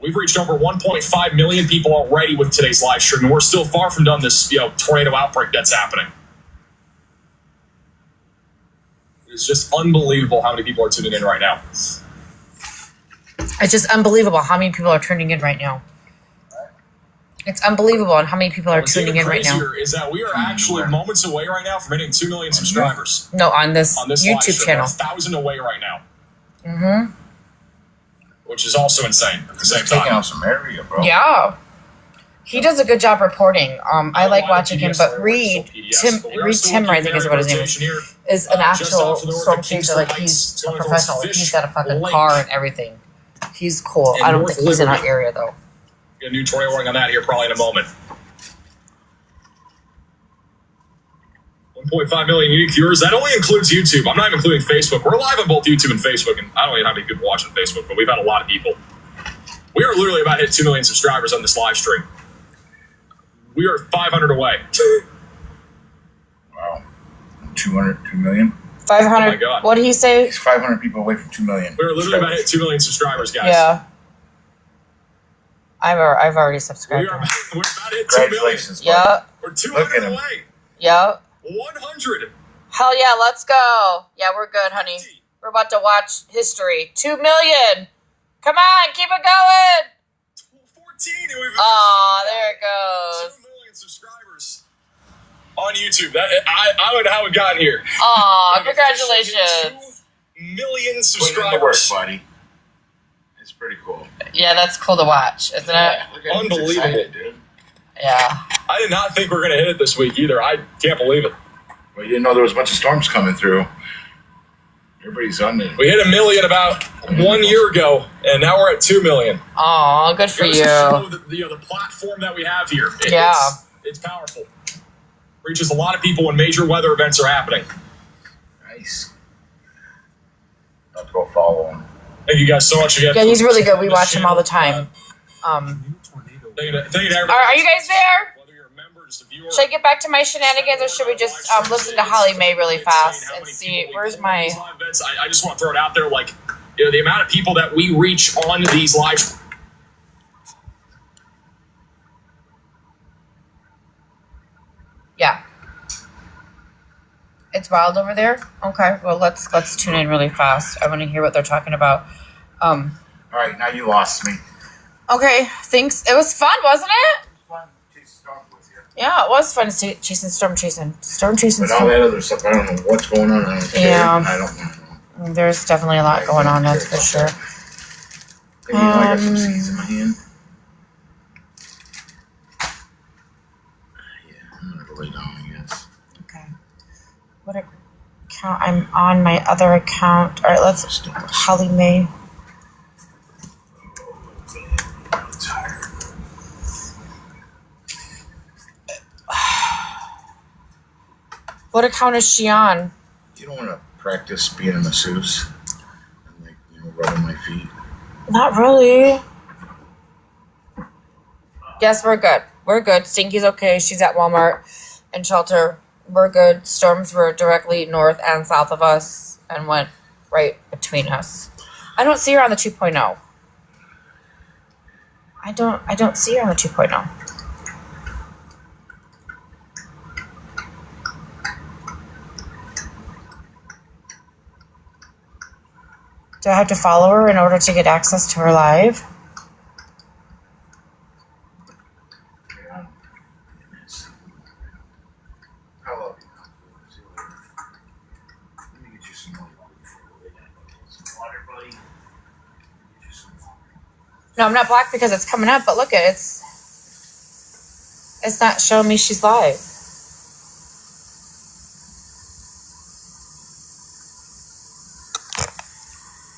We've reached over 1.5 million people already with today's live stream, and we're still far from done this, tornado outbreak that's happening. It's just unbelievable how many people are tuning in right now. It's just unbelievable how many people are tuning in right now. It's unbelievable on how many people are tuning in right now. What's crazier is that we are actually moments away right now from hitting 2 million subscribers. No, on this YouTube channel. 1,000 away right now. Mm-hmm. Which is also insane at the same time. Taking out some area, bro. Yeah. He does a good job reporting. I like watching him, but Reed Timmer, I think is what his name is an actual storm chaser. Like, he's a professional. Like, he's got a fucking car and everything. He's cool. I don't think he's in our area, though. A new tornado warning on that here probably in a moment. 1.5 million unique viewers. That only includes YouTube. I'm not even including Facebook. We're live on both YouTube and Facebook, and I don't even have any people watching Facebook, but we've had a lot of people. We are literally about to hit 2 million subscribers on this live stream. We are 500 away. Wow. 2 million? 500. Oh my God. What did he say? He's 500 people away from 2 million. We're literally about to hit 2 million subscribers, guys. Yeah. I've already subscribed. We're about to hit 2 million. Congratulations. Yeah. We're 200 away. Yeah. 100. Hell yeah, let's go. Yeah, we're good, honey. We're about to watch history. 2 million. Come on, keep it going. 14. Oh, there it goes. 2 million subscribers on YouTube. I don't know how it got here. Oh, congratulations. 2 million Putting in the work, subscribers. buddy. It's pretty cool. Yeah, that's cool to watch, isn't it? Unbelievable. Excited, dude. Yeah. I did not think we were going to hit it this week either. I can't believe it. Well, you didn't know there was a bunch of storms coming through. Everybody's on it. We hit 1 million about 1 year ago, and now we're at 2 million. Oh, good for Goes you. to show the platform that we have here. It's powerful. Reaches a lot of people when major weather events are happening. Nice. I'll go follow him. Thank you guys so much again. Yeah, he's really good. We watch him all the time. Thank you to everybody. Are you guys there? Whether you're a member, just a viewer. Should I get back to my shenanigans, or should we just listen to Holly Mae really fast and see where's my... I just want to throw it out there, the amount of people that we reach on these live... Yeah. It's wild over there? Okay, well, let's tune in really fast. I want to hear what they're talking about. All right, now you lost me. Okay, thanks. It was fun, wasn't it? Fun chasing storms with you. Yeah, it was fun chasing. But all that other stuff, I don't know what's going on. I don't care. Yeah. I don't know. There's definitely a lot going on, that's for sure. Maybe I got some seeds in my hand. Yeah, I'm gonna go lay down, I guess. Okay. What account? I'm on my other account. All right, let's... Holly Mae. I'm tired. What account is she on? You don't want to practice being a masseuse and rubbing my feet. Not really. Yes, we're good. We're good. Stinky's okay. She's at Walmart and shelter. We're good. Storms were directly north and south of us and went right between us. I don't see her on the 2.0. I don't see her on the 2.0. Do I have to follow her in order to get access to her live? No, I'm not blocked because it's coming up, but look at it's not showing me she's live.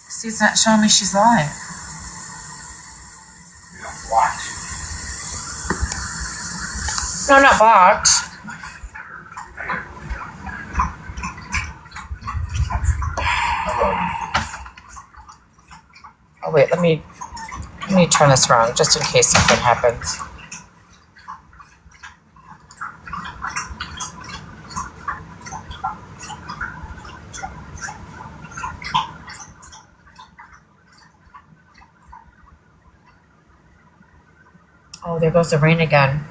See, it's not showing me she's live. You're blocked. No, I'm not blocked. Oh wait, let me turn this around just in case something happens. Oh, there goes the rain again.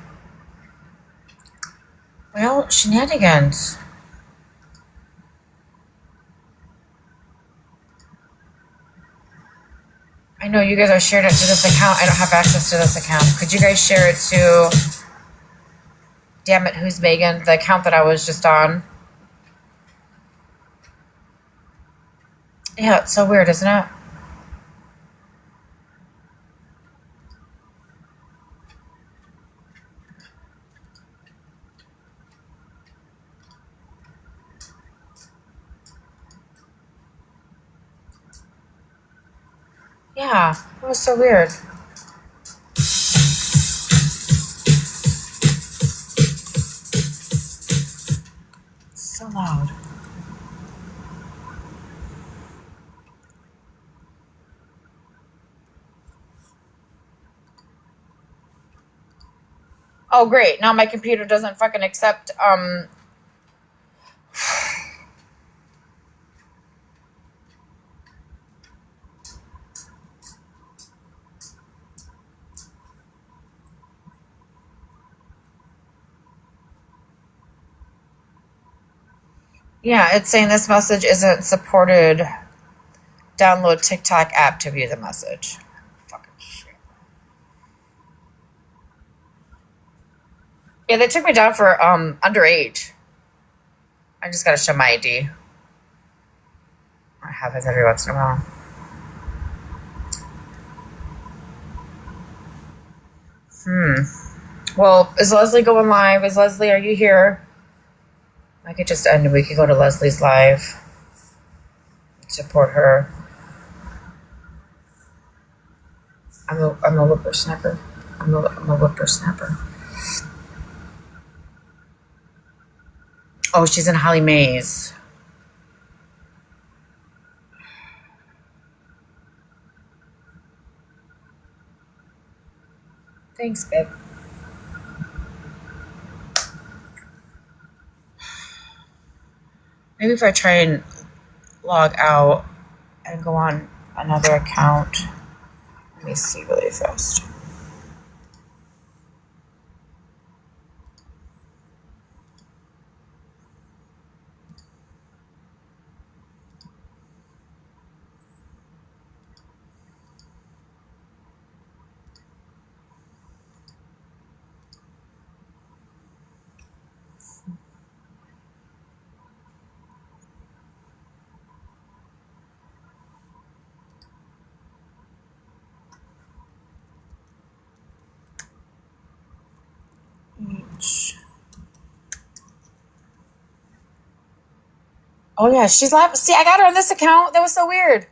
Well, shenanigans. I know you guys are sharing it to this account. I don't have access to this account. Could you guys share it to... Damn it, who's Megan? The account that I was just on. Yeah, it's so weird, isn't it? Yeah, it was so weird. So loud. Oh, great. Now my computer doesn't fucking accept, yeah, it's saying this message isn't supported. Download TikTok app to view the message. Fucking shit. Yeah, they took me down for underage. I just gotta show my ID. I have it every once in a while. Well, is Leslie going live? Is Leslie, are you here? I could just end. We could go to Leslie's live. Support her. I'm a whippersnapper. I'm a whippersnapper. Oh, she's in Holly Mays. Thanks, babe. Maybe if I try and log out and go on another account. Let me see really fast. Oh yeah, she's live. See, I got her on this account. That was so weird.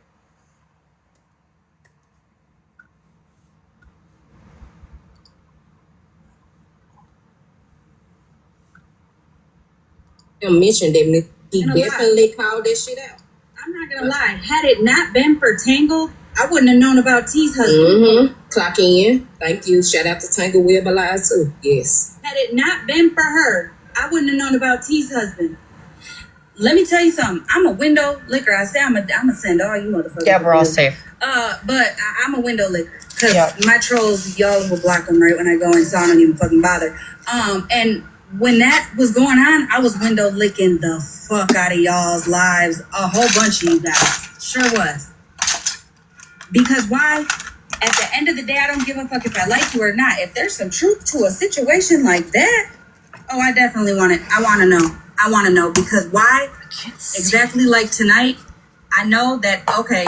Mentioned that he definitely called that shit out. I'm not gonna lie. Had it not been for Tangle, I wouldn't have known about T's husband. Mm-hmm. Clock in. Thank you. Shout out to Tangle Web Alive too. Yes. Had it not been for her, I wouldn't have known about T's husband. Let me tell you something. I'm a window licker. I say I'm a send all you motherfuckers. Yeah, we're all safe. But I'm a window licker because my trolls, y'all will block them right when I go in, so I don't even fucking bother. And when that was going on, I was window licking the fuck out of y'all's lives. A whole bunch of you guys. Sure was. Because why? At the end of the day, I don't give a fuck if I like you or not. If there's some truth to a situation like that, oh, I definitely want it. I want to know. I want to know because why? Exactly like tonight, I know that, okay,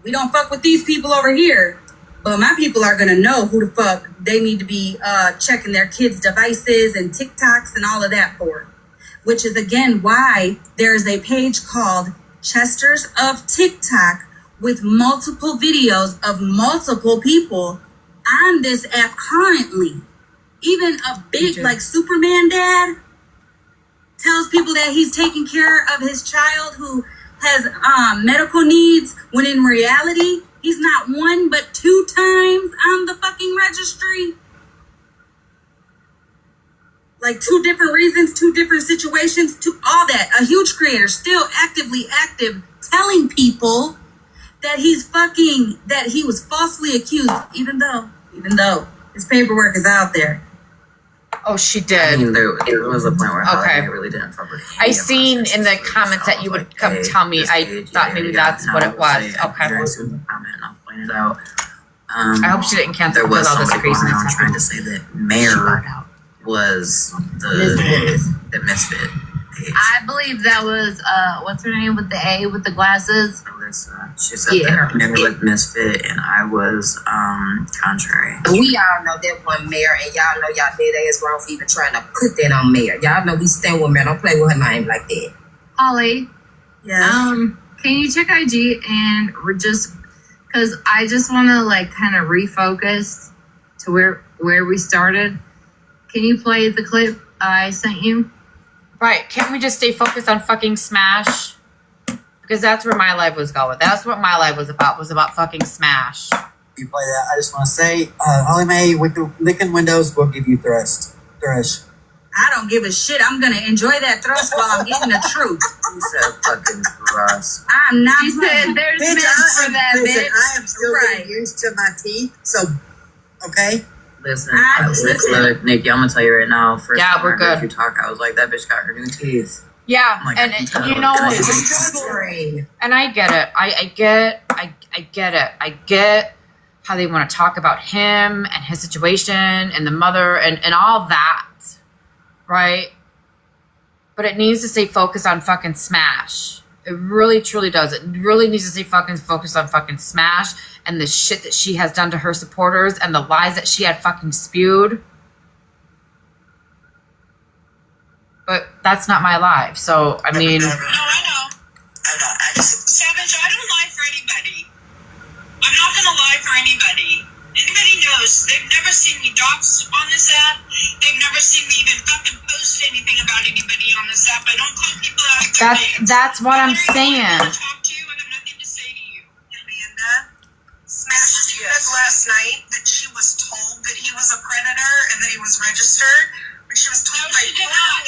we don't fuck with these people over here, but my people are going to know who the fuck they need to be checking their kids' devices and TikToks and all of that for. Which is, again, why there is a page called Chesters of TikTok with multiple videos of multiple people on this app currently. Even a big, like, Superman dad tells people that he's taking care of his child who has medical needs, when in reality, he's not one but 2 times on the fucking registry. Like 2 different reasons, 2 different situations, to all that. A huge creator, still actively active, telling people that he's fucking, that he was falsely accused, even though His paperwork is out there. Oh, she I did. mean, there was a point where Okay. I really didn't fuck with him. I seen in the comments that you would come tell me. I thought maybe that's what it was. Okay. I'll point it out. I hope she didn't cancel There was because all this somebody going around craziness trying happened. to say that Mayor was the misfit page. I believe that was what's her name with the A with the glasses. Alyssa. She said that Mayor was misfit and I was contrary. We all know that one Mayor, and y'all know y'all dead ass wrong for even trying to put that on Mayor. Y'all know we stand with Mayor. Don't play with her name like that. Holly, Yeah. can you check IG and just because I just want to like kind of refocus to where we started. Can you play the clip I sent you? Right. Can't we just stay focused on fucking Smash? Because that's where my life was going. That's what my life was about fucking Smash. You play that. I just want to say, Holly Mae, with the licking windows will give you thrush. I don't give a shit. I'm gonna enjoy that thrust while I'm getting the truth. She said fucking gross. I'm not. She said there's Bitch, minutes for that, listen, bitch. I am still Right. getting used to my teeth, so, okay? Listen, Listen. look, Nikki, I'm gonna tell you right now. First Yeah, time we're I heard good. you talk, I was like, that bitch got her new teeth. Yeah, Oh my and God. you know, Brain. and I get it. I get it. I get how they want to talk about him and his situation and the mother and all that, right? But it needs to stay focused on fucking Smash. It really, truly does. It really needs to stay fucking focused on fucking Smash and the shit that she has done to her supporters and the lies that she had fucking spewed. But that's not my life. So, I mean... No, I know. Savage, I don't lie for anybody. I'm not gonna lie for anybody. Anybody knows. They've never seen me dox on this app. They've never seen me even fucking post anything about anybody on this app. I don't call people out their names. That's what I'm Whether saying. I want to talk to you, I have nothing to say to you. Amanda, Smash said last night that she was told that he was a predator and that he was registered. But she was told by She did not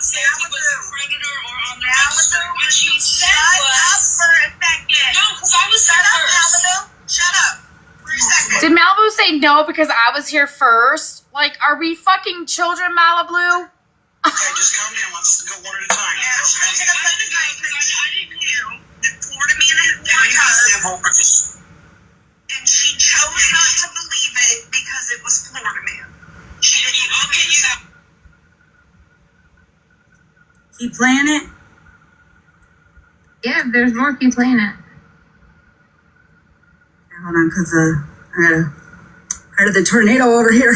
say he was a predator or on the register. What she said was... Shut up for a second. No, because I was here first. Shut up for a second. Did Malibu say no because I was here first? Like, are we fucking children, Malibu? Okay, just calm down. Let's go one at a time. Yeah, she was going to go because I didn't know that Florida man had warned her. And she chose not to believe it because it was Florida man. She didn't. I'll get you that. Keep playing it. Yeah, there's more. Keep playing it. Hold on, because I heard the tornado over here.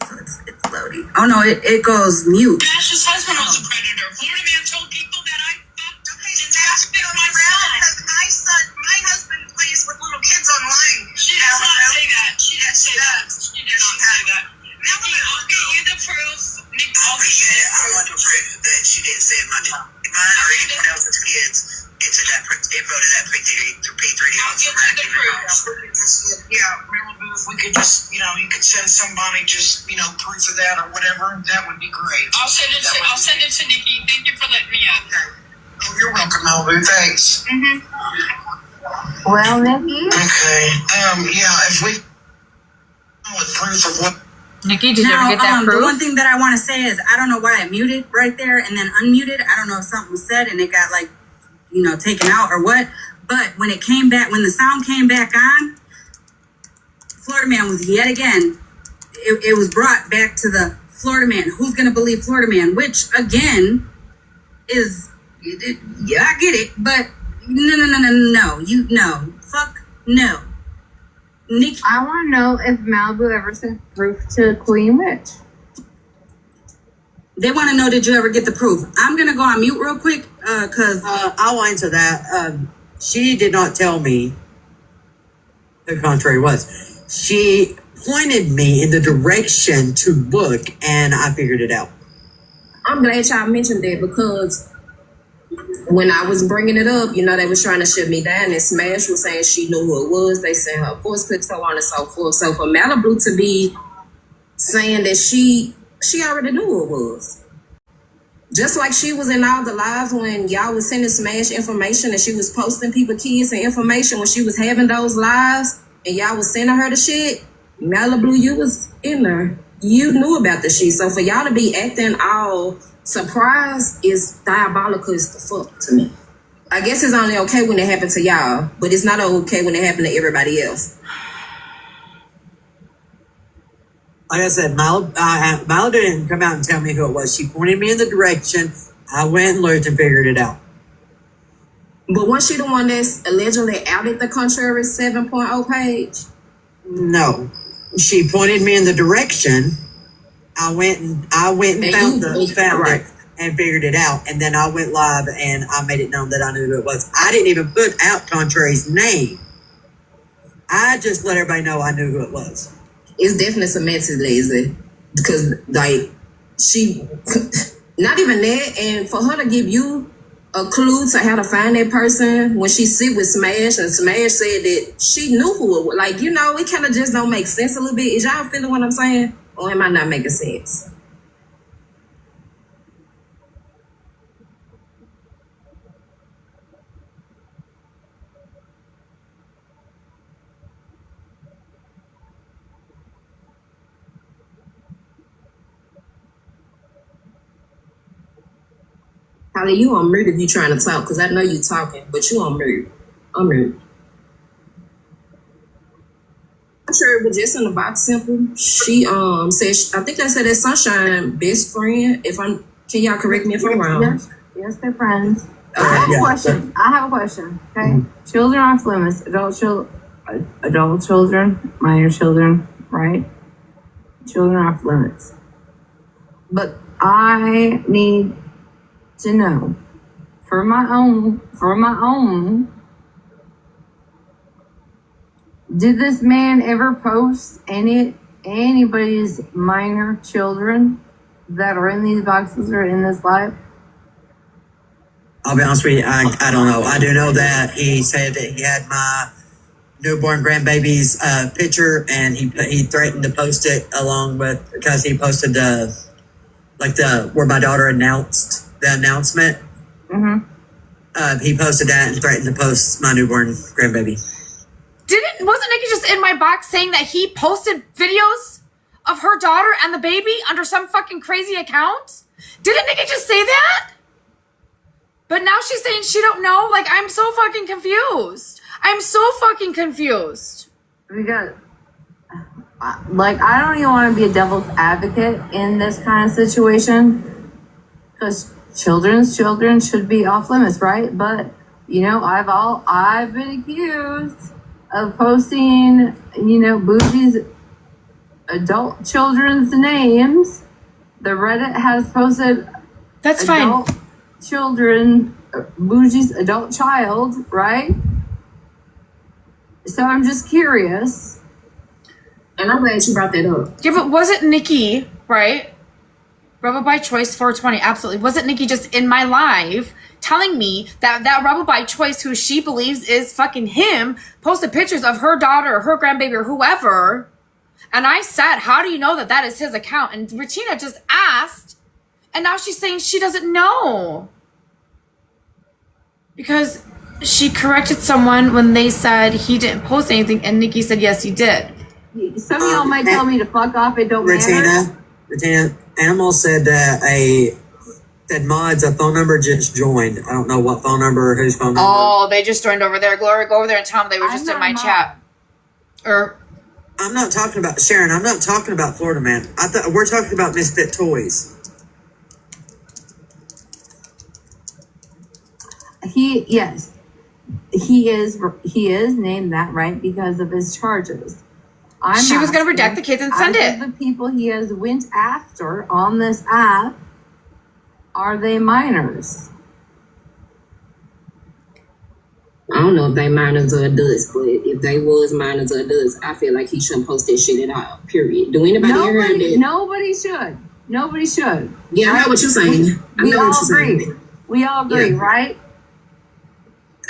So it's loading. Oh no, it goes mute. Ash's husband was a predator. Florida man told people that I fucked since Ash picked my son. My husband plays with little kids online. She does not say that. She didn't say that. She did not say that. Nikki, I'll get you the proof. Nikki, I appreciate it. I want to prove that she didn't say mine or anyone else's kids into that info to that P3D. I'll get you the proof. Yeah, Malibu, if we could just, you could send somebody just, proof of that or whatever, that would be great. I'll send it to Nikki. Thank you for letting me in. Okay. Oh, you're welcome, Malibu. Thanks. Well, Nikki. Okay. Yeah, if we with proof of what. Nikki, did you ever get that The proof? one thing that I want to say is I don't know why I muted right there and then unmuted. I don't know if something was said and it got taken out or what. But when it came back, when the sound came back on, Florida man was yet again. It was brought back to the Florida man. Who's gonna believe Florida man? Which again is yeah, I get it, but no, fuck no. Nikki, I want to know if Malibu ever sent proof to Queen Witch. they want to know, did you ever get the proof? I'm gonna go on mute real quick, cause I'll answer that. She did not tell me the contrary was. She pointed me in the direction to look, and I figured it out. I'm glad y'all mentioned that because when I was bringing it up, they was trying to shut me down, and Smash was saying she knew who it was. They sent her voice clip, so on and so forth. So for Malibu to be saying that she already knew who it was. Just like she was in all the lives when y'all was sending Smash information and she was posting people kids and information when she was having those lives. and y'all was sending her the shit, Malibu, you was in there. You knew about the shit. So for y'all to be acting all surprised is diabolical as the fuck to me. I guess it's only okay when it happened to y'all, but it's not okay when it happened to everybody else. Like I said, Milo didn't come out and tell me who it was. She pointed me in the direction. I went and looked and figured it out. But was she the one that's allegedly outed the Contrary 7.0 page? No. She pointed me in the direction. I went and found it and figured it out. And then I went live and I made it known that I knew who it was. I didn't even put out Contrary's name. I just let everybody know I knew who it was. It's definitely semantic lazy. Because, like, she... Not even that. And for her to give you a clue to how to find that person when she sit with Smash and Smash said that she knew who it was. Like, you know, it kind of just don't make sense a little bit. Is y'all feeling what I'm saying? Or am I not making sense? Holly, you on mute if you trying to talk, because I know you talking, but you on mute. I'm mute. I'm sure it was just in the box simple. She said, I think I said that Sunshine best friend. Can y'all correct me if I'm wrong? Yes, they're friends. I have a question. Okay, children are off limits. Adult children, minor children, right? Children are off limits. But I need to know for my own. Did this man ever post anybody's minor children that are in these boxes or in this live? I'll be honest with you, I don't know. I do know that he said that he had my newborn grandbaby's picture, and he threatened to post it along with, because he posted where my daughter announced the announcement. Mm-hmm. He posted that and threatened to post my newborn grandbaby. Wasn't Nikki just in my box saying that he posted videos of her daughter and the baby under some fucking crazy account? Didn't Nikki just say that? But now she's saying she don't know? Like, I'm so fucking confused. Because, like, I don't even want to be a devil's advocate in this kind of situation, because children should be off limits, right? But, you know, I've been accused of posting, you know, Bougie's adult children's names. The Reddit has posted That's adult fine. Children, Bougie's adult child, right? So I'm just curious. And I'm glad you brought that up. Yeah, but was it Nikki, right? Rebel by Choice 420, absolutely. Wasn't Nikki just in my live telling me that Rebel by Choice, who she believes is fucking him, posted pictures of her daughter or her grandbaby or whoever, and I said, how do you know that is his account? And Regina just asked, and now she's saying she doesn't know. Because she corrected someone when they said he didn't post anything, and Nikki said, yes, he did. Some of y'all might tell me to fuck off, it don't matter. Regina, Animal said that Mods, a phone number just joined. I don't know what phone number or whose phone number. Oh, they just joined over there. Glory, go over there and tell them they were just in my chat. I'm not talking about Sharon. I'm not talking about Florida Man. We're talking about Misfit Toys. He is named that, right, because of his charges. She was going to protect the kids and send it. The people he has went after on this app, are they minors? I don't know if they minors or adults, but if they was minors or adults, I feel like he shouldn't post that shit at all, period. Do anybody ever heard that? Nobody should. Yeah, I know what you're saying. We all agree, right?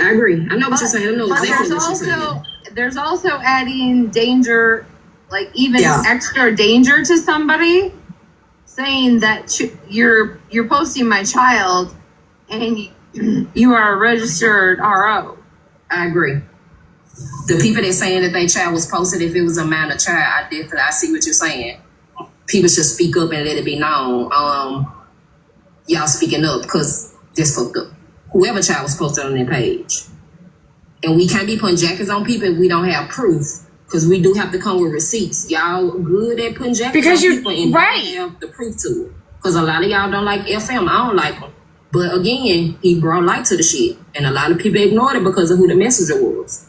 I agree. I know what you're saying. I know exactly what you're saying. There's also adding danger, like even extra danger to somebody, saying that you're posting my child and you are a registered RO. I agree. The people that saying that their child was posted, if it was a minor child, I see what you're saying. People should speak up and let it be known. Y'all speaking up because this fucked up. Whoever child was posted on their page. And we can't be putting jackets on people if we don't have proof. Because we do have to come with receipts. Y'all good at putting jackets on people and don't have the proof to it. Because a lot of y'all don't like FM. I don't like them. But again, he brought light to the shit. And a lot of people ignored it because of who the messenger was.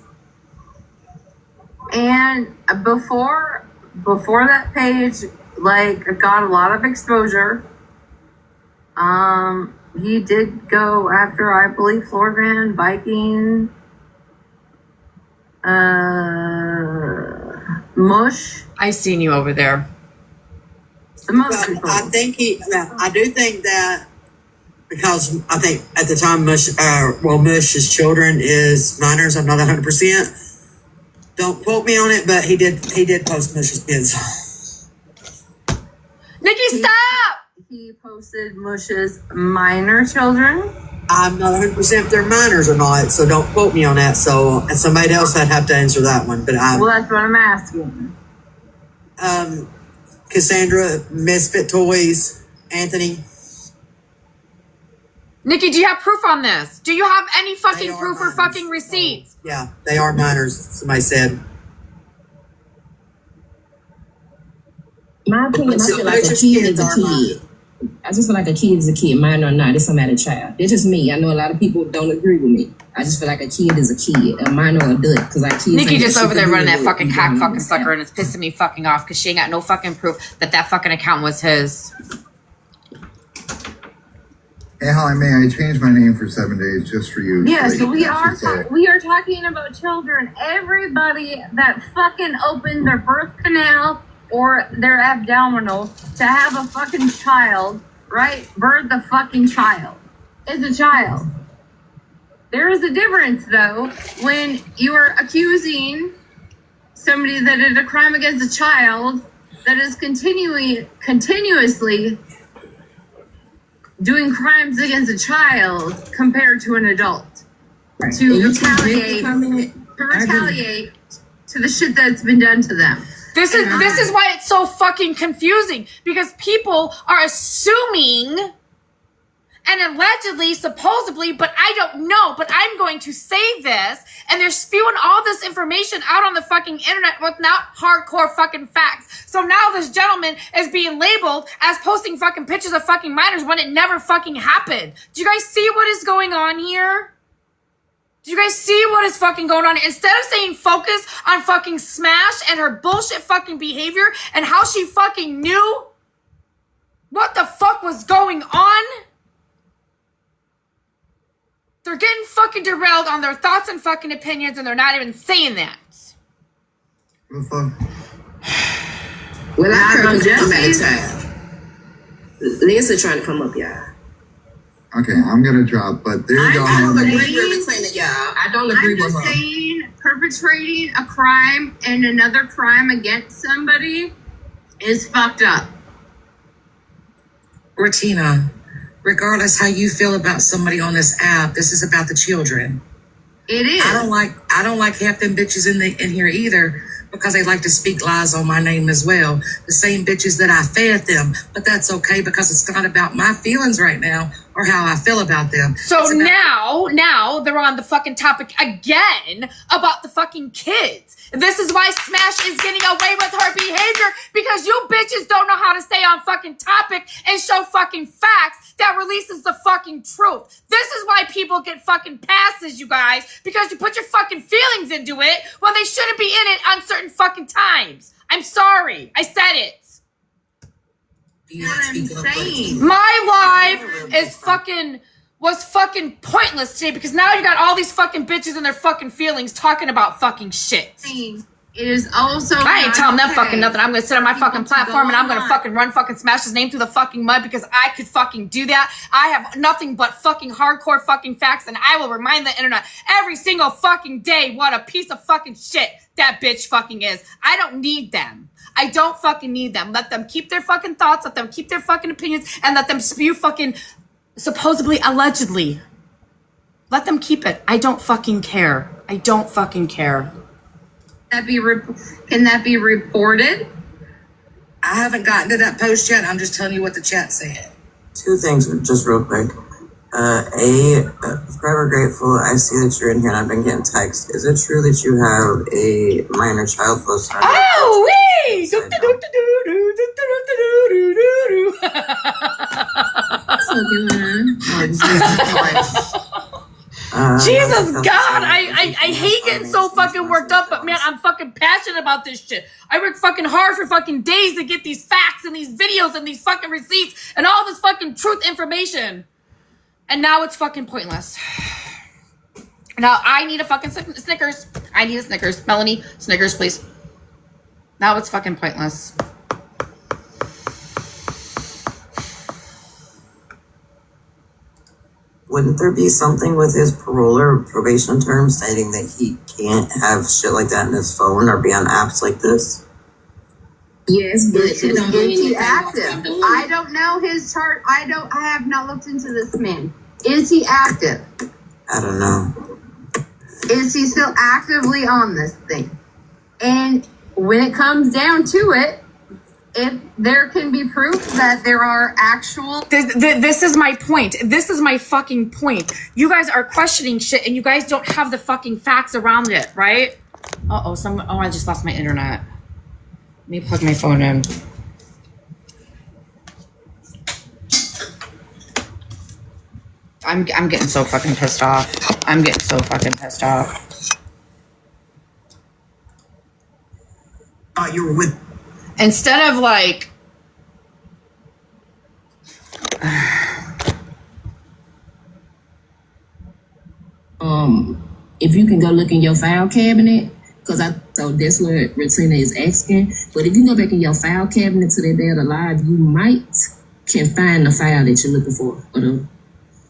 And before that page, like, got a lot of exposure, he did go after, I believe, Floor Van Viking, Mush. I seen you over there. The most people. I do think that, because I think at the time Mush's children is minors. I'm not 100%. Don't quote me on it, but he did post Mush's kids. Nikki, stop! He posted Mush's minor children. I'm not 100% if they're minors or not, so don't quote me on that. So, and somebody else I'd have to answer that one. But well, that's what I'm asking. Cassandra, Misfit Toys, Anthony. Nikki, do you have proof on this? Do you have any fucking proof or fucking receipts? Yeah, they are minors, somebody said. My opinion, I feel like a kid is a kid. I just feel like a kid is a kid, minor or not. It's somebody's child. It's just me. I know a lot of people don't agree with me. I just feel like a kid is a kid, a minor or adult. Because kids. Nikki just over there running that fucking cock fucking sucker, and it's pissing me fucking off because she ain't got no fucking proof that fucking account was his. Hey, Holly, may I change my name for 7 days just for you? Yeah, so we are talking about children. Everybody that fucking opened their birth canal or their abdominal to have a fucking child, right? Birth the fucking child. Is a child. There is a difference, though, when you are accusing somebody that did a crime against a child that is continuously doing crimes against a child compared to an adult. Right. To retaliate to the shit that's been done to them. This is why it's so fucking confusing, because people are assuming and allegedly, supposedly, but I don't know, but I'm going to say this, and they're spewing all this information out on the fucking internet without hardcore fucking facts. So now this gentleman is being labeled as posting fucking pictures of fucking minors when it never fucking happened. Do you guys see what is going on here? Do you guys see what is fucking going on? Instead of saying focus on fucking Smash and her bullshit fucking behavior and how she fucking knew what the fuck was going on, they're getting fucking derailed on their thoughts and fucking opinions, and they're not even saying that. What the fuck? Well, I heard somebody's child. Lisa trying to come up, y'all. Okay, I'm gonna drop, but there you go. I don't agree with y'all. I don't agree with her. I'm just saying, perpetrating a crime and another crime against somebody is fucked up. Ratina, regardless how you feel about somebody on this app, this is about the children. It is. I don't like half them bitches in here either, because they like to speak lies on my name as well. The same bitches that I fed them, but that's okay because it's not about my feelings right now or how I feel about them. So now they're on the fucking topic again about the fucking kids. This is why Smash is getting away with her behavior, because you bitches don't know how to stay on fucking topic and show fucking facts that releases the fucking truth. This is why people get fucking passes, you guys, because you put your fucking feelings into it when they shouldn't be in it on certain fucking times. I'm sorry. I said it. My life was fucking pointless today, because now you got all these fucking bitches and their fucking feelings talking about fucking shit. It is also. I ain't telling them fucking nothing. I'm gonna sit on my fucking platform and I'm gonna fucking run fucking Smash his name through the fucking mud, because I could fucking do that. I have nothing but fucking hardcore fucking facts, and I will remind the internet every single fucking day what a piece of fucking shit that bitch fucking is. I don't need them. I don't fucking need them. Let them keep their fucking thoughts, let them keep their fucking opinions, and let them spew fucking supposedly, allegedly. Let them keep it. I don't fucking care. I don't fucking care. Can that be reported? I haven't gotten to that post yet. I'm just telling you what the chat said. 2 things, just real quick. Forever grateful. I see that you're in here and I've been getting texts. Is it true that you have a minor child posted on Oh, wait! Jesus God, I hate getting so fucking worked up, but man, I'm fucking passionate about this shit. I work fucking hard for fucking days to get these facts and these videos and these fucking receipts and all this fucking truth information. And now it's fucking pointless. Now I need a fucking Snickers. I need a Snickers. Melanie, Snickers, please. Now it's fucking pointless. Wouldn't there be something with his parole or probation term stating that he can't have shit like that in his phone or be on apps like this? Yes, but Is he active? I don't know his chart. I have not looked into this man. Is he active? I don't know. Is he still actively on this thing? And when it comes down to it, if there can be proof that there are actual... This is my point. This is my fucking point. You guys are questioning shit and you guys don't have the fucking facts around it, right? Uh-oh, I just lost my internet. Let me plug my phone in. I'm getting so fucking pissed off. I'm getting so fucking pissed off. You were with... Instead of like... If you can go look in your file cabinet, so that's what Retina is asking. But if you go back in your file cabinet to that Dead Alive, you might can find the file that you're looking for, or the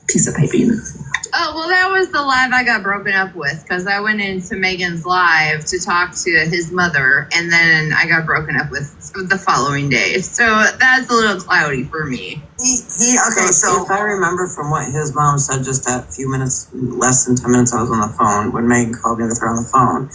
piece of paper you're looking for. Oh, well, that was the live I got broken up with because I went into Megan's live to talk to his mother, and then I got broken up with the following day. So that's a little cloudy for me. Okay, so if I remember from what his mom said just that few minutes, less than 10 minutes I was on the phone, when Megan called me with her on the phone,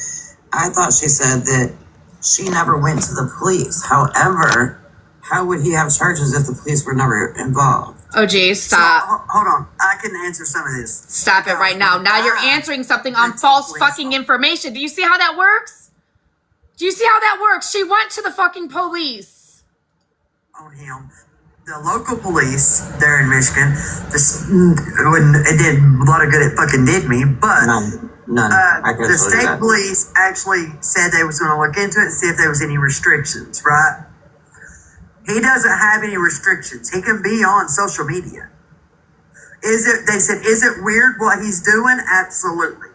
I thought she said that she never went to the police. However, how would he have charges if the police were never involved? Oh, geez, stop. So, hold on. I can answer some of this. Stop it right now. Now you're answering something on false fucking information. Do you see how that works? Do you see how that works? She went to the fucking police. On him. The local police there in Michigan, it did a lot of good, it fucking did me, but None. the state police actually said they was going to look into it and see if there was any restrictions, right? He doesn't have any restrictions. He can be on social media. They said, is it weird what he's doing? Absolutely.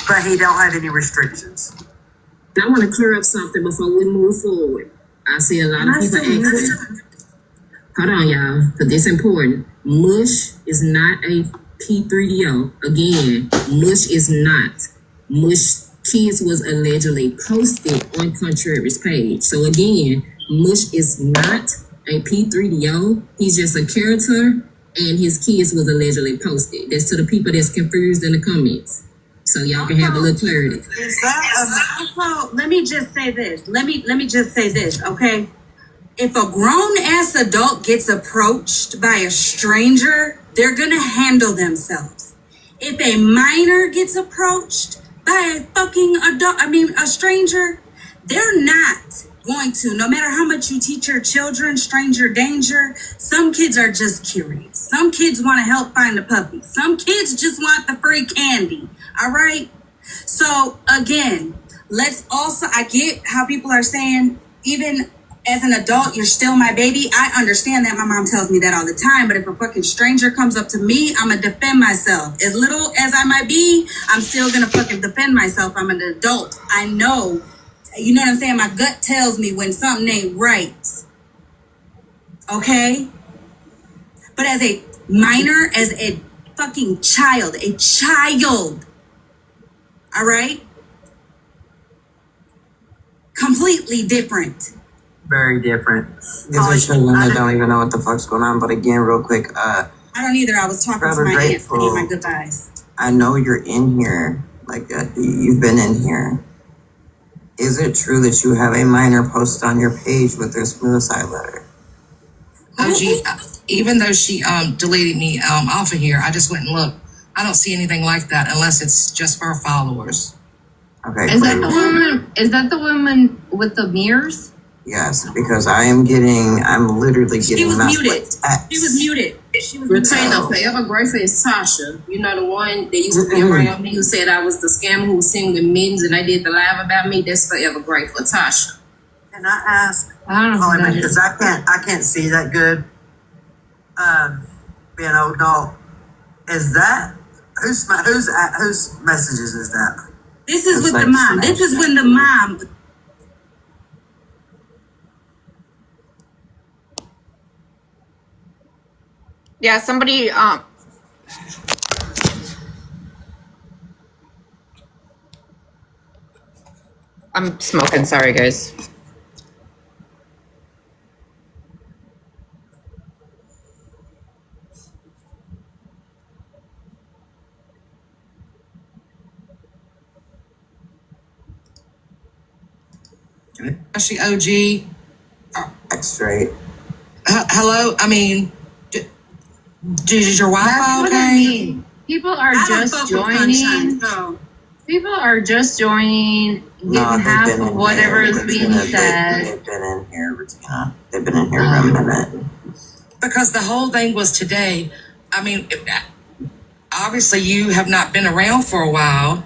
But he don't have any restrictions. I want to clear up something before we move forward. I see a lot of people asking. Hold on, y'all, because this is important. Mush is not a P3DO. Again, Mush is not. Mush Kids was allegedly posted on Contreras' page. So again, Mush is not a P3DO. He's just a character, and his kids was allegedly posted. That's to the people that's confused in the comments. So y'all can have a little clarity. Also, let me just say this. Let me just say this, okay? If a grown-ass adult gets approached by a stranger, they're gonna handle themselves. If a minor gets approached by a fucking a stranger, they're not going to. No matter how much you teach your children stranger danger, some kids are just curious. Some kids want to help find the puppy. Some kids just want the free candy. All right? So again, let's also, I get how people are saying, even as an adult, you're still my baby. I understand that. My mom tells me that all the time. But if a fucking stranger comes up to me, I'm going to defend myself. As little as I might be, I'm still going to fucking defend myself. I'm an adult. I know. You know what I'm saying? My gut tells me when something ain't right. Okay? But as a minor, as a fucking child, all right? Completely different. Very different. Because I don't even know what the fuck's going on. But again, real quick, I don't either. I was talking to my aunt. I need my good eyes. I know you're in here, like you've been in here. Is it true that you have a minor posted on your page with their suicide letter? Even though she deleted me off of here, I just went and looked. I don't see anything like that unless it's just for her followers. Okay. Is that the woman? Is that the woman with the mirrors? Yes, because I'm literally getting. She was muted. She was muted. Retainer forever grateful is Tasha. You know, the one that used to be around me who said I was the scammer who was singing with mittens and they did the live about me. That's forever grateful, Tasha. Can I ask? I don't know. Because I can't see that good. Being old dog, is that whose messages is that? This is with the mom. This is when the mom. Yeah, somebody I'm smoking, sorry guys. Actually, OG. X straight. Hello? I mean, is your Wi-Fi okay? People are just joining. People are just joining, getting half of whatever is being said. They've been in here, Regina. They've been in here for a minute. Because the whole thing was today. I mean, obviously you have not been around for a while.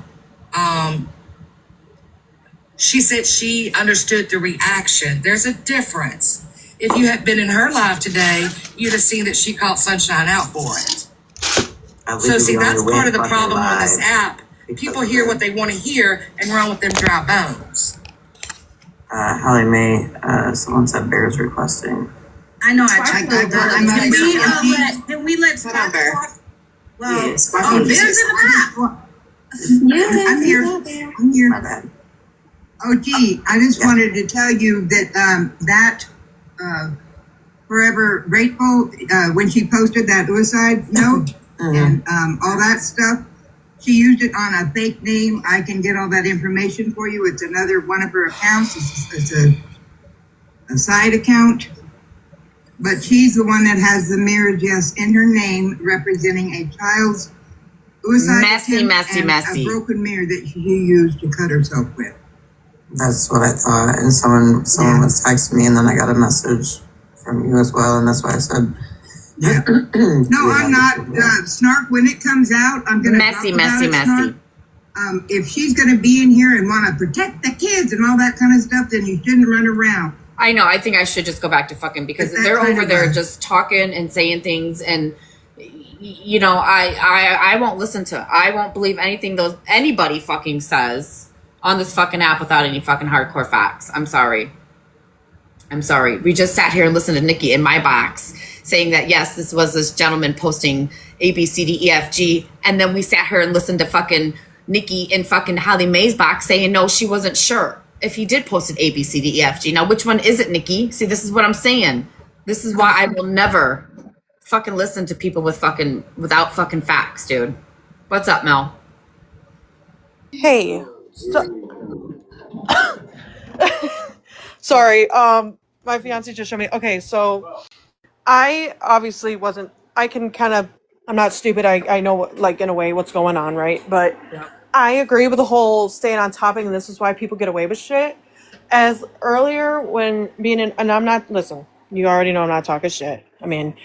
She said she understood the reaction. There's a difference. If you had been in her live today, you'd have seen that she called Sunshine out for it. So see, that's part of the problem on this app. People hear what they want to hear and run with them dry bones. Holly Mae, someone said Bear's requesting. I know. Can we let Scott talk? Well, Yes. Bear's in the app. Yeah, I'm here. I'm here. My bad. Oh, gee, I just wanted to tell you that Forever Grateful, when she posted that suicide note and all that stuff, she used it on a fake name. I can get all that information for you. It's another one of her accounts. It's a side account. But she's the one that has the mirror just in her name representing a child's suicide attempt and a broken mirror that she used to cut herself with. That's what I thought. And someone was texting me, and then I got a message from you as well, and that's why I said. Yeah. No, I'm not. Snark, when it comes out, I'm going to messy. If she's going to be in here and want to protect the kids and all that kind of stuff, then you shouldn't run around. I know. I think I should just go back to fucking because they're over there just talking and saying things, and you know, I won't listen to. I won't believe anything anybody fucking says on this fucking app without any fucking hardcore facts. I'm sorry. We just sat here and listened to Nikki in my box saying that yes, this was this gentleman posting A, B, C, D, E, F, G, and then we sat here and listened to fucking Nikki in fucking Holly Mae's box saying no, she wasn't sure if he did post it A, B, C, D, E, F, G. Now, which one is it, Nikki? See, this is what I'm saying. This is why I will never fucking listen to people without fucking facts, dude. What's up, Mel? Hey. Sorry. My fiance just showed me. Okay, so I obviously wasn't. I can kind of. I'm not stupid. I know, like, in a way, what's going on, right? But yeah. I agree with the whole staying on topic, and this is why people get away with shit. As earlier when being in, and I'm not. Listen, you already know I'm not talking shit. I mean,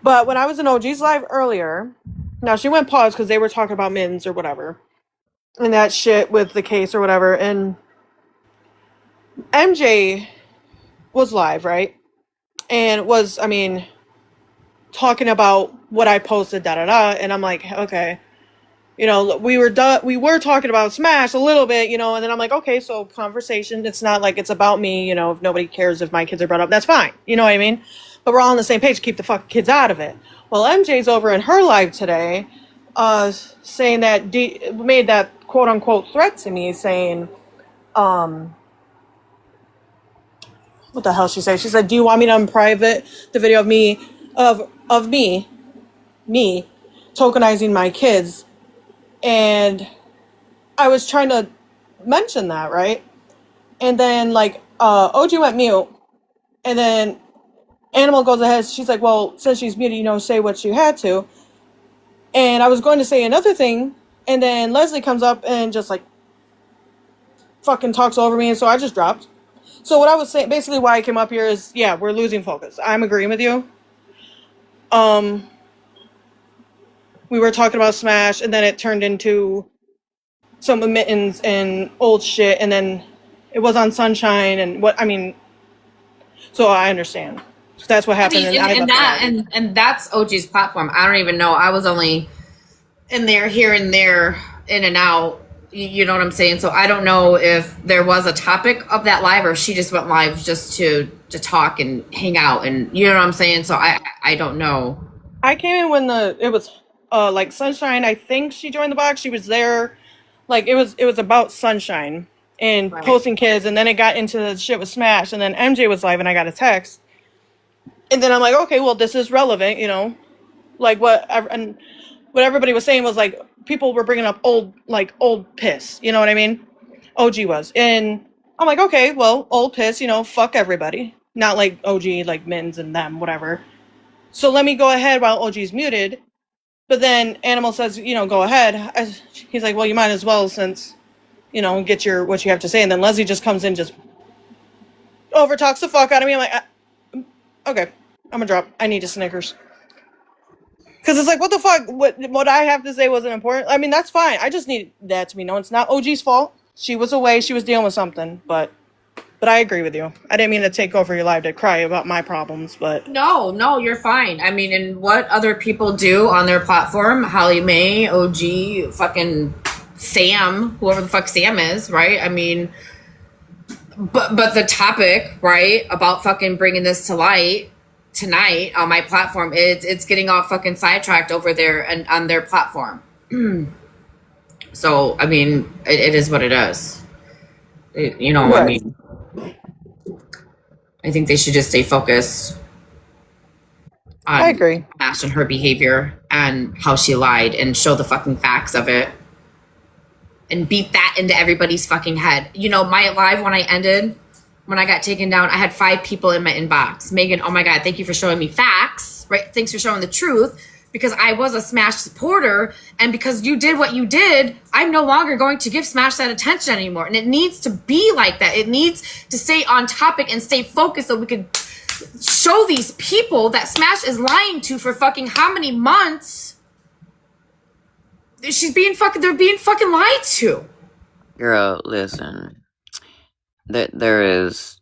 but when I was in OG's live earlier, now she went pause because they were talking about mittens or whatever. And that shit with the case or whatever. And MJ was live, right? And was, I mean, talking about what I posted, and I'm like, okay. You know, we were talking about Smash a little bit, you know, and then I'm like, okay, so conversation. It's not like it's about me, you know, if nobody cares if my kids are brought up, that's fine. You know what I mean? But we're all on the same page, keep the fucking kids out of it. Well, MJ's over in her live today, saying that made that quote unquote threat to me, saying, what the hell she said? She said, "Do you want me to unprivate the video of me tokenizing my kids?" And I was trying to mention that, right? And then like OG went mute, and then Animal goes ahead. She's like, well, since she's muted, say what you had to. And I was going to say another thing, and then Leslie comes up and just like fucking talks over me, and so I just dropped. So what I was saying, basically why I came up here is, yeah, we're losing focus. I'm agreeing with you. We were talking about Smash, and then it turned into some mittens and old shit, and then it was on Sunshine, and so I understand. So that's what happened. And that's OG's platform. I don't even know. I was only in there, here and there, in and out. You know what I'm saying? So I don't know if there was a topic of that live, or she just went live just to talk and hang out, and you know what I'm saying? So I don't know. I came in when it was like Sunshine. I think she joined the box. She was there, like it was about Sunshine and posting kids, and then it got into the shit with Smash, and then MJ was live, and I got a text, and then I'm like, okay, well, this is relevant, like what everybody was saying was like people were bringing up old piss, you know what I mean? OG was, and I'm like, okay, well, old piss, fuck everybody, not like OG, like Mins and them, whatever. So let me go ahead while OG's muted. But then Animal says, go ahead. He's like, well, you might as well, since, get what you have to say. And then Leslie just comes in, just overtalks the fuck out of me. I'm like, okay, I'm gonna drop. I need a Snickers. Because it's like, what the fuck? What I have to say wasn't important. I mean, that's fine. I just need that to be known. It's not OG's fault. She was away. She was dealing with something. But I agree with you. I didn't mean to take over your live to cry about my problems, but... No, you're fine. I mean, and what other people do on their platform, Holly Mae, OG, fucking Sam, whoever the fuck Sam is, right? I mean, but the topic, right, about fucking bringing this to light tonight on my platform, it's getting all fucking sidetracked over there and on their platform. So, I mean, it is what it is. Right. I mean... I think they should just stay focused on I agree. Ash and her behavior and how she lied, and show the fucking facts of it and beat that into everybody's fucking head. My live when I got taken down, I had 5 people in my inbox. Megan, oh my God, thank you for showing me facts, right? Thanks for showing the truth, because I was a Smash supporter, and because you did what you did, I'm no longer going to give Smash that attention anymore. And it needs to be like that. It needs to stay on topic and stay focused, so we could show these people that Smash is lying to for fucking how many months. They're being fucking lied to. Girl, listen. There is...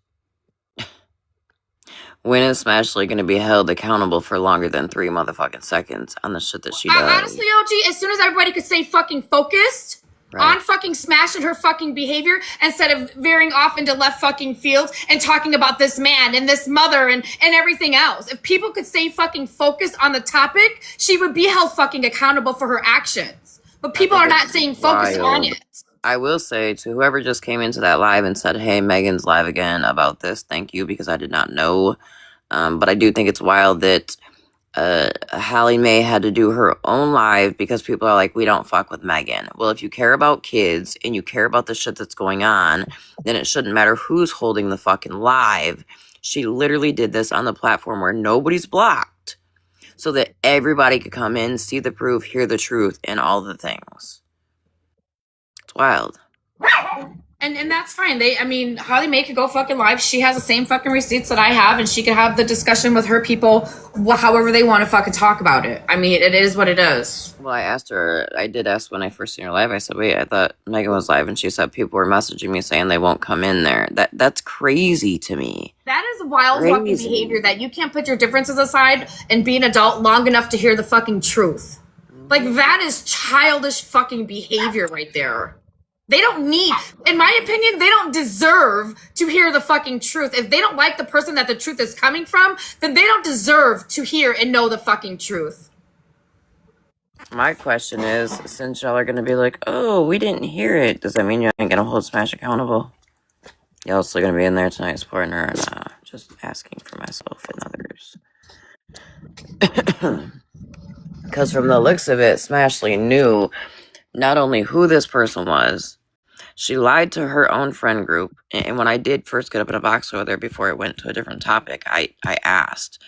When is Smashley going to be held accountable for longer than 3 motherfucking seconds on the shit that she does? Honestly, OG, as soon as everybody could stay fucking focused on fucking Smash and her fucking behavior, instead of veering off into left fucking fields and talking about this man and this mother and everything else. If people could stay fucking focused on the topic, she would be held fucking accountable for her actions. But people are not staying focused on it. I will say to whoever just came into that live and said, hey, Megan's live again about this, thank you, because I did not know. But I do think it's wild that Hallie Mae had to do her own live because people are like, we don't fuck with Megan. Well, if you care about kids and you care about the shit that's going on, then it shouldn't matter who's holding the fucking live. She literally did this on the platform where nobody's blocked, so that everybody could come in, see the proof, hear the truth, and all the things. It's wild. And that's fine. Holly Mae could go fucking live. She has the same fucking receipts that I have, and she could have the discussion with her people however they want to fucking talk about it. I mean, it is what it is. Well, I did ask when I first seen her live. I said, wait, I thought Megan was live, and she said people were messaging me saying they won't come in there. That's crazy to me. That is wild fucking behavior, that you can't put your differences aside and be an adult long enough to hear the fucking truth. Like, that is childish fucking behavior right there. They don't need, in my opinion, they don't deserve to hear the fucking truth. If they don't like the person that the truth is coming from, then they don't deserve to hear and know the fucking truth. My question is, since y'all are going to be like, oh, we didn't hear it, does that mean you ain't going to hold Smash accountable? Y'all still going to be in there tonight supporting her, and just asking for myself and others. Because from the looks of it, Smashley knew not only who this person was, she lied to her own friend group. And when I did first get up in a box over there before it went to a different topic, I asked.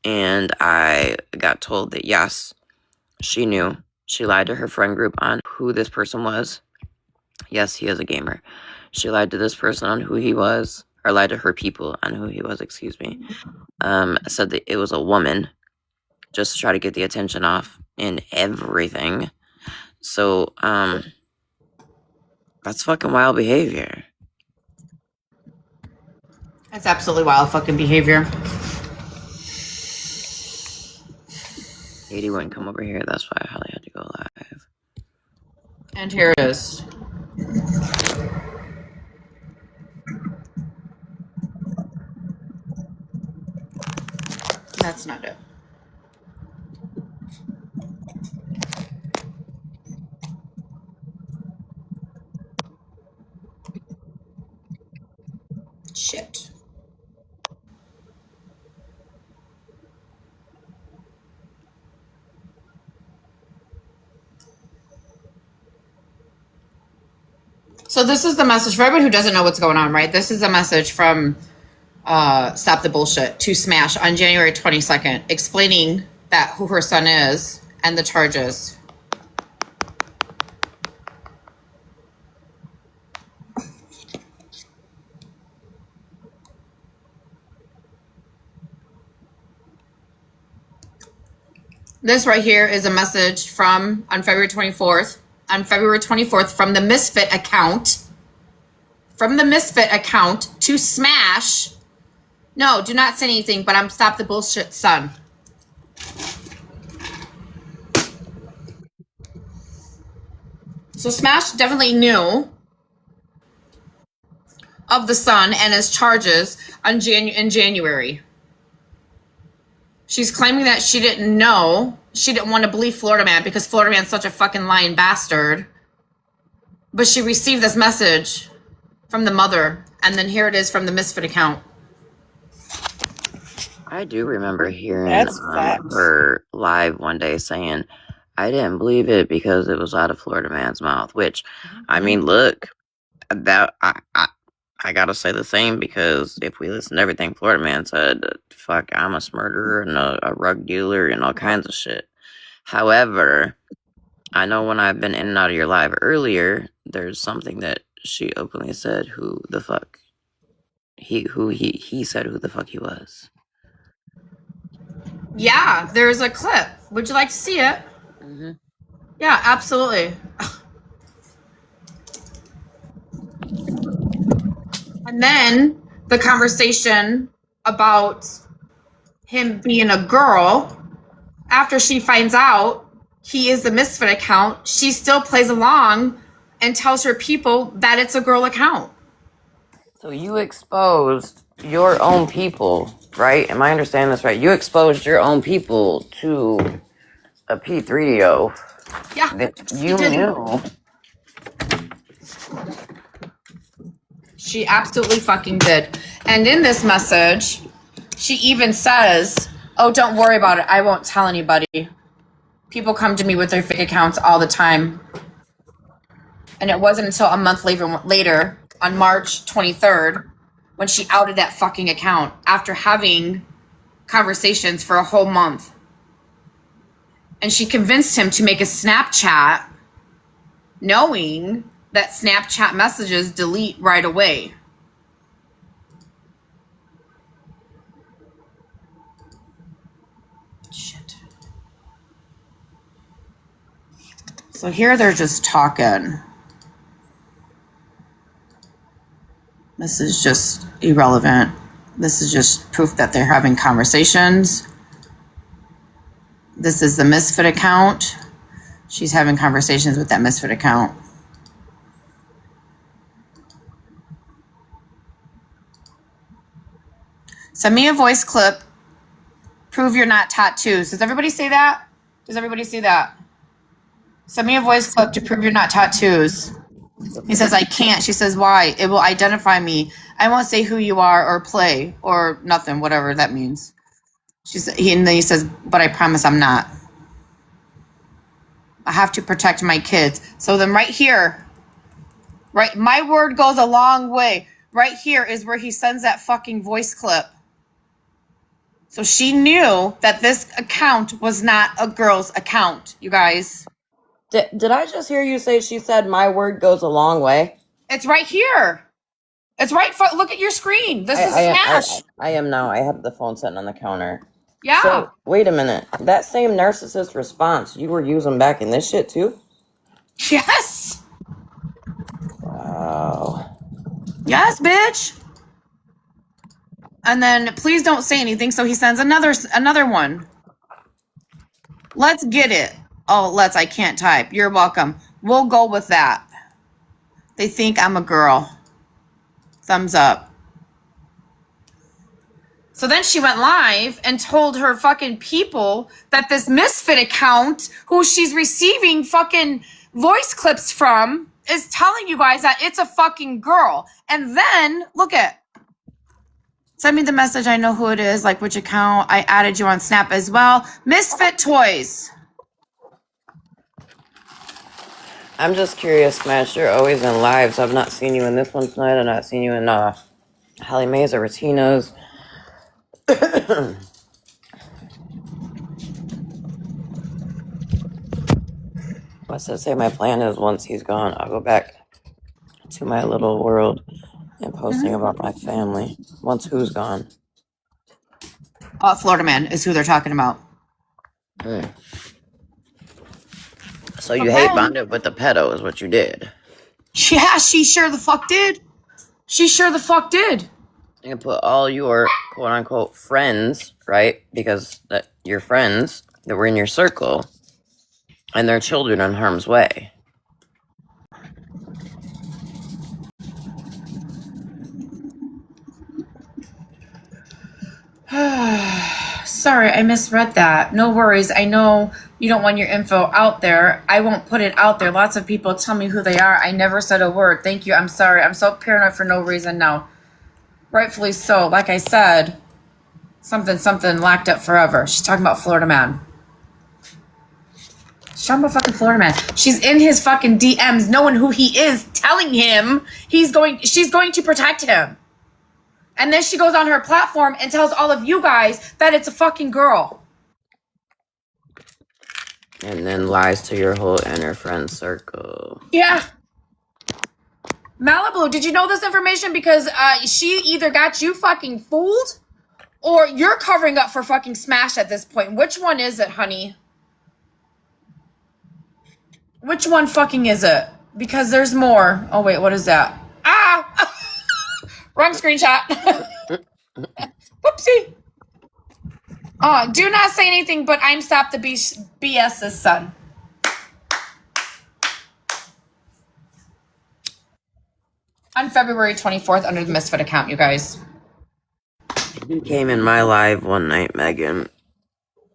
And I got told that yes, she knew. She lied to her friend group on who this person was. Yes, he is a gamer. She lied to this person on who he was, or lied to her people on who he was, excuse me. Said that it was a woman, just to try to get the attention off and everything. So, that's fucking wild behavior. That's absolutely wild fucking behavior. Katie wouldn't come over here, that's why Holly had to go live. And here it is. That's not it. Shit. So this is the message for everybody who doesn't know what's going on, right? This is a message from Stop the Bullshit to Smash on January 22nd, explaining that who her son is and the charges. This right here is a message from on February 24th from the Misfit account. From the Misfit account to Smash. No, do not say anything, but I'm Stop the Bullshit, son. So Smash definitely knew of the son and his charges in January. She's claiming that she didn't know. She didn't want to believe Florida Man because Florida Man's such a fucking lying bastard. But she received this message from the mother, and then here it is from the Misfit account. I do remember hearing her live one day saying, I didn't believe it because it was out of Florida Man's mouth, which, I mean, look, that I gotta say the same, because if we listen to everything Florida Man said, fuck, I'm a murderer and a rug dealer and all kinds of shit. However, I know when I've been in and out of your live earlier, there's something that she openly said who the fuck he said who the fuck he was. Yeah, there's a clip. Would you like to see it? Mm-hmm. Yeah, absolutely. And then the conversation about him being a girl, after she finds out he is the Misfit account, she still plays along and tells her people that it's a girl account. So you exposed your own people, right? Am I understanding this right? You exposed your own people to a P3O. Yeah. That you knew. She absolutely fucking did. And in this message, she even says, oh, don't worry about it. I won't tell anybody. People come to me with their fake accounts all the time. And it wasn't until a month later, on March 23rd, when she outed that fucking account after having conversations for a whole month. And she convinced him to make a Snapchat, knowing that Snapchat messages delete right away. Shit. So here they're just talking. This is just irrelevant. This is just proof that they're having conversations. This is the Misfit account. She's having conversations with that Misfit account. Send me a voice clip. Prove you're not tattoos. Does everybody say that? Does everybody see that? Send me a voice clip to prove you're not tattoos. He says, I can't. She says, why? It will identify me. I won't say who you are or play or nothing, whatever that means. And then he says, but I promise I'm not. I have to protect my kids. So then right here, right, my word goes a long way. Right here is where he sends that fucking voice clip. So she knew that this account was not a girl's account, you guys. Did I just hear you say she said my word goes a long way? It's right here. It's right. Look at your screen. This is Smash. I am now. I had the phone sitting on the counter. Yeah. So, wait a minute. That same narcissist response you were using back in this shit too? Yes. Wow. Yes, bitch. And then please don't say anything. So he sends another one. Let's get it. Oh, I can't type. You're welcome. We'll go with that. They think I'm a girl. Thumbs up. So then she went live and told her fucking people that this Misfit account, who she's receiving fucking voice clips from, is telling you guys that it's a fucking girl. And then, look at, send me the message. I know who it is, like which account. I added you on Snap as well. Misfit Toys. I'm just curious, Smash. You're always in lives. I've not seen you in this one tonight. I've not seen you in Hallie Mae's or Ratina's. What's that say? My plan is once he's gone, I'll go back to my little world and posting about my family. Once who's gone? Florida Man is who they're talking about. So you hate bonded with the pedo is what you did. Yeah, she sure the fuck did. She sure the fuck did. You put all your quote unquote friends, right? Because your friends that were in your circle and their children in harm's way. Sorry, I misread that. No worries. I know you don't want your info out there. I won't put it out there. Lots of people tell me who they are. I never said a word. Thank you. I'm sorry. I'm so paranoid for no reason now. Rightfully so. Like I said, something locked up forever. She's talking about Florida Man. She's talking about fucking Florida Man. She's in his fucking DMs knowing who he is, telling him she's going to protect him. And then she goes on her platform and tells all of you guys that it's a fucking girl. And then lies to your whole inner friend circle. Yeah. Malibu, did you know this information? Because she either got you fucking fooled or you're covering up for fucking Smash at this point. Which one is it, honey? Which one fucking is it? Because there's more. Oh, wait, what is that? Ah! Wrong screenshot. Whoopsie. Do not say anything, but I'm Stop the BS's son. On February 24th under the Misfit account, you guys. You came in my live one night, Megan.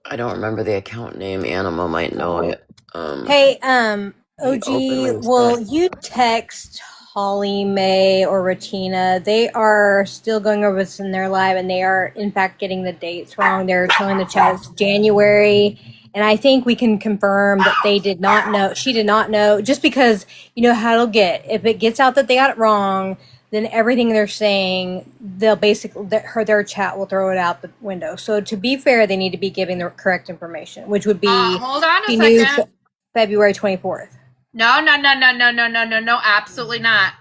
I don't remember the account name. Animal might know it. Hey, OG, will you text Hallie Mae or Ratina? They are still going over this in their live, and they are, in fact, getting the dates wrong. They're telling the chat it's January, and I think we can confirm that they did not know. She did not know, just because you know how it'll get. If it gets out that they got it wrong, then everything they're saying, they'll basically, their chat will throw it out the window. So to be fair, they need to be giving the correct information, which would be hold on a second. February 24th. No, absolutely not.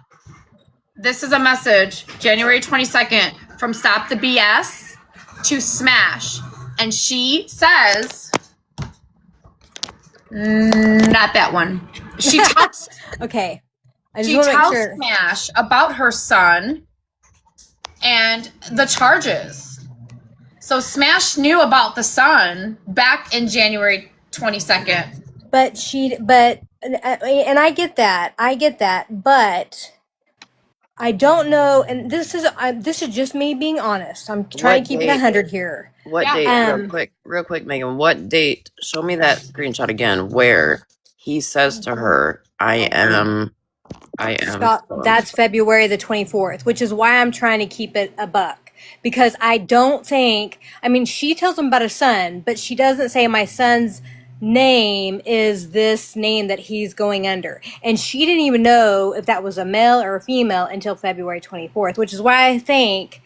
This is a message, January 22nd, from Stop the BS to Smash. And she says, not that one. She tells, okay. She tells Smash about her son and the charges. So Smash knew about the son back in January 22nd. And I get that, but I don't know, and this is just me being honest. I'm trying to keep it 100 here. What date, real quick, Megan, what date, show me that screenshot again, where he says to her, I am. That's February the 24th, which is why I'm trying to keep it a buck. Because I don't think, I mean, she tells him about her son, but she doesn't say my son's name is this name that he's going under. And she didn't even know if that was a male or a female until February 24th, which is why I think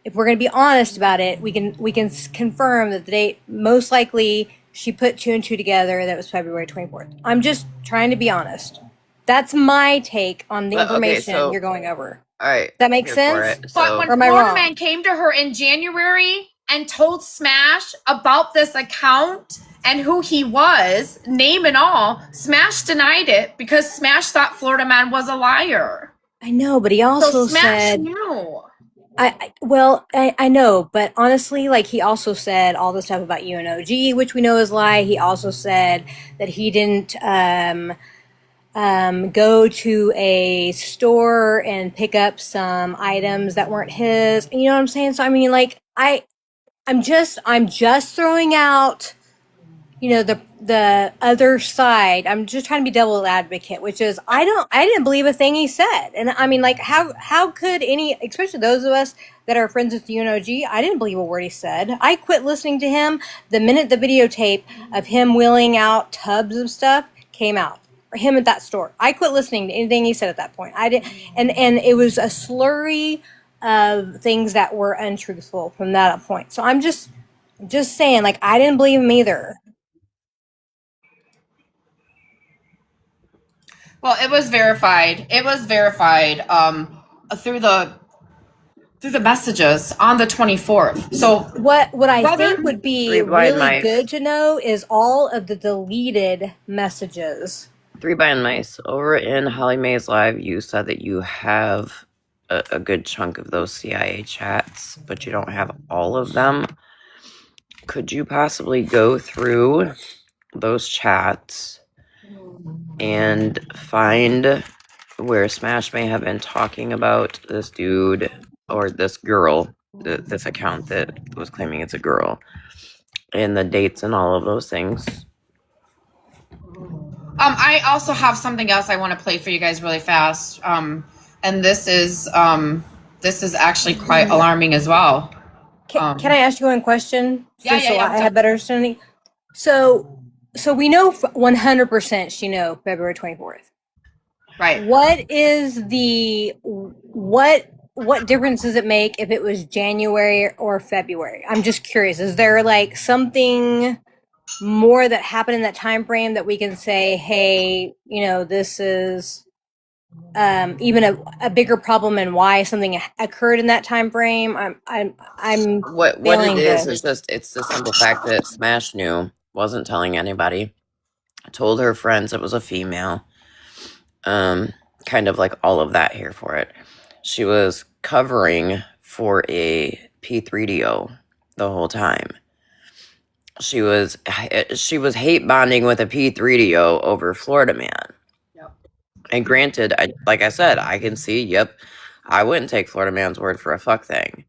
if we're going to be honest about it, we can confirm that the date, most likely she put 2 and 2 together, that was February 24th. I'm just trying to be honest. That's my take on the information you're going over. All right. That makes sense? But when Florida Man came to her in January and told Smash about this account and who he was, name and all, Smash denied it because Smash thought Florida Man was a liar. I know, but he also Smash said... knew. I know, but honestly, like, he also said all the stuff about UNOG, which we know is a lie. He also said that he didn't go to a store and pick up some items that weren't his. You know what I'm saying? So I mean, like, I'm just throwing out, you know, the other side. I'm just trying to be devil's advocate, which is I didn't believe a thing he said. And I mean, like, how could any, especially those of us that are friends with UNOG, I didn't believe a word he said. I quit listening to him the minute the videotape of him wheeling out tubs of stuff came out. Or him at that store. I quit listening to anything he said at that point. I didn't, and it was a slurry of things that were untruthful from that point. So I'm just saying, like, I didn't believe him either. Well, it was verified. It was verified through the messages on the 24th. So what I think would be really good to know is all of the deleted messages. 3 Blind Mice, over in Holly Mae's live, you said that you have a good chunk of those CIA chats, but you don't have all of them. Could you possibly go through those chats and find where Smash may have been talking about this dude or this girl, this account that was claiming it's a girl, and the dates and all of those things? I also have something else I want to play for you guys really fast. And this is actually quite alarming as well. Can I ask you one question? Yeah. I have better understanding. So we know 100% she know February 24th. Right. What is the what difference does it make if it was January or February? I'm just curious. Is there like something more that happened in that time frame that we can say, hey, you know, this is even a bigger problem and why something occurred in that time frame? What it is just, it's the simple fact that Smash knew, wasn't telling anybody, told her friends it was a female, kind of like all of that here for it. She was covering for a P3DO the whole time. She was hate bonding with a P3DO over Florida Man. Yep. And granted, like I said, I can see, yep, I wouldn't take Florida Man's word for a fuck thing.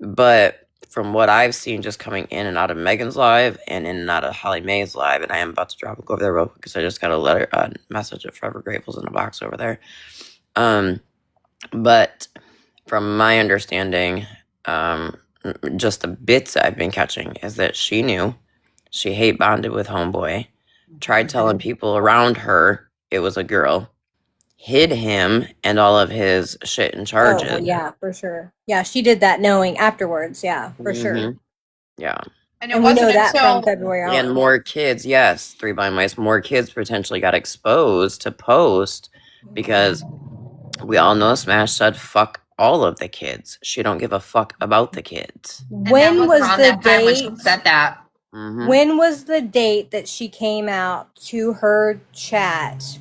But from what I've seen just coming in and out of Megan's live and in and out of Holly Mae's live, and I am about to go over there real quick because I just got a message of Forever Grateful's in a box over there. But from my understanding, just the bits I've been catching is that she knew, she hate bonded with homeboy, tried telling people around her it was a girl, hid him and all of his shit and charges. Oh, yeah, for sure. Yeah, she did that knowing afterwards. Yeah, for sure. Yeah. And we know that from February on. And more kids, yes, 3 Blind Mice, more kids potentially got exposed to post because we all know Smash said fuck all of the kids. She don't give a fuck about the kids. When was the date? When she said that. When was the date that she came out to her chat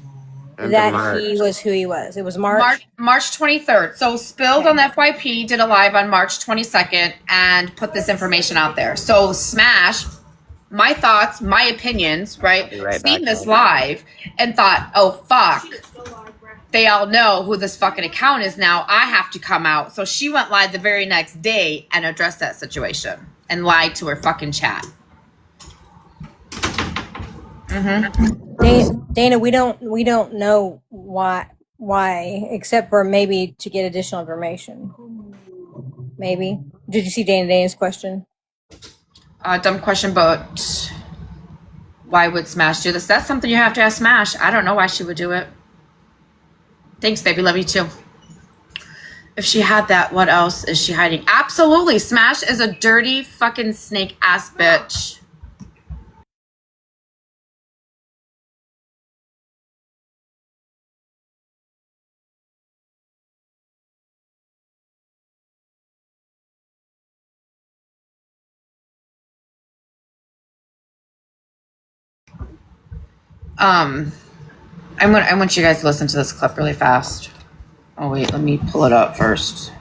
that he was who he was? It was March 23rd. So Spilled on the FYP did a live on March 22nd and put this information out there. So Smash, my thoughts, my opinions, right? Seen this live and thought, oh fuck, they all know who this fucking account is now. I have to come out. So she went live the very next day and addressed that situation and lied to her fucking chat. Dana, we don't know why, except for maybe to get additional information. Maybe. Did you see Dana's question? Dumb question, but Why would Smash do this? That's something you have to ask Smash. I don't know why she would do it. Thanks, baby. Love you too. If she had that, what else is she hiding? Absolutely. Smash is a dirty fucking snake ass bitch. I want you guys to listen to this clip really fast. Oh wait, let me pull it up first.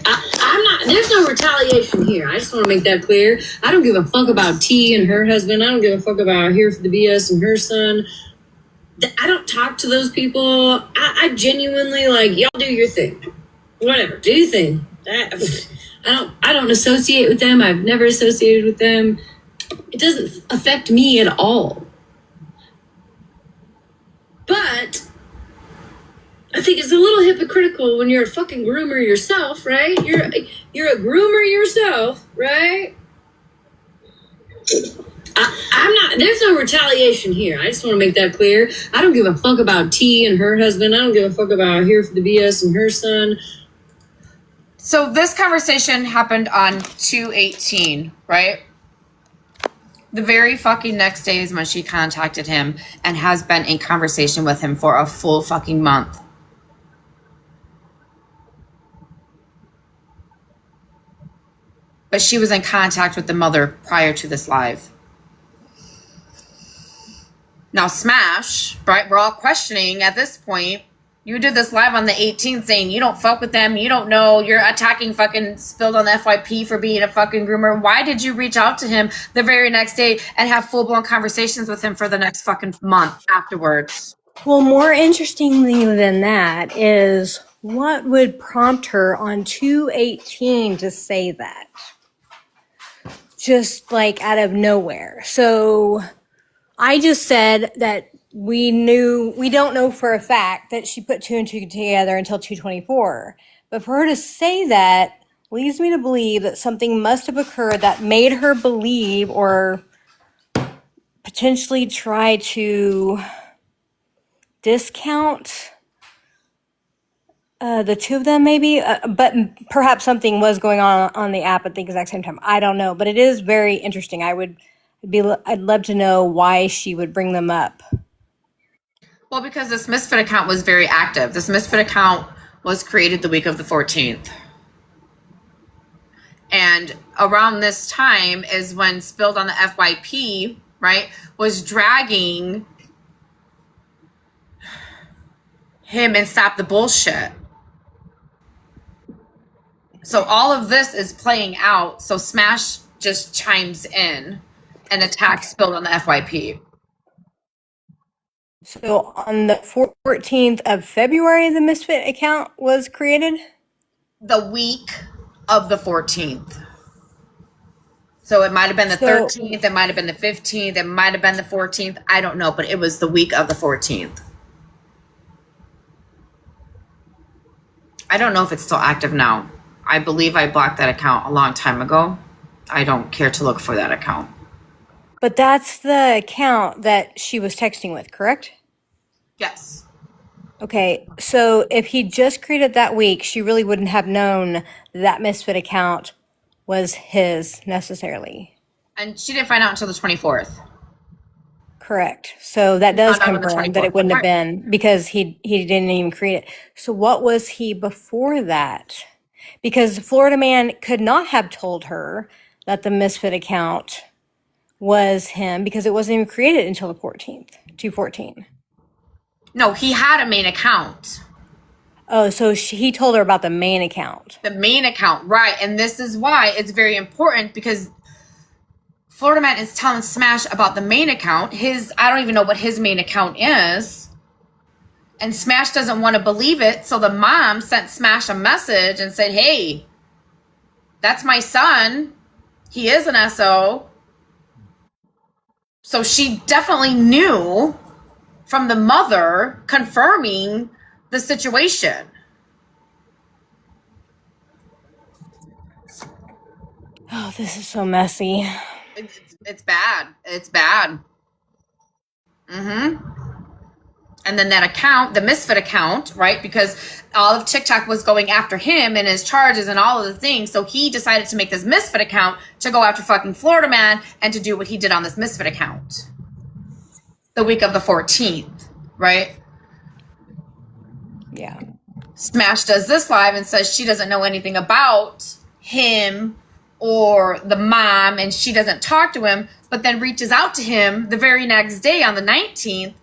I'm not. There's no retaliation here. I just want to make that clear. I don't give a fuck about T and her husband. I don't give a fuck about Here for the BS and her son. I don't talk to those people. I genuinely like y'all do your thing. Whatever, do your thing. I don't associate with them. I've never associated with them. It doesn't affect me at all. But I think it's a little hypocritical when you're a fucking groomer yourself, right? You're a groomer yourself, right? I'm not. There's no retaliation here. I just want to make that clear. I don't give a fuck about T and her husband. I don't give a fuck about Here for the BS and her son. So this conversation happened on 2/18, right? The very fucking next day is when she contacted him and has been in conversation with him for a full fucking month. But she was in contact with the mother prior to this live. Now Smash, right? We're all questioning at this point. You did this live on the 18th saying you don't fuck with them. You don't know. You're attacking fucking Spilled on the FYP for being a fucking groomer. Why did you reach out to him the very next day and have full-blown conversations with him for the next fucking month afterwards? Well, more interestingly than that is what would prompt her on 2/18 to say that? Just like out of nowhere. So I just said that we don't know for a fact that she put 2 and 2 together until 2/24. But for her to say that leads me to believe that something must have occurred that made her believe or potentially try to discount the two of them maybe. But perhaps something was going on the app at the exact same time. I don't know. But it is very interesting. I'd love to know why she would bring them up. Well, because this Misfit account was very active. This Misfit account was created the week of the 14th. And around this time is when Spilled on the FYP, right, was dragging him and Stop the Bullshit. So all of this is playing out. So Smash just chimes in and attacks Spilled on the FYP. So on the 14th of February, the Misfit account was created? The week of the 14th. So it might have been the 13th, it might have been the 15th, it might have been the 14th. I don't know, but it was the week of the 14th. I don't know if it's still active now. I believe I blocked that account a long time ago. I don't care to look for that account. But that's the account that she was texting with, correct? Yes. Okay, so if he just created that week, she really wouldn't have known that Misfit account was his necessarily. And she didn't find out until the 24th. Correct. So that does confirm that it wouldn't have been because he didn't even create it. So what was he before that? Because Florida Man could not have told her that the Misfit account was him because it wasn't even created until the 14th, 2/14. No, he had a main account. Oh, so he told her about the main account. The main account, right. And this is why it's very important because Florida Man is telling Smash about the main account. I don't even know what his main account is. And Smash doesn't want to believe it. So the mom sent Smash a message and said, hey, that's my son. He is an SO. So she definitely knew from the mother confirming the situation. Oh, this is so messy. It's bad. It's bad. And then that account, the Misfit account, right? Because all of TikTok was going after him and his charges and all of the things. So he decided to make this Misfit account to go after fucking Florida Man and to do what he did on this Misfit account. The week of the 14th, right? Yeah. Smash does this live and says she doesn't know anything about him or the mom and she doesn't talk to him, but then reaches out to him the very next day on the 19th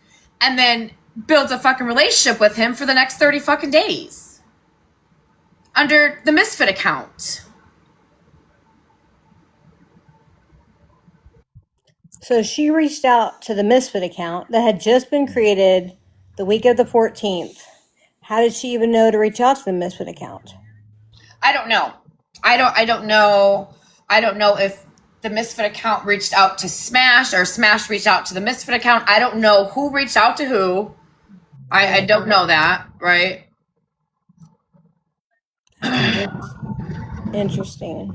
and then builds a fucking relationship with him for the next 30 fucking days under the Misfit account. So she reached out to the Misfit account that had just been created the week of the 14th. How did she even know to reach out to the Misfit account? I don't know. I don't know. I don't know if the Misfit account reached out to Smash or Smash reached out to the Misfit account. I don't know who reached out to who. I don't know that, right? Interesting.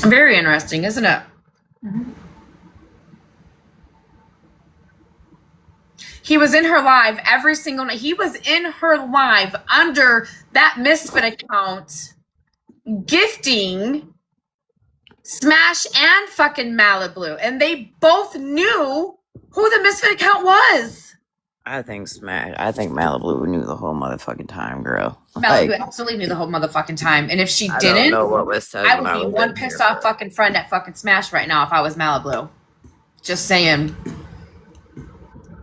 Very interesting, isn't it? He was in her live every single night. He was in her live under that Misfit account gifting Smash and fucking Malibu. And they both knew who the Misfit account was. I think Malibu knew the whole motherfucking time, girl. Malibu absolutely knew the whole motherfucking time. And if she I didn't, don't know what was said I when would be was one in pissed here, off fucking friend at fucking Smash right now if I was Malibu. Just saying.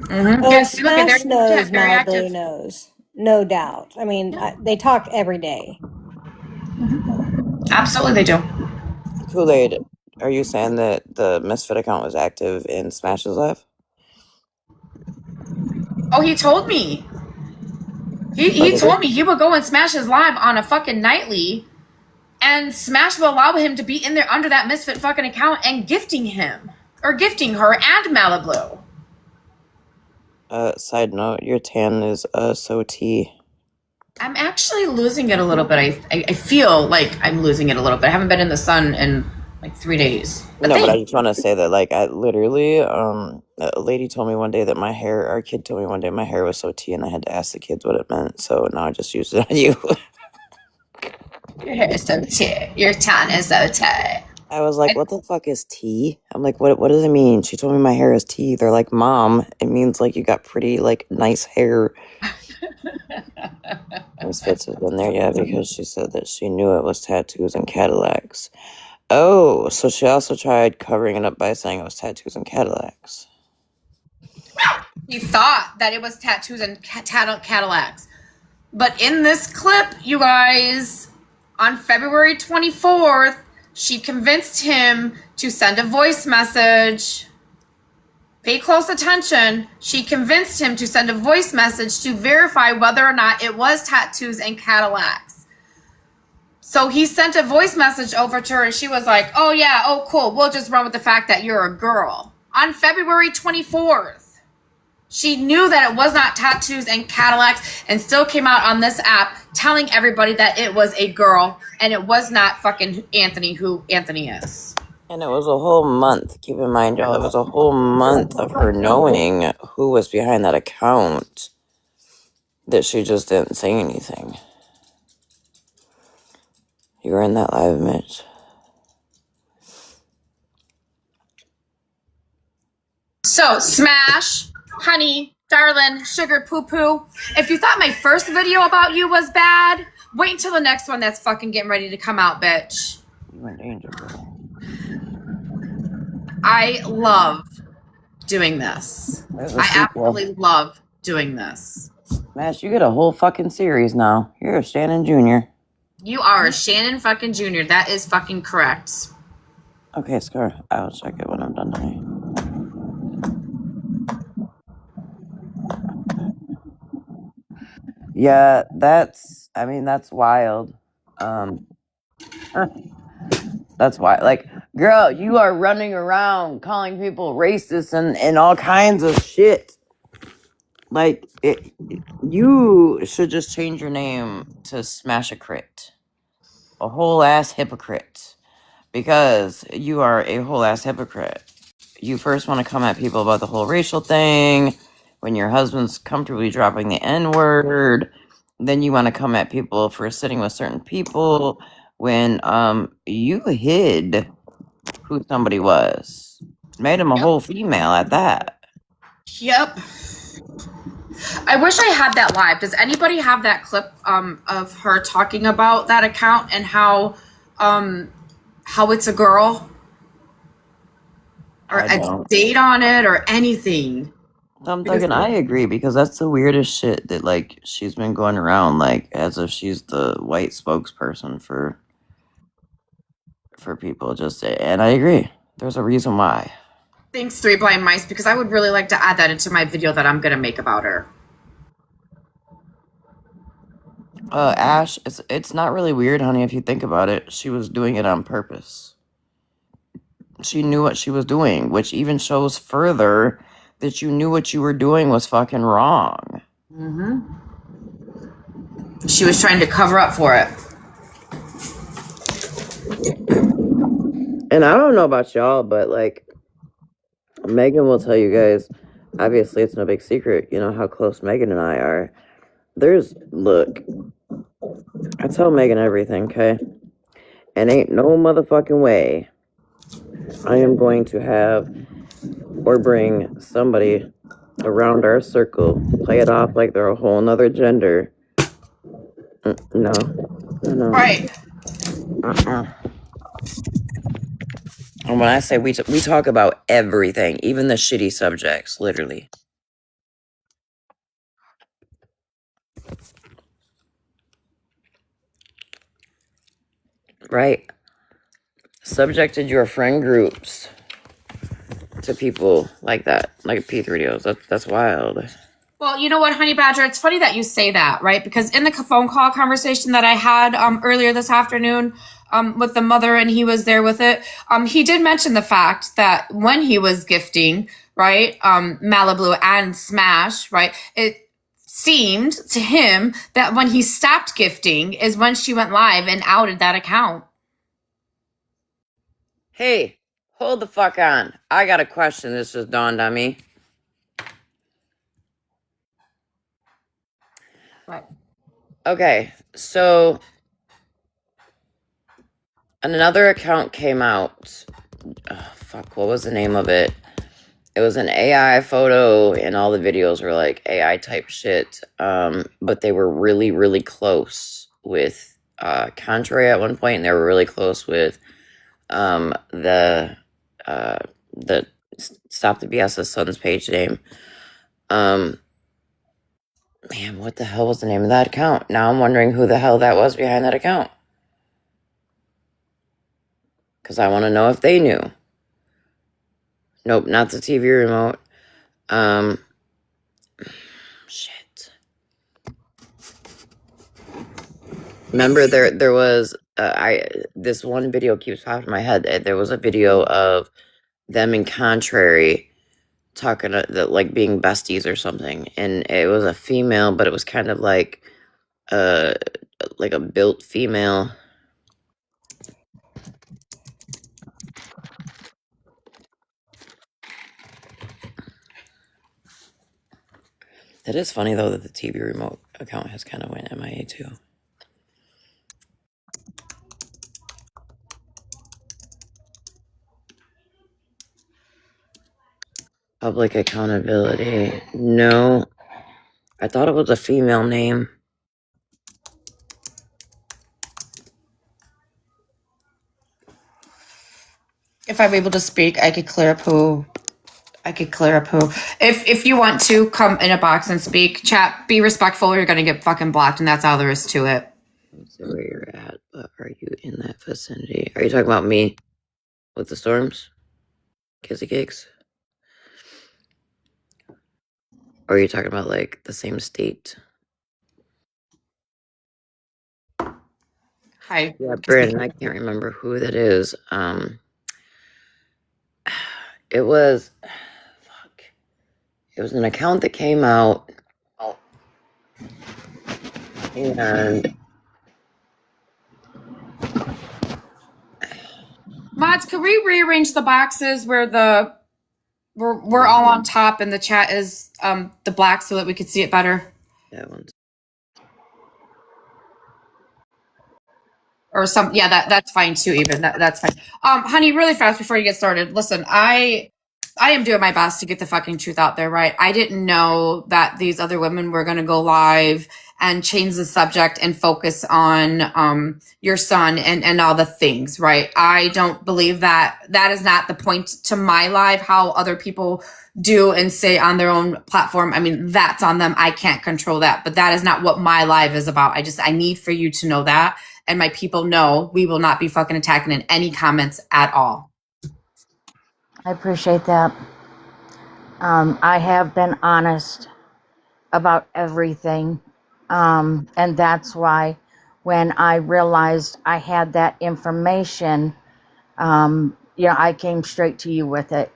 Oh, Yes, look at Smash their knows, chat, very Malibu active. knows. No doubt. I mean, they talk every day. Absolutely, they do. Kool-Aid, are you saying that the Misfit account was active in Smash's life? Oh, he told me. He told me he would go and Smash his live on a fucking nightly, and Smash will allow him to be in there under that Misfit fucking account and gifting him or gifting her and Malibu. Side note, your tan is so tea. I'm actually losing it a little bit. I feel like I'm losing it a little bit. I haven't been in the sun in like 3 days. But I just want to say that, like, I literally, a lady told me one day that our kid told me one day my hair was so tea, and I had to ask the kids what it meant. So now I just used it on you. Your hair is so tea. Your tan is so tea. I was like, what the fuck is tea? I'm like, what does it mean? She told me my hair is tea. They're like, Mom, it means like you got pretty, like, nice hair. Miss Fitz has been there, yeah, because she said that she knew it was tattoos and Cadillacs. Oh, so she also tried covering it up by saying it was tattoos and Cadillacs. He thought that it was tattoos and Cadillacs. But in this clip, you guys, on February 24th, she convinced him to send a voice message. Pay close attention. She convinced him to send a voice message to verify whether or not it was tattoos and Cadillacs. So he sent a voice message over to her and she was like, oh yeah, oh cool, we'll just run with the fact that you're a girl. On February 24th, she knew that it was not tattoos and Cadillacs and still came out on this app telling everybody that it was a girl and it was not fucking Anthony who Anthony is. And it was a whole month. Keep in mind, y'all, it was a whole month of her knowing who was behind that account that she just didn't say anything. You were in that live, Mitch. So, Smash, honey, darling, sugar poo-poo, if you thought my first video about you was bad, wait until the next one that's fucking getting ready to come out, bitch. You in danger, girl. I love doing this. I absolutely love doing this. Smash, you get a whole fucking series now. You're a Shannon Jr. You are a Shannon fucking Jr. That is fucking correct. Okay, Scar, I'll check it when I'm done tonight. Yeah, that's wild. That's why, like, girl, you are running around calling people racist and all kinds of shit. Like, you should just change your name to Smash a Crit. A whole ass hypocrite. because you are a whole ass hypocrite. You first want to come at people about the whole racial thing when your husband's comfortably dropping the N-word. Then you want to come at people for sitting with certain people when you hid who somebody was. Made him a whole female at that. Yep. I wish I had that live. Does anybody have that clip of her talking about that account and how it's a girl? Or a date on it or anything? I'm thinking I agree, because that's the weirdest shit that like she's been going around like as if she's the white spokesperson for people. Just, and I agree. There's a reason why. Thanks, Three Blind Mice, because I would really like to add that into my video that I'm gonna make about her. Ash, it's not really weird, honey, if you think about it. She was doing it on purpose. She knew what she was doing, which even shows further that you knew what you were doing was fucking wrong. Mm-hmm. She was trying to cover up for it. And I don't know about y'all, but like, Megan will tell you guys, obviously it's no big secret, you know how close Megan and I are. Look, I tell Megan everything, okay? And ain't no motherfucking way I am going to have or bring somebody around our circle, play it off like they're a whole nother gender. No. Right. And when I say we talk about everything, even the shitty subjects, literally. Right. Subjected your friend groups to people like that, like P3Os. That's wild. Well, you know what, Honey Badger? It's funny that you say that, right? Because in the phone call conversation that I had earlier this afternoon with the mother, and he was there with it, he did mention the fact that when he was gifting, right, Malibu and Smash, right, it seemed to him that when he stopped gifting is when she went live and outed that account. Hey, hold the fuck on. I got a question. This just dawned on me. Right. Okay, so another account came out. Oh, fuck, what was the name of it? It was an AI photo, and all the videos were like AI type shit. But they were really, really close with Contrary at one point, and they were really close with the Stop the BS's son's page name. Man, what the hell was the name of that account? Now I'm wondering who the hell that was behind that account. Because I want to know if they knew. Nope, not the TV remote. Shit. Remember there was this one video keeps popping in my head. There was a video of them in Contrary talking like being besties or something, and it was a female, but it was kind of like a built female. It is funny though that the TV remote account has kind of went MIA too. Public accountability. No. I thought it was a female name. If I'm able to speak, I could clear up who. If you want to come in a box and speak, chat, be respectful, or you're gonna get fucking blocked, and that's all there is to it. Let's see where you're at, but are you in that vicinity? Are you talking about me with the storms? Kizzy Cakes? Or are you talking about like the same state? Hi. Yeah, Brandon, I can't remember who that is. It was an account that came out, and Mods, could we rearrange the boxes where we're all on top and the chat is the black so that we could see it better? That one's Or some, yeah, that's fine too. Even that's fine. Honey, really fast before you get started. Listen, I am doing my best to get the fucking truth out there, right? I didn't know that these other women were going to go live and change the subject and focus on your son and all the things, right? I don't believe that is not the point to my live. How other people do and say on their own platform, I mean, that's on them. I can't control that, but that is not what my live is about. I need for you to know that. And my people know we will not be fucking attacking in any comments at all. I appreciate that. I have been honest about everything. And that's why when I realized I had that information, I came straight to you with it.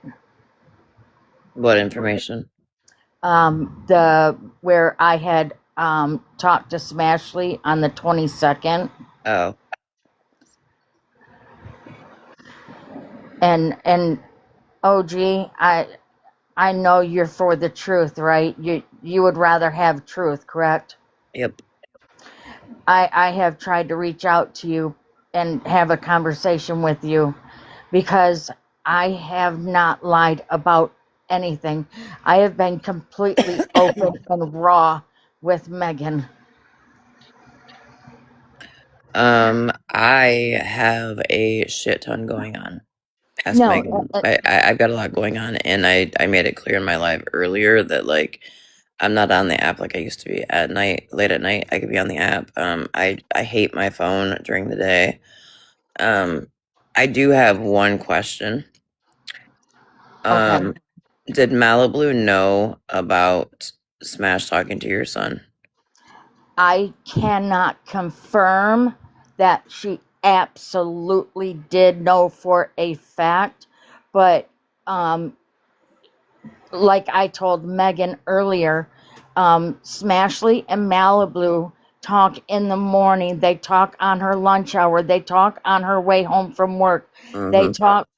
what information? Where I had talked to Smashley on the 22nd. Oh. And OG, I know you're for the truth, right? You would rather have truth, correct? Yep. I have tried to reach out to you and have a conversation with you because I have not lied about anything. I have been completely open and raw with Megan. I have a shit ton going on. Ask Megan. I've got a lot going on, and I made it clear in my live earlier that like I'm not on the app like I used to be at night. Late at night, I could be on the app. I hate my phone during the day. I do have one question. Okay. Did Malibu know about Smash talking to your son? I cannot confirm that she absolutely did know for a fact, but like I told Megan earlier, Smashley and Malibu talk in the morning. They talk on her lunch hour. They talk on her way home from work. They talk.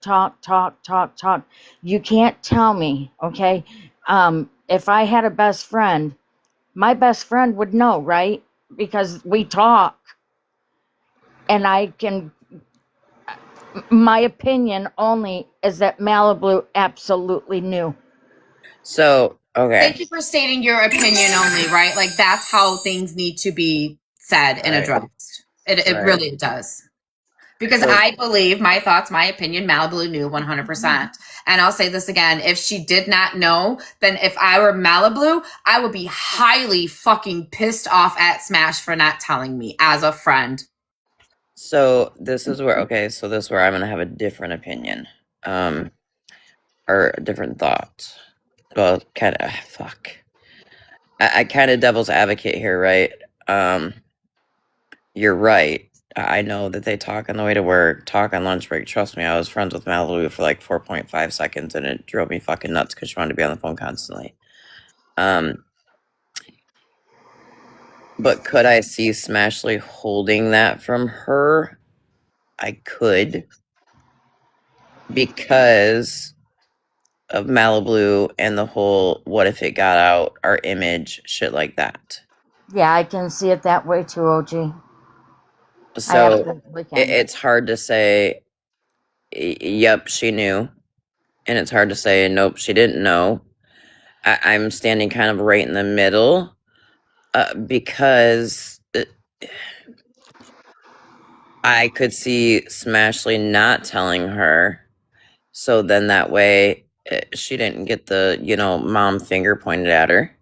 You can't tell me, okay? If I had a best friend, my best friend would know, right? Because we talk. And my opinion only is that Malibu absolutely knew. So, okay. Thank you for stating your opinion only, right? Like that's how things need to be said and addressed. It really does. Because I believe my thoughts, my opinion, Malibu knew 100%. And I'll say this again. If she did not know, then if I were Malibu, I would be highly fucking pissed off at Smash for not telling me as a friend. So this is where, so this is where I'm going to have a different opinion. Or a different thought. Well, kind of, fuck. I kind of devil's advocate here, right? You're right. I know that they talk on the way to work, talk on lunch break. Trust me, I was friends with Malibu for like 4.5 seconds, and it drove me fucking nuts because she wanted to be on the phone constantly. But could I see Smashley holding that from her? I could. Because of Malibu and the whole what if it got out, our image, shit like that. Yeah, I can see it that way too, OG. So it's hard to say, yep, she knew. And it's hard to say, nope, she didn't know. I'm standing kind of right in the middle because I could see Smashley not telling her. So then that way she didn't get the, mom finger pointed at her.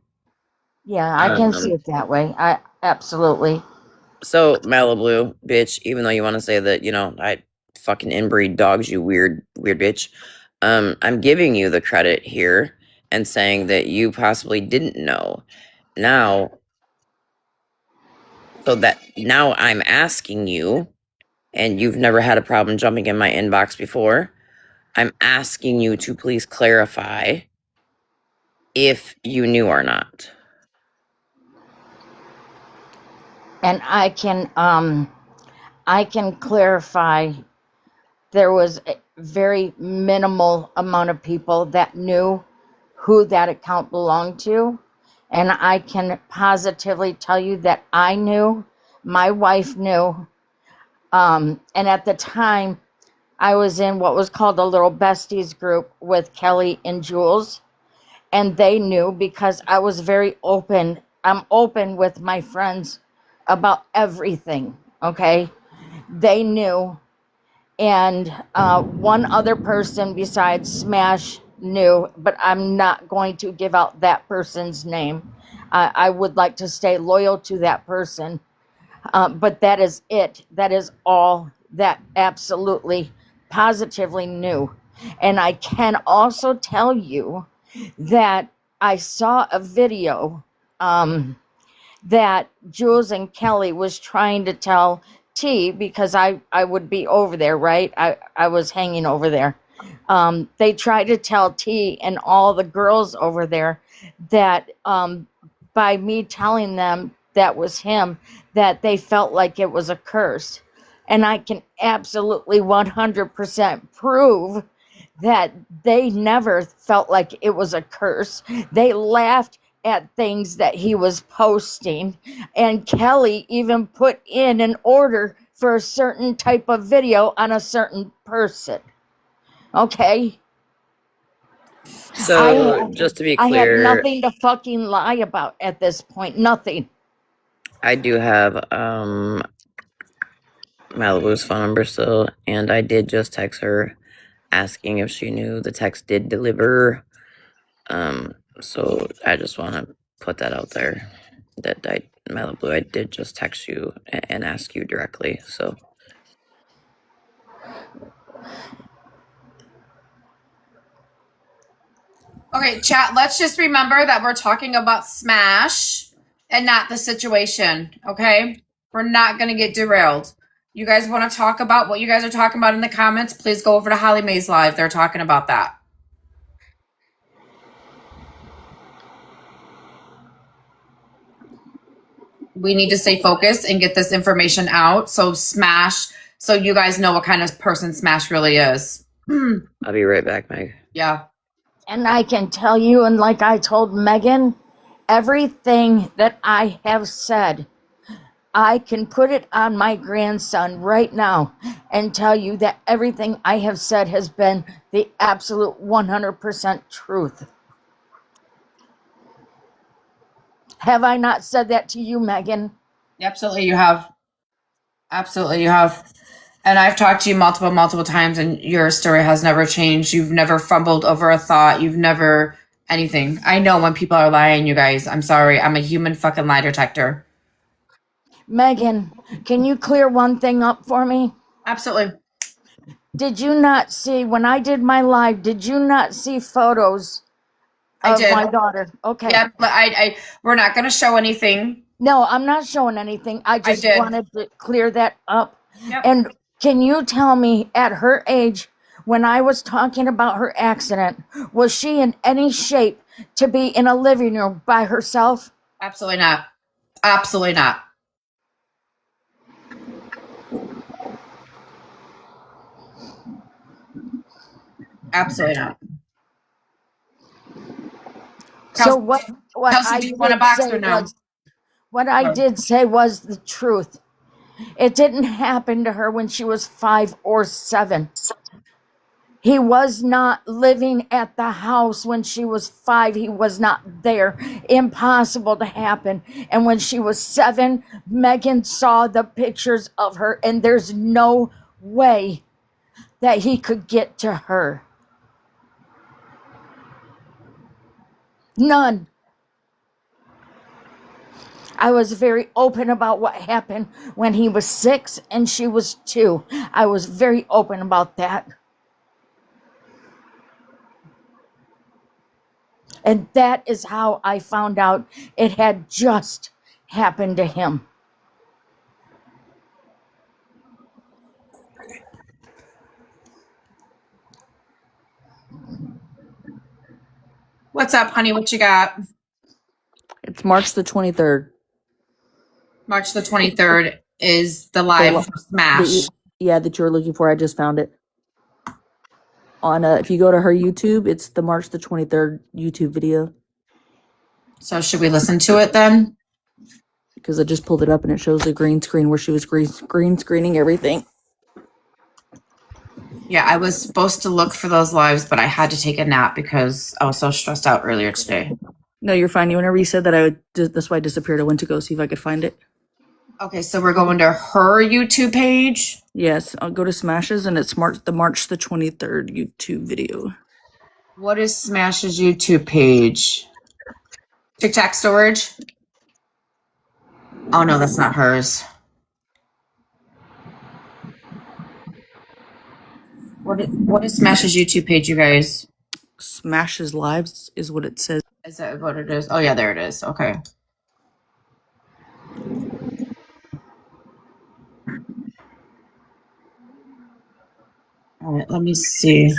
Yeah, I can see it that way. I absolutely. So Malibu, bitch, even though you want to say that, I fucking inbreed dogs, you weird bitch. I'm giving you the credit here and saying that you possibly didn't know. Now I'm asking you, and you've never had a problem jumping in my inbox before. I'm asking you to please clarify if you knew or not. And I can clarify there was a very minimal amount of people that knew who that account belonged to. And I can positively tell you that I knew, my wife knew. And at the time, I was in what was called the Little Besties group with Kelly and Jules. And they knew because I was very open. I'm open with my friends about everything, okay? They knew. And one other person besides Smash knew, but I'm not going to give out that person's name. I would like to stay loyal to that person. But that is it. That is all that absolutely, positively knew. And I can also tell you that I saw a video that Jules and Kelly was trying to tell T, because I would be over there, right? I was hanging over there. They tried to tell T and all the girls over there that by me telling them that was him, that they felt like it was a curse. And I can absolutely 100% prove that they never felt like it was a curse. They laughed at things that he was posting. And Kelly even put in an order for a certain type of video on a certain person. Okay? So, just to be I have clear, nothing to fucking lie about at this point. Nothing. I do have Malibu's phone number still, and I did just text her asking if she knew. The text did deliver. So I just want to put that out there that Malibu, I did just text you and ask you directly. So Okay, chat, let's just remember that we're talking about Smash and not the situation, okay? We're not going to get derailed. You guys want to talk about what you guys are talking about in the comments? Please go over to Holly Mae's live. They're talking about that. We need to stay focused and get this information out. So Smash, so you guys know what kind of person Smash really is. I'll be right back, Meg. Yeah. And I can tell you, and like I told Megan, everything that I have said, I can put it on my grandson right now and tell you that everything I have said has been the absolute 100% truth. Have I not said that to you, Megan? Absolutely, you have. Absolutely, you have. And I've talked to you multiple times, and your story has never changed. You've never fumbled over a thought. You've never anything. I know when people are lying, you guys. I'm sorry. I'm a human fucking lie detector. Megan, can you clear one thing up for me? Absolutely. Did you not see, when I did my live, did you not see photos of my daughter? Okay. Yeah, but we're not going to show anything. No, I'm not showing anything. I just wanted to clear that up. Yep. And can you tell me, at her age, when I was talking about her accident, was she in any shape to be in a living room by herself? Absolutely not. Absolutely not. Absolutely not. So what Kelsey, do you want a box or no? What I did say was the truth. It didn't happen to her when she was 5 or 7. He was not living at the house when she was 5. He was not there. Impossible to happen. And when she was 7, Megan saw the pictures of her, and there's no way that he could get to her. None. I was very open about what happened when he was 6 and she was 2. I was very open about that. And that is how I found out it had just happened to him. What's up, honey? What you got? It's March the 23rd. March the 23rd is the live for Smash. That you're looking for. I just found it. On if you go to her YouTube, it's the March the 23rd YouTube video. So should we listen to it then? Because I just pulled it up and it shows the green screen where she was green screening everything. Yeah, I was supposed to look for those lives, but I had to take a nap because I was so stressed out earlier today. No, you're fine. Whenever you said that, that's why I disappeared. I went to go see if I could find it. Okay, so we're going to her YouTube page. Yes, I'll go to Smashes and it's March the 23rd YouTube video. What is Smash's YouTube page? Tic Tac Storage? Oh no, that's not hers. What is Smash's YouTube page, you guys? Smashes Lives is what it says. Is that what it is? Oh yeah, there it is. Okay. All right, let me see.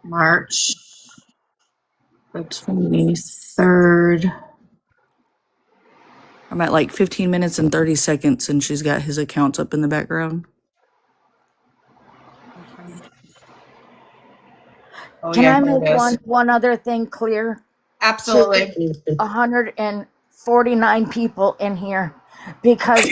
March the 23rd. I'm at like 15 minutes and 30 seconds and she's got his accounts up in the background. Oh, Can yeah, I there it make is. one other thing clear? Absolutely. 149 people in here because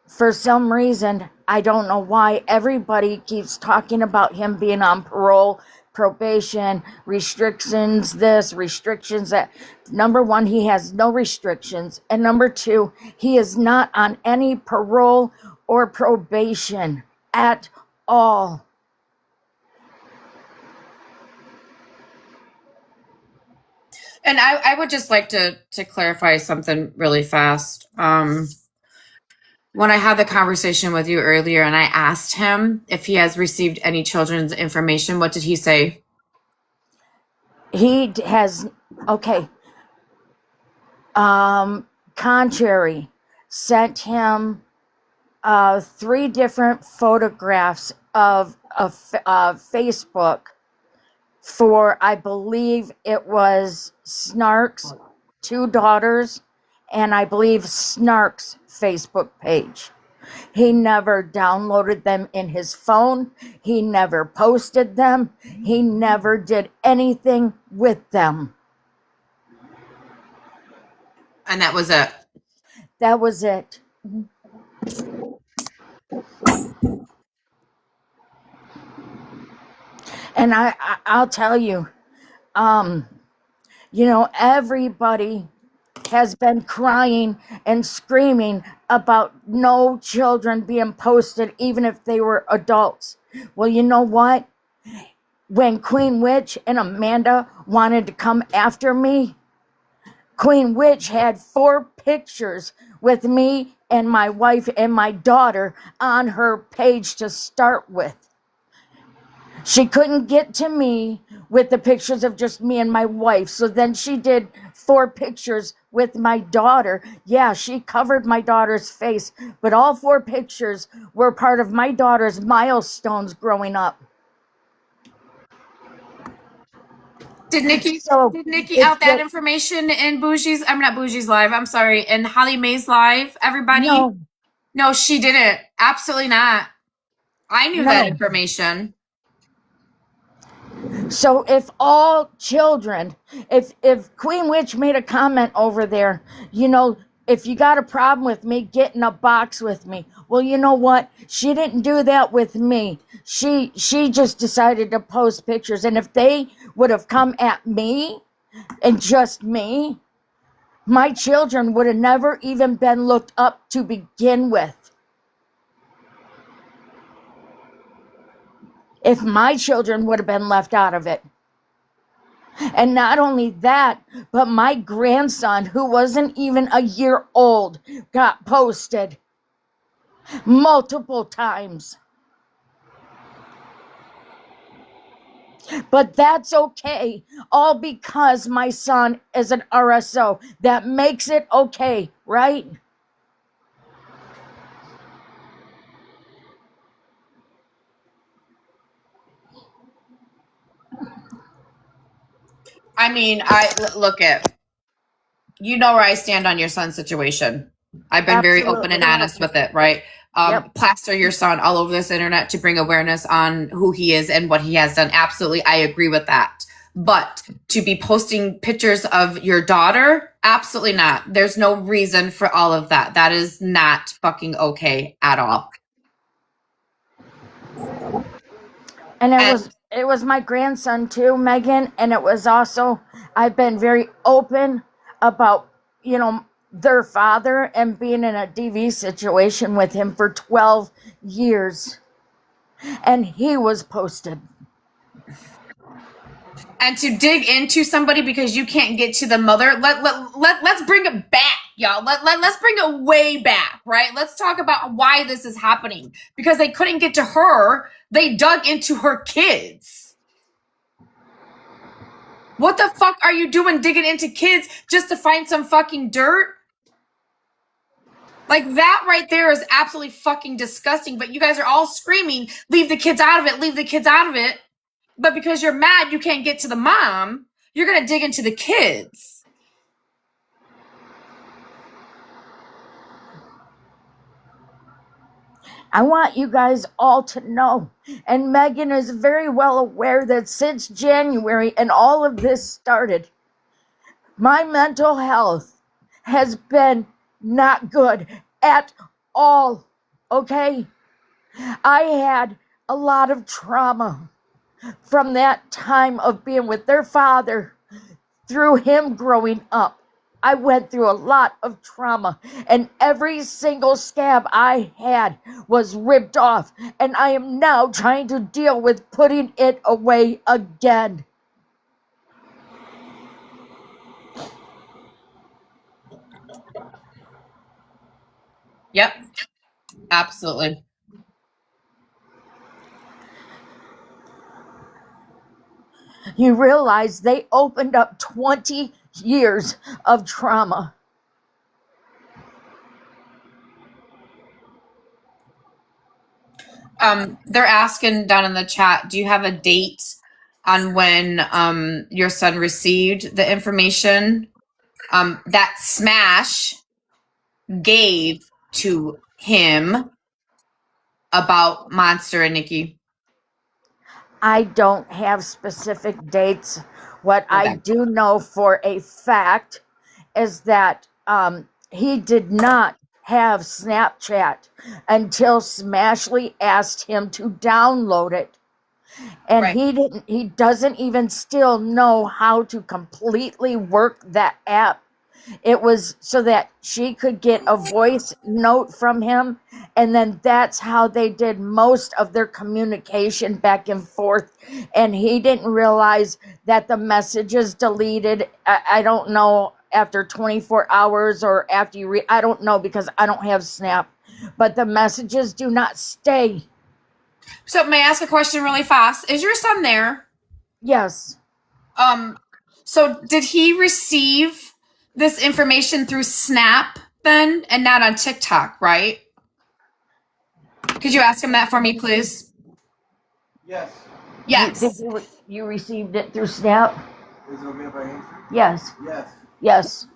for some reason, I don't know why everybody keeps talking about him being on parole, probation, restrictions, this, restrictions that. Number one, he has no restrictions. And number two, he is not on any parole or probation at all. And I would just like to clarify something really fast. When I had the conversation with you earlier and I asked him if he has received any children's information, what did he say? He has, okay. Contrary sent him 3 different photographs of Facebook for, I believe it was Snark's 2 daughters, and I believe Snark's Facebook page. He never downloaded them in his phone. He never posted them. He never did anything with them. And that was it. That was it. And I'll tell you, everybody has been crying and screaming about no children being posted, even if they were adults. Well, you know what? When Queen Witch and Amanda wanted to come after me, Queen Witch had 4 pictures with me and my wife and my daughter on her page to start with. She couldn't get to me with the pictures of just me and my wife. So then she did 4 pictures with my daughter. Yeah, she covered my daughter's face, but all 4 pictures were part of my daughter's milestones growing up. Did Nikki out that information in Bougie's? I'm not Bougie's live. I'm sorry. In Holly Mae's live, everybody? No, she didn't. Absolutely not. I knew that information. So if all children, if Queen Witch made a comment over there, if you got a problem with me, get in a box with me. Well, you know what? She didn't do that with me. She just decided to post pictures. And if they would have come at me and just me, my children would have never even been looked up to begin with. If my children would have been left out of it. And not only that, but my grandson, who wasn't even a year old, got posted multiple times. But that's okay, all because my son is an RSO. That makes it okay, right? I mean, look at, you know where I stand on your son's situation. I've been very open and honest with it, right? Plaster your son all over this internet to bring awareness on who he is and what he has done. Absolutely, I agree with that. But to be posting pictures of your daughter, absolutely not. There's no reason for all of that. That is not fucking okay at all. And it was my grandson too, Megan, and it was also, I've been very open about, you know, their father and being in a DV situation with him for 12 years. And he was posted. And to dig into somebody because you can't get to the mother, let's bring it back, y'all. Let's bring it way back, right? Let's talk about why this is happening. Because they couldn't get to her, they dug into her kids. What the fuck are you doing digging into kids just to find some fucking dirt? Like, that right there is absolutely fucking disgusting. But you guys are all screaming, leave the kids out of it, leave the kids out of it. But because you're mad you can't get to the mom, you're going to dig into the kids. I want you guys all to know, and Megan is very well aware that since January and all of this started, my mental health has been not good at all, okay? I had a lot of trauma from that time of being with their father through him growing up. I went through a lot of trauma, and every single scab I had was ripped off, and I am now trying to deal with putting it away again. Yep, absolutely. You realize they opened up 20 years of trauma. They're asking down in the chat, do you have a date on when your son received the information that Smash gave to him about Monster and Nikki? I don't have specific dates. What I do know for a fact is that he did not have Snapchat until Smashly asked him to download it. And he doesn't even still know how to completely work that app. It was so that she could get a voice note from him, and then that's how they did most of their communication back and forth. And he didn't realize that the messages deleted, I don't know, after 24 hours or after you read, I don't know, because I don't have Snap, but the messages do not stay. So may I ask a question really fast? Is your son there? Yes. So did he receive this information through Snap then and not on TikTok, right? Could you ask him that for me, please? Yes. Yes. You received it through Snap? Is it okay if I answer? Yes. Yes. Yes.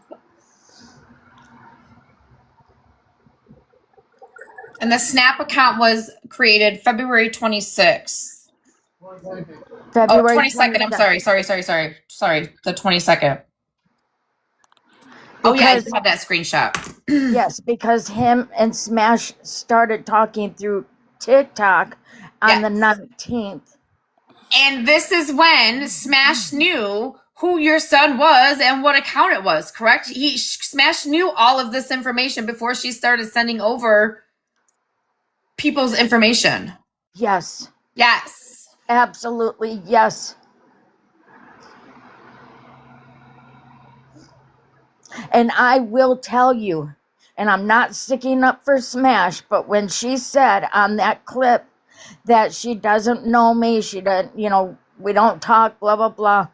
And the Snap account was created February 26th. February 22nd. I'm sorry. The 22nd. Oh, yeah, I just have that screenshot. Yes, because him and Smash started talking through TikTok on the 19th. And this is when Smash knew who your son was and what account it was, correct? Smash knew all of this information before she started sending over people's information. Yes. Yes. Absolutely, yes. And I will tell you, and I'm not sticking up for Smash, but when she said on that clip that she doesn't know me, she doesn't, you know, we don't talk, blah, blah, blah,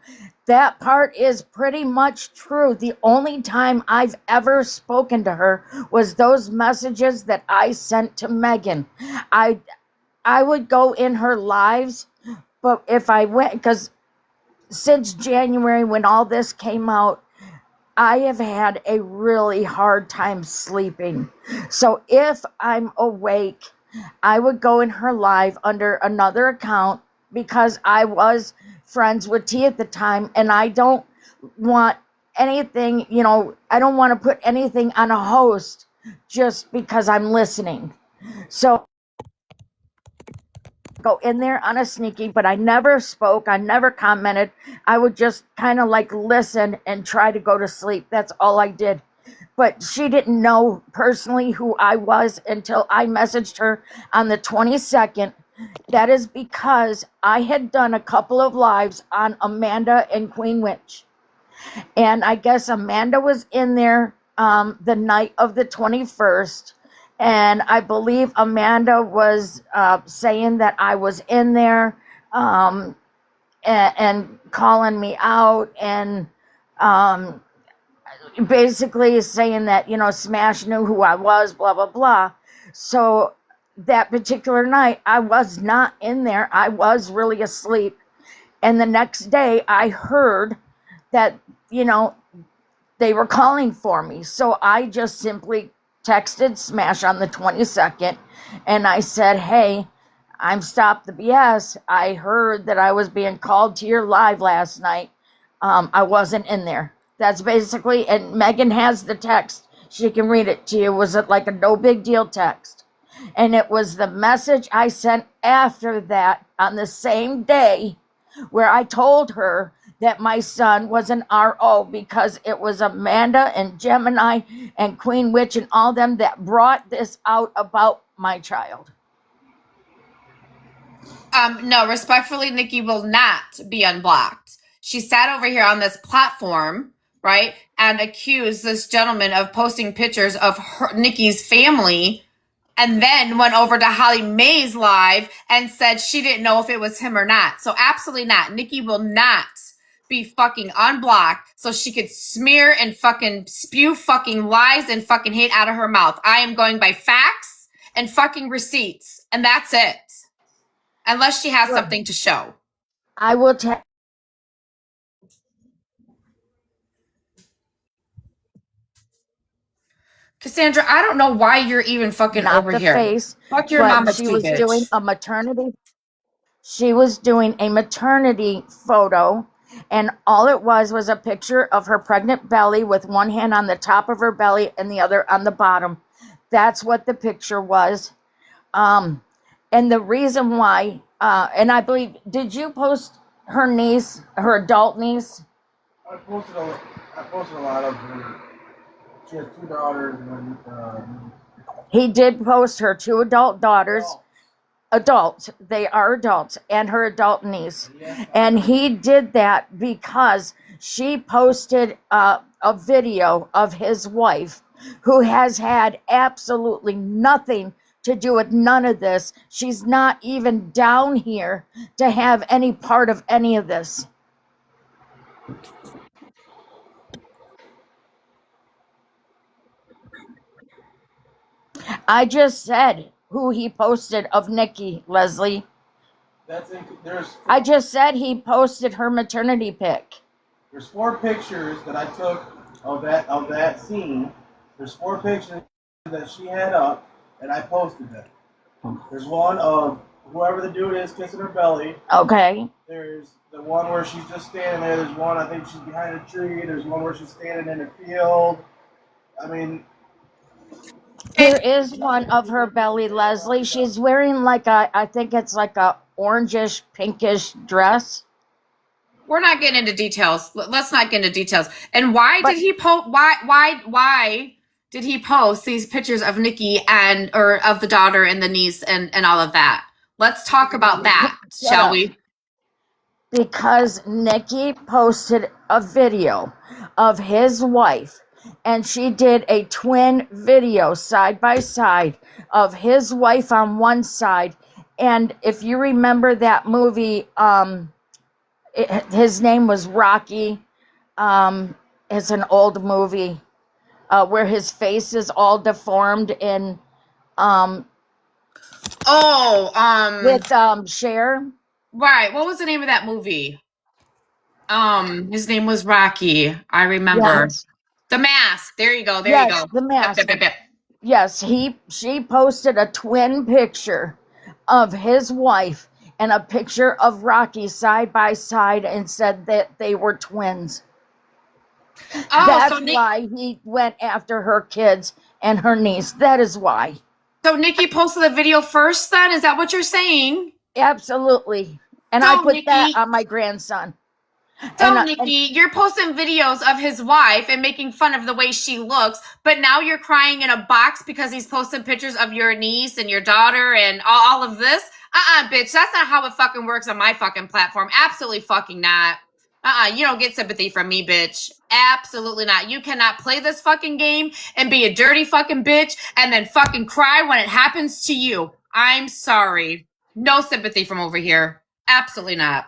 that part is pretty much true. The only time I've ever spoken to her was those messages that I sent to Megan. I would go in her lives, but if I went, because since January when all this came out, I have had a really hard time sleeping. So if I'm awake, I would go in her live under another account because I was friends with T at the time, and I don't want anything, I don't want to put anything on a host just because I'm listening. So go in there on a sneaky, but I never spoke. I never commented. I would just kind of like listen and try to go to sleep. That's all I did. But she didn't know personally who I was until I messaged her on the 22nd. That is because I had done a couple of lives on Amanda and Queen Witch. And I guess Amanda was in there the night of the 21st. And I believe Amanda was saying that I was in there and calling me out and basically saying that, Smash knew who I was, blah, blah, blah. So that particular night, I was not in there. I was really asleep. And the next day, I heard that, they were calling for me. So I just simply texted Smash on the 22nd, and I said, hey, I'm Stop the BS. I heard that I was being called to your live last night. I wasn't in there. That's basically, and Megan has the text. She can read it to you. It was like a no big deal text. And it was the message I sent after that on the same day where I told her that my son was an RO because it was Amanda and Gemini and Queen Witch and all them that brought this out about my child. No, respectfully, Nikki will not be unblocked. She sat over here on this platform, right, and accused this gentleman of posting pictures of Nikki's family, and then went over to Holly Mae's live and said she didn't know if it was him or not. So absolutely not. Nikki will not be fucking unblocked so she could smear and fucking spew fucking lies and fucking hate out of her mouth. I am going by facts and fucking receipts, and that's it. Unless she has something to show. I will tell. Cassandra, I don't know why you're even fucking Not over the here. face, Fuck your but mama, she too, was bitch. doing a maternity. She was doing a maternity photo, and all it was a picture of her pregnant belly with one hand on the top of her belly and the other on the bottom. That's what the picture was. And the reason why, and I believe, did you post her niece, her adult niece? I posted a lot of her. She has 2 daughters and He did post her 2 adult daughters. Adults, they are adults, and her adult niece. And he did that because she posted a video of his wife, who has had absolutely nothing to do with none of this. She's not even down here to have any part of any of this. I just said who he posted of Nikki, Leslie. I just said he posted her maternity pic. There's 4 pictures that I took of that scene. There's 4 pictures that she had up, and I posted them. There's one of whoever the dude is kissing her belly. Okay. There's the one where she's just standing there. There's one, I think she's behind a tree. There's one where she's standing in a field. I mean... There is one of her belly, Leslie. She's wearing I think it's like a orangish, pinkish dress. We're not getting into details. Let's not get into details. And why did he post? Why did he post these pictures of Nikki or of the daughter and the niece and all of that? Let's talk about that, shall we? Because Nikki posted a video of his wife, and she did a twin video side by side of his wife on one side. And if you remember that movie, his name was Rocky. It's an old movie where his face is all deformed in with Cher. Right. What was the name of that movie? His name was Rocky. I remember. Yes. The Mask. There you go. There Yes, you go. The Mask. Yep, yep, yep, yep. Yes, she posted a twin picture of his wife and a picture of Rocky side by side and said that they were twins. Oh, That's so why he went after her kids and her niece. That is why. So Nikki posted the video first then? Is that what you're saying? Absolutely. And I put that on my grandson. So, Nikki, you're posting videos of his wife and making fun of the way she looks, but now you're crying in a box because he's posting pictures of your niece and your daughter and all of this? Bitch, that's not how it fucking works on my fucking platform. Absolutely fucking not. You don't get sympathy from me, bitch. Absolutely not. You cannot play this fucking game and be a dirty fucking bitch and then fucking cry when it happens to you. I'm sorry. No sympathy from over here. Absolutely not.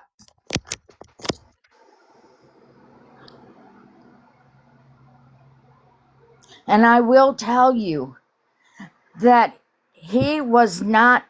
And I will tell you that he was not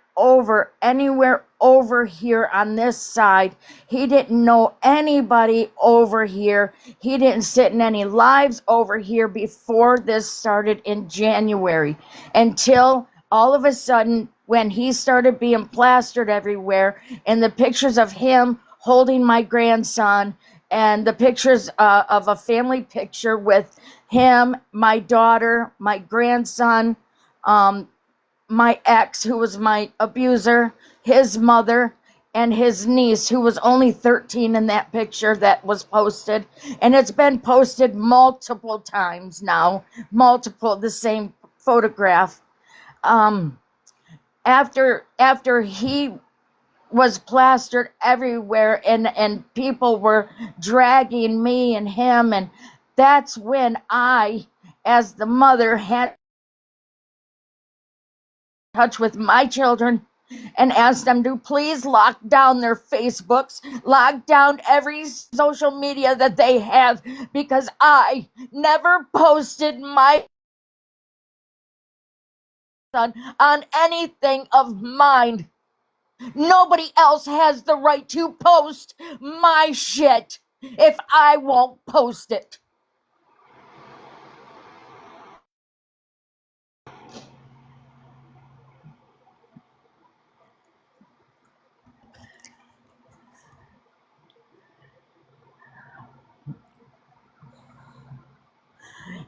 anywhere over here on this side. He didn't know anybody over here. He didn't sit in any lives over here before this started in January, until all of a sudden when he started being plastered everywhere, and the pictures of him holding my grandson and the pictures of a family picture with him, my daughter, my grandson, my ex, who was my abuser, his mother, and his niece, who was only 13 in that picture that was posted. And it's been posted multiple times now, the same photograph. After he was plastered everywhere and people were dragging me and him, and that's when I, as the mother, had touch with my children and asked them to please lock down their Facebooks, lock down every social media that they have, because I never posted my son on anything of mine. Nobody else has the right to post my shit if I won't post it.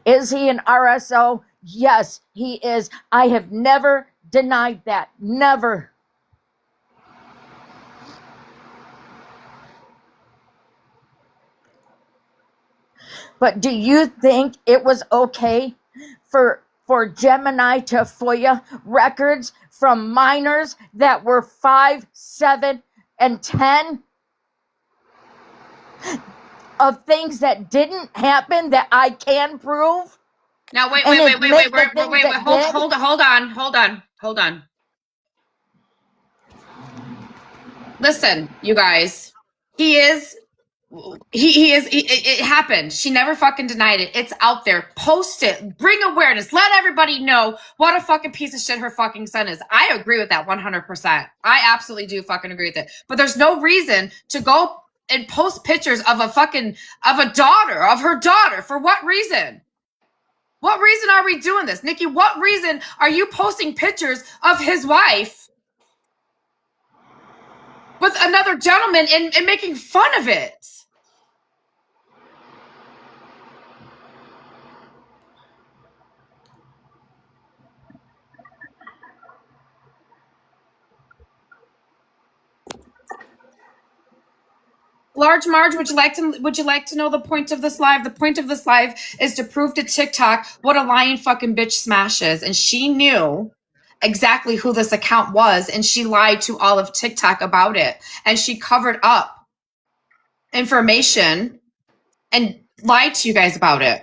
Is he an RSO? Yes, he is. I have never denied that. Never. But do you think it was okay for Gemini to FOIA records from minors that were 5, 7, and 10? Of things that didn't happen that I can prove? Now wait, hold on. Listen, you guys. It happened. She never fucking denied it. It's out there. Post it. Bring awareness. Let everybody know what a fucking piece of shit her fucking son is. I agree with that 100%. I absolutely do fucking agree with it. But there's no reason to go and post pictures of her daughter. For what reason? What reason are we doing this? Nikki, what reason are you posting pictures of his wife with another gentleman and making fun of it? Large Marge, would you like to know the point of this live? The point of this live is to prove to TikTok what a lying fucking bitch Smash is. And she knew exactly who this account was, and she lied to all of TikTok about it. And she covered up information and lied to you guys about it.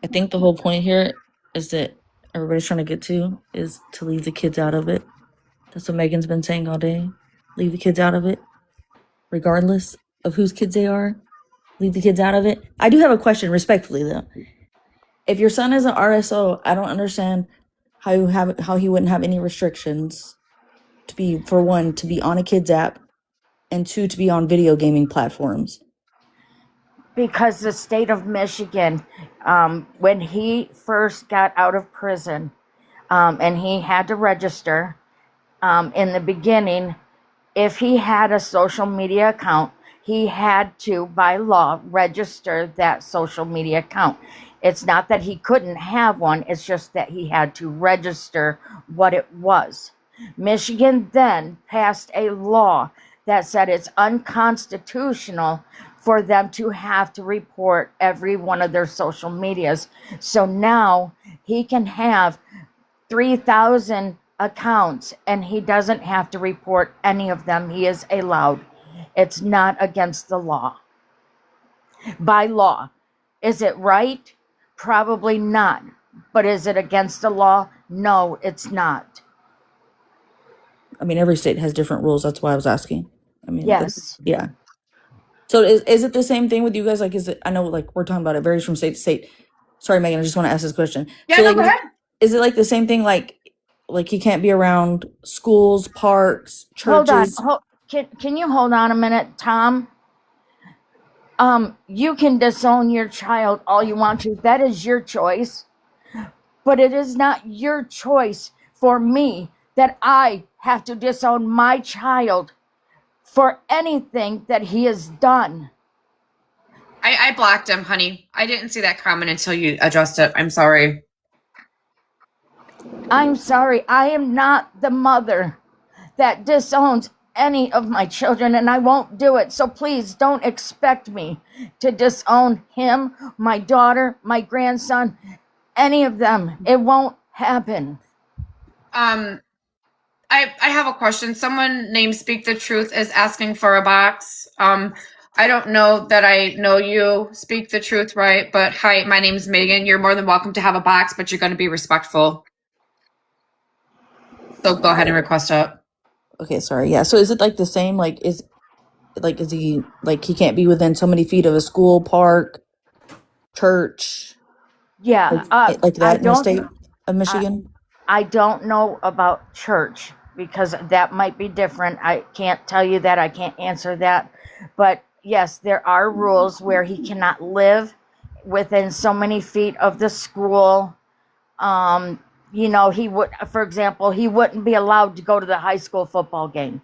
I think the whole point here is that everybody's trying to get to is to leave the kids out of it. That's what Megan's been saying all day. Leave the kids out of it. Regardless of whose kids they are, leave the kids out of it. I do have a question, respectfully, though. if your son is an RSO, I don't understand how he wouldn't have any restrictions to be, for one, to be on a kid's app, and two, to be on video gaming platforms. Because the state of Michigan, when he first got out of prison, and he had to register, in the beginning, if he had a social media account, he had to, by law, register that social media account. It's not that he couldn't have one, it's just that he had to register what it was. Michigan then passed a law that said it's unconstitutional for them to have to report every one of their social medias. So now he can have 3,000 accounts and he doesn't have to report any of them. He is allowed. It's not against the law. By law. Is it right? Probably not. But is it against the law? No, it's not. I mean, every state has different rules. That's why I was asking. I mean, Yes. yeah. So is it the same thing with you guys? Like, is it, I know like we're talking about it varies from state to state. Sorry, Megan, I just want to ask this question. Yeah, So no, like, go ahead. is it like the same thing? Like he can't be around schools, parks, churches? Hold on. Can you hold on a minute, Tom? You can disown your child all you want to. That is your choice. But it is not your choice for me that I have to disown my child for anything that he has done. I blocked him, honey. I didn't see that comment until you addressed it. I'm sorry. I'm sorry. I am not the mother that disowns any of my children, and I won't do it. So please don't expect me to disown him, my daughter, my grandson, any of them. It won't happen. I have a question. Someone named Speak the Truth is asking for a box. I don't know that I know you, Speak the Truth, right? But hi, my name's Megan. You're more than welcome to have a box, but you're going to be respectful. So go ahead and request it. Okay, sorry. Yeah. So is it like the same? Like is he like he can't be within so many feet of a school, park, church? Yeah, Like that I in the don't. state of Michigan? I don't know about church because that might be different. I can't tell you that. I can't answer that. But yes, there are rules where he cannot live within so many feet of the school. You know, he would, for example, he wouldn't be allowed to go to the high school football game.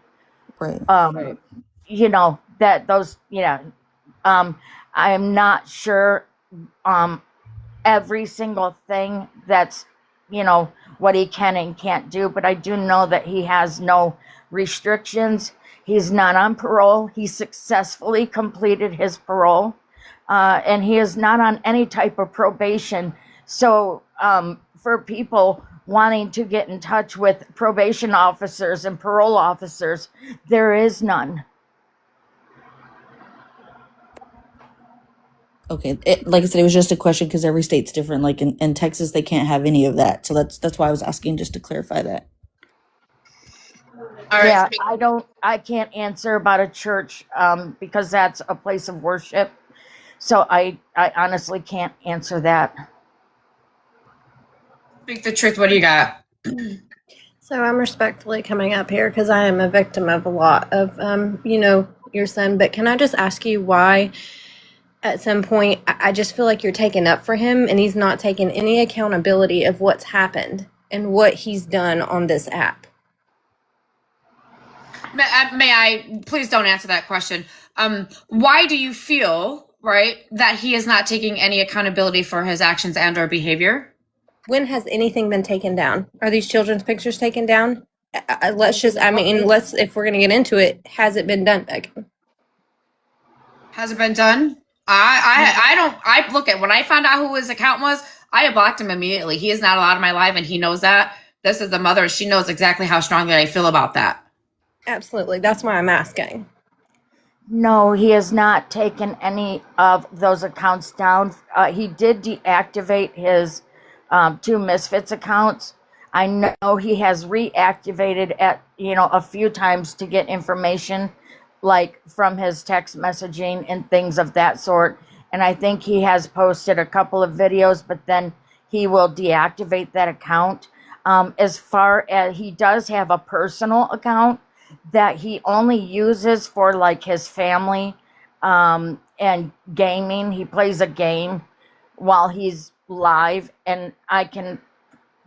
Right. Right. You know, that those, yeah. I am not sure every single thing that's, you know, what he can and can't do, but I do know that he has no restrictions. He's not on parole. He successfully completed his parole, and he is not on any type of probation. So for people wanting to get in touch with probation officers and parole officers, there is none. Okay. Like I said, it was just a question because every state's different. Like in Texas, they can't have any of that. So that's why I was asking, just to clarify that. All right, Yeah, I can't answer about a church because that's a place of worship. So I honestly can't answer that. Speak the Truth. What do you got? So I'm respectfully coming up here because I am a victim of a lot of, you know, your son. But can I just ask you why at some point I just feel like you're taking up for him and he's not taking any accountability of what's happened and what he's done on this app? May I please don't answer that question. Why do you feel, right, that he is not taking any accountability for his actions and or behavior? When has anything been taken down? Are these children's pictures taken down? If we're going to get into it, has it been done, Megan? Has it been done? I look at when I found out who his account was, I blocked him immediately. He is not allowed in my life and he knows that. This is the mother. She knows exactly how strongly I feel about that. Absolutely. That's why I'm asking. No, he has not taken any of those accounts down. He did deactivate his 2 Misfits accounts. I know he has reactivated a few times to get information, like from his text messaging and things of that sort. and I think he has posted a couple of videos, but then he will deactivate that account. As far as he does have a personal account that he only uses for like his family and gaming. He plays a game while he's live, and I can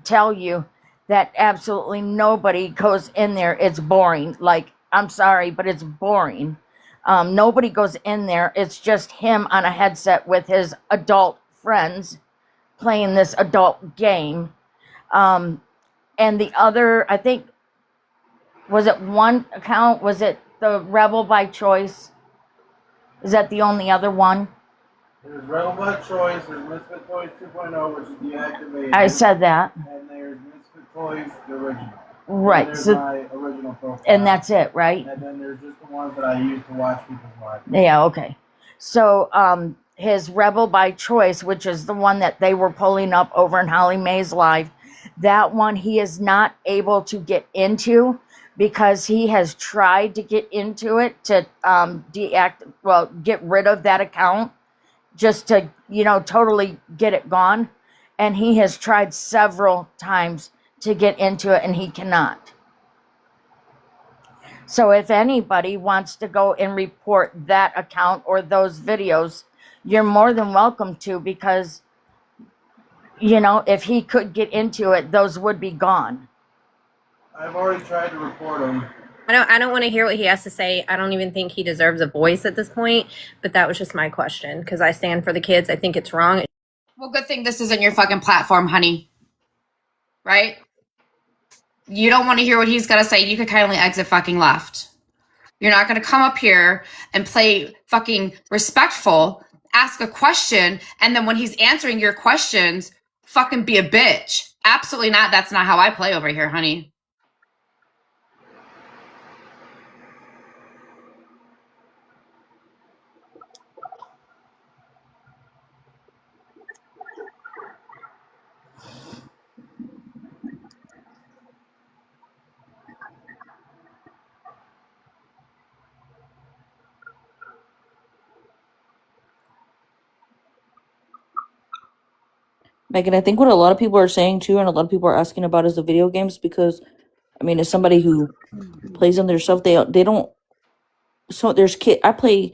tell you that absolutely nobody goes in there. It's boring. Like, I'm sorry, but it's boring. Nobody goes in there. It's just him on a headset with his adult friends playing this adult game. And the other, I think, was it one account? Was it the Rebel by Choice? Is that the only other one? There's Rebel by Choice, there's Misfit Toys 2.0, which is deactivated. I said that. And there's Misfit Toys, the original. Right. And there's So, my original profile. and that's it, right? And then there's just the ones that I use to watch people's lives. Yeah, okay. So, his Rebel by Choice, which is the one that they were pulling up over in Holly Mae's live, that one he is not able to get into because he has tried to get into it to get rid of that account just to, totally get it gone. And he has tried several times to get into it and he cannot. So if anybody wants to go and report that account or those videos, you're more than welcome to, because, if he could get into it, those would be gone. I've already tried to report them. I don't want to hear what he has to say. I don't even think he deserves a voice at this point, but that was just my question because I stand for the kids. I think it's wrong. Well, good thing this isn't your fucking platform, honey. Right? You don't want to hear what he's got to say. You could kindly exit fucking left. You're not going to come up here and play fucking respectful, ask a question, and then when he's answering your questions, fucking be a bitch. Absolutely not. That's not how I play over here, honey. Megan, I think what a lot of people are saying too, and a lot of people are asking about, is the video games, because I mean, as somebody who plays them themselves, they don't. So there's I play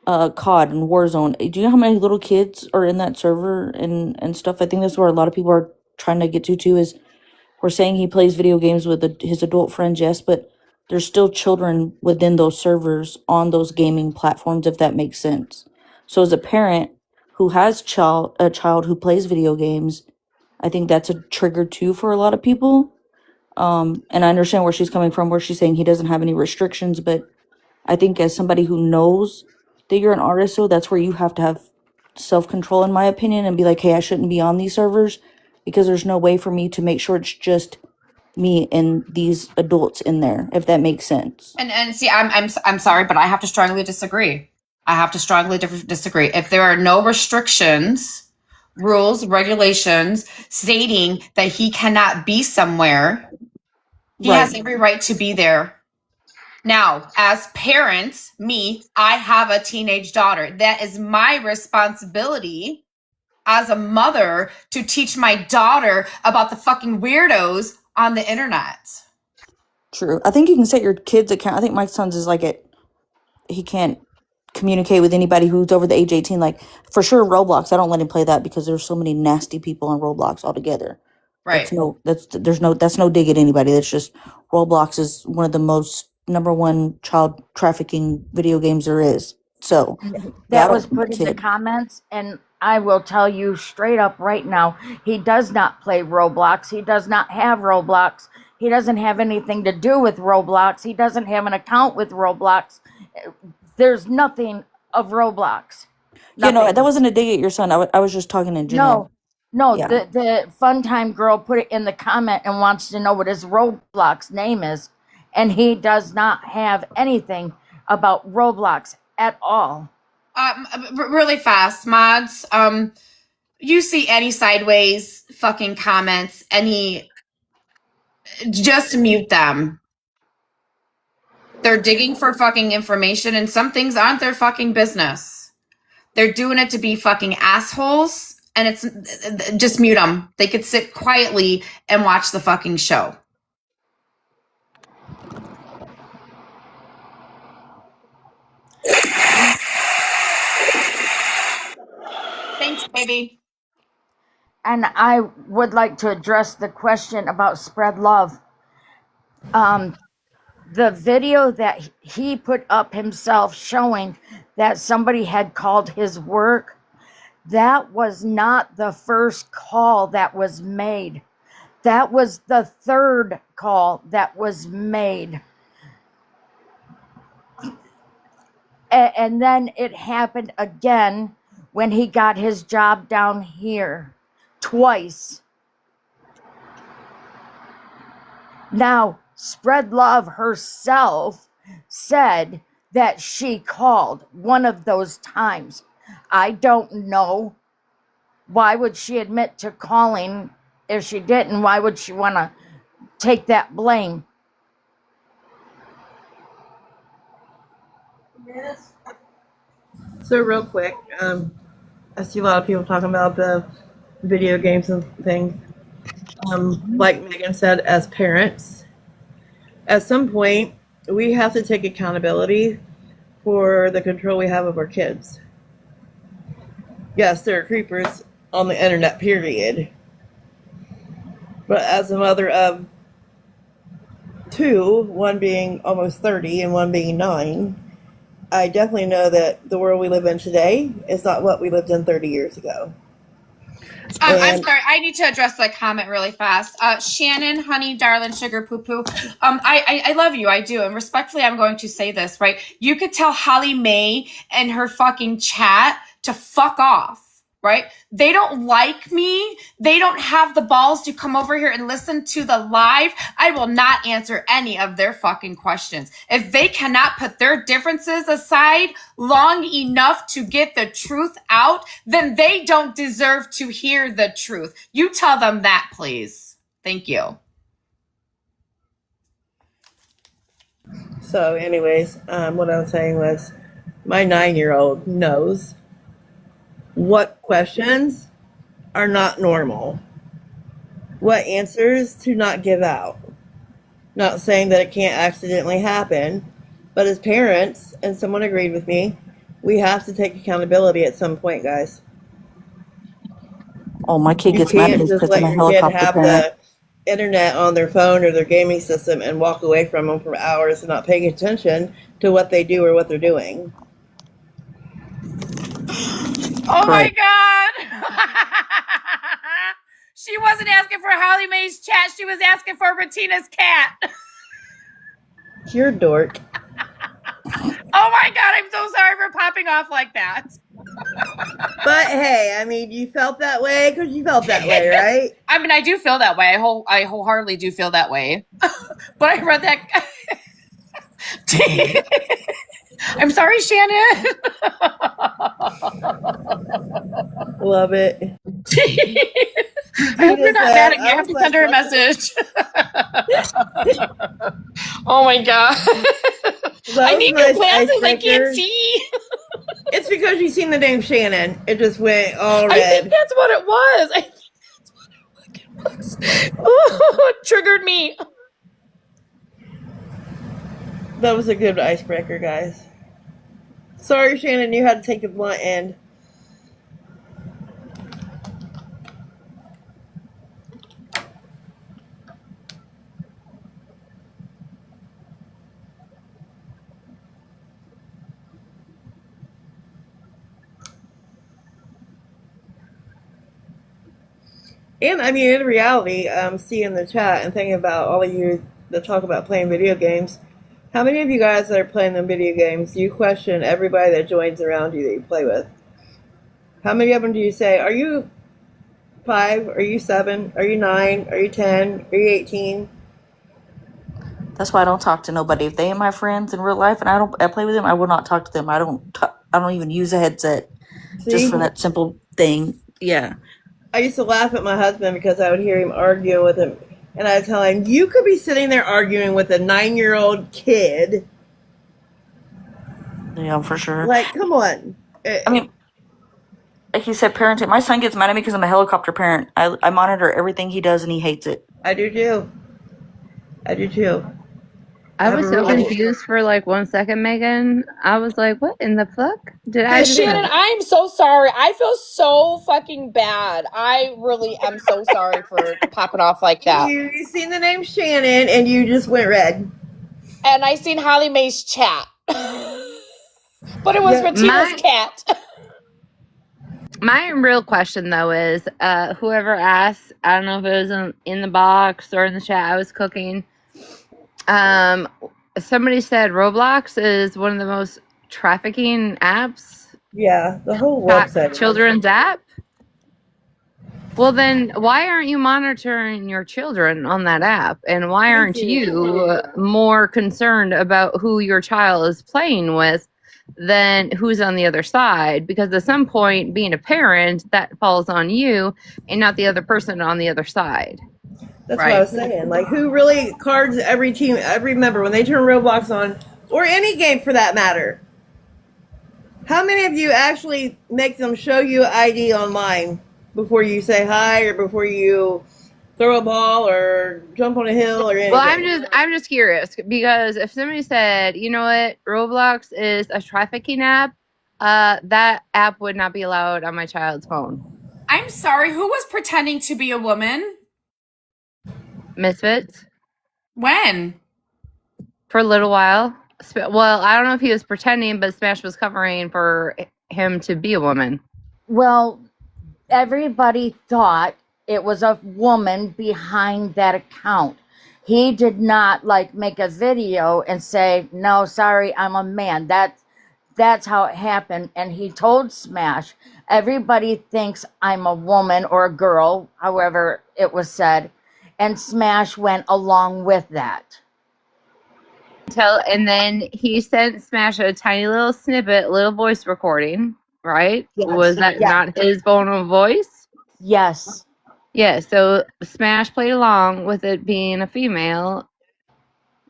COD and Warzone. Do you know how many little kids are in that server and stuff? I think that's where a lot of people are trying to get to too. Is we're saying he plays video games with his adult friends, yes, but there's still children within those servers on those gaming platforms, if that makes sense. So as a parent who has a child who plays video games, I think that's a trigger too for a lot of people. And I understand where she's coming from, where she's saying he doesn't have any restrictions, but I think as somebody who knows that you're an artist, so that's where you have to have self-control, in my opinion, and be like, hey, I shouldn't be on these servers because there's no way for me to make sure it's just me and these adults in there, if that makes sense. And see, I'm sorry, but I have to strongly disagree. Disagree. If there are no restrictions, rules, regulations stating that he cannot be somewhere, he has every right to be there. Now, as parents, I have a teenage daughter. That is my responsibility as a mother to teach my daughter about the fucking weirdos on the internet. True. I think you can set your kid's account. I think my son's is like he can't communicate with anybody who's over the age 18. Like, for sure, Roblox, I don't let him play that because there's so many nasty people on Roblox altogether. Right. That's no dig at anybody. That's just, Roblox is one of the most #1 child trafficking video games there is. So that was put in the comments, and I will tell you straight up right now, he does not play Roblox. He does not have Roblox. He doesn't have anything to do with Roblox. He doesn't have an account with Roblox. There's nothing of Roblox. Yeah, no, that wasn't a dig at your son. I was just talking in general. No, Yeah. the fun time girl put it in the comment and wants to know what his Roblox name is, and he does not have anything about Roblox at all. Really fast, mods. You see any sideways fucking comments, just mute them. They're digging for fucking information, and some things aren't their fucking business. They're doing it to be fucking assholes, and it's just mute them. They could sit quietly and watch the fucking show. Thanks, baby. And I would like to address the question about spread love. The video that he put up himself showing that somebody had called his work, that was not the first call that was made. That was the third call that was made. And then it happened again when he got his job down here. Twice. Now, Spread Love herself said that she called one of those times. I don't know. Why would she admit to calling if she didn't? Why would she want to take that blame? So real quick, I see a lot of people talking about the video games and things. Like Megan said, as parents, at some point, we have to take accountability for the control we have of our kids. Yes, there are creepers on the internet, period. But as a mother of two, one being almost 30 and one being 9, I definitely know that the world we live in today is not what we lived in 30 years ago. I'm sorry. I need to address that comment really fast. Shannon, honey, darling, sugar, poo poo. I love you. I do. And respectfully, I'm going to say this, right? You could tell Holly Mae and her fucking chat to fuck off, right? They don't like me. They don't have the balls to come over here and listen to the live. I will not answer any of their fucking questions. If they cannot put their differences aside long enough to get the truth out, then they don't deserve to hear the truth. You tell them that, please. Thank you. So anyways, what I was saying was my 9-year-old knows what questions are not normal, what answers to not give out. Not saying that it can't accidentally happen, but as parents, and someone agreed with me, we have to take accountability at some point, guys. Oh, my kid You gets mad can't because just I'm let a your kid helicopter have parent. the internet on their phone or their gaming system and walk away from them for hours and not paying attention to what they do or what they're doing. Oh my Right. God. She wasn't asking for Holly Mae's chat. She was asking for Retina's cat. You're a dork. Oh my God. I'm so sorry for popping off like that. But hey, I mean, you felt that way because you felt that way, right? I mean, I do feel that way. I wholeheartedly do feel that way. But I read that. I'm sorry, Shannon. Love it. I hope you're not mad at me. I have to send her a message. Oh my God. I need new glasses. I can't see. It's because you've seen the name Shannon. It just went all red. I think that's what it was. I think that's what it was. Oh, it triggered me. That was a good icebreaker, guys. Sorry, Shannon, you had to take the blunt end. And I mean, in reality, seeing the chat and thinking about all of you that talk about playing video games, how many of you guys that are playing them video games, you question everybody that joins around you that you play with? How many of them do you say, are you 5? Are you 7? Are you 9? Are you 10? Are you 18? That's why I don't talk to nobody. If they ain't my friends in real life and I play with them, I will not talk to them. I don't even use a headset See? just for that simple thing. Yeah. I used to laugh at my husband because I would hear him arguing with him. And I'd tell him, you could be sitting there arguing with a 9-year-old kid. Yeah, for sure. Like, come on. I mean, like he said, parenting. My son gets mad at me because I'm a helicopter parent. I monitor everything he does and he hates it. I do too. I do too. I was so confused for like 1 second, Megan. I was like, what in the fuck? Did I just Shannon, I am so sorry. I feel so fucking bad. I really am so sorry for popping off like that. You seen the name Shannon and you just went red. And I seen Holly Mae's chat. But it was Ratina's cat. My real question though is, whoever asked, I don't know if it was in the box or in the chat, I was cooking. Somebody said Roblox is one of the most trafficking apps. Yeah, the whole website. Children's app. Well, then why aren't you monitoring your children on that app? And why aren't you more concerned about who your child is playing with than who's on the other side? Because at some point, being a parent, that falls on you and not the other person on the other side. That's what I was saying. Like, who really cards every team, every member when they turn Roblox on, or any game for that matter? How many of you actually make them show you ID online before you say hi or before you throw a ball or jump on a hill or anything? Well, I'm just curious because if somebody said, you know what, Roblox is a trafficking app, that app would not be allowed on my child's phone. I'm sorry, who was pretending to be a woman? Misfits. When? For a little while. Well, I don't know if he was pretending, but Smash was covering for him to be a woman. Well, everybody thought it was a woman behind that account. He did not like make a video and say, no, sorry, I'm a man. That's how it happened. And he told Smash, everybody thinks I'm a woman or a girl, however it was said. And Smash went along with that. And then he sent Smash a tiny little snippet, little voice recording, right? Yes. Was that not his vulnerable voice? Yes. Yeah, so Smash played along with it being a female.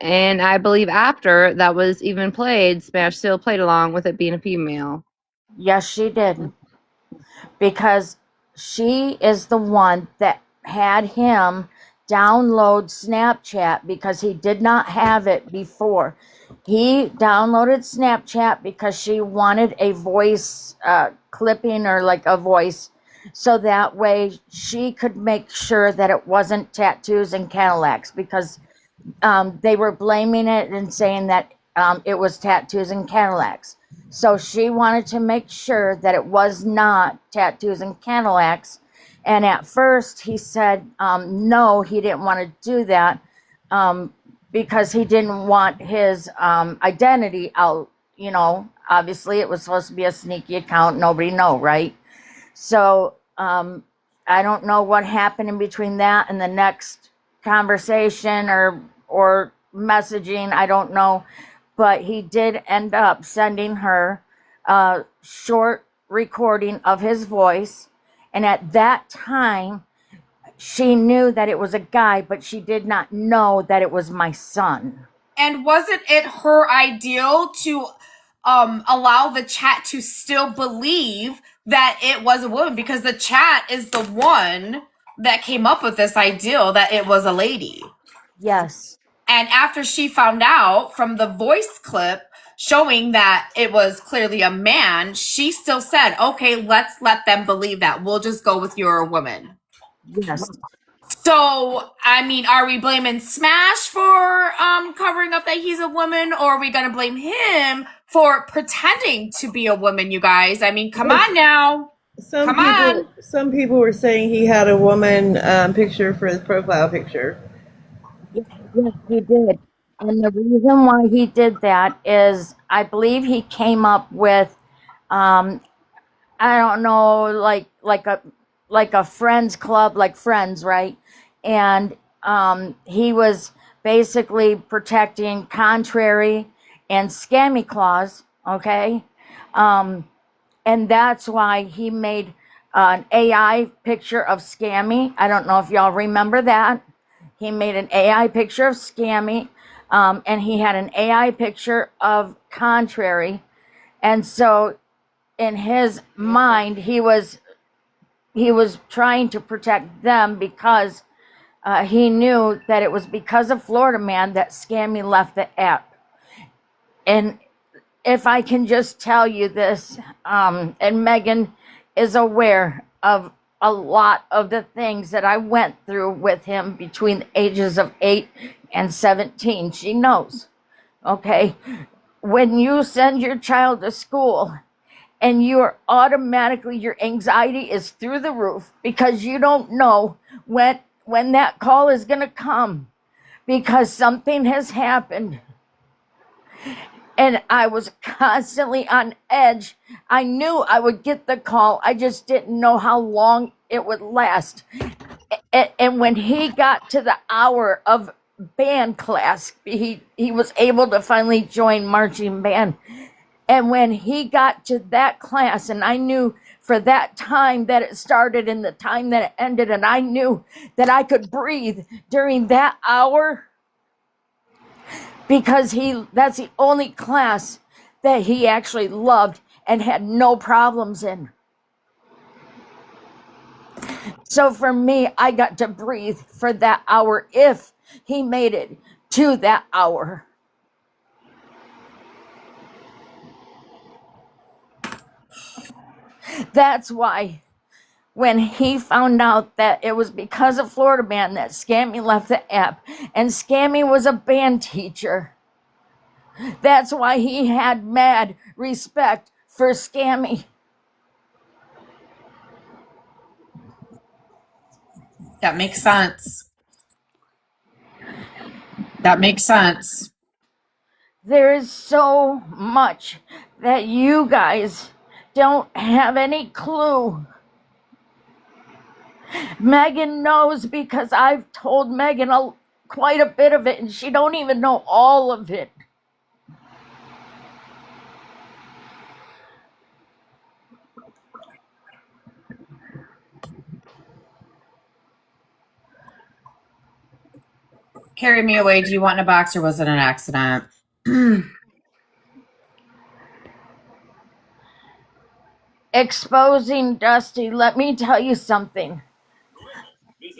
And I believe after that was even played, Smash still played along with it being a female. Yes, she did. Because she is the one that had him download Snapchat because he did not have it before. He downloaded Snapchat because she wanted a voice clipping or like a voice so that way she could make sure that it wasn't tattoos and Cadillacs because they were blaming it and saying that it was tattoos and Cadillacs. So she wanted to make sure that it was not tattoos and Cadillacs. And at first he said, no, he didn't want to do that because he didn't want his identity out. You know, obviously it was supposed to be a sneaky account. Nobody know, right? So I don't know what happened in between that and the next conversation or messaging. I don't know. But he did end up sending her a short recording of his voice. And at that time, she knew that it was a guy, but she did not know that it was my son. And wasn't it her ideal to allow the chat to still believe that it was a woman? Because the chat is the one that came up with this ideal that it was a lady. Yes. And after she found out from the voice clip showing that it was clearly a man, she still said, okay, let's let them believe that. We'll just go with you're a woman. Yes. So, I mean, are we blaming Smash for covering up that he's a woman, or are we going to blame him for pretending to be a woman, you guys? I mean, come on now. Some people were saying he had a woman picture for his profile picture. Yes, he did. And the reason why he did that is I believe he came up with, I don't know, like a friends club, like Friends, right? And he was basically protecting Contrary and Scammy Claus, okay? And that's why he made an AI picture of Scammy. I don't know if y'all remember that. He made an AI picture of Scammy, and he had an AI picture of Contrary. And so in his mind, he was trying to protect them because he knew that it was because of Florida Man that Scammy left the app. And if I can just tell you this, and Megan is aware of a lot of the things that I went through with him between the ages of 8 and 17. She knows, okay? When you send your child to school and you're automatically, your anxiety is through the roof because you don't know when that call is going to come because something has happened. And I was constantly on edge. I knew I would get the call. I just didn't know how long it would last. And when he got to the hour of band class, he was able to finally join marching band. And when he got to that class, and I knew for that time that it started and the time that it ended, and I knew that I could breathe during that hour, because that's the only class that he actually loved and had no problems in. So for me, I got to breathe for that hour if he made it to that hour. That's why when he found out that it was because of Florida Man that Scammy left the app, and Scammy was a band teacher, that's why he had mad respect for Scammy. That makes sense. That makes sense. There is so much that you guys don't have any clue. Megan knows because I've told Megan quite a bit of it, and she don't even know all of it. Carry me away. Do you want in a box or was it an accident? Exposing Dusty, let me tell you something.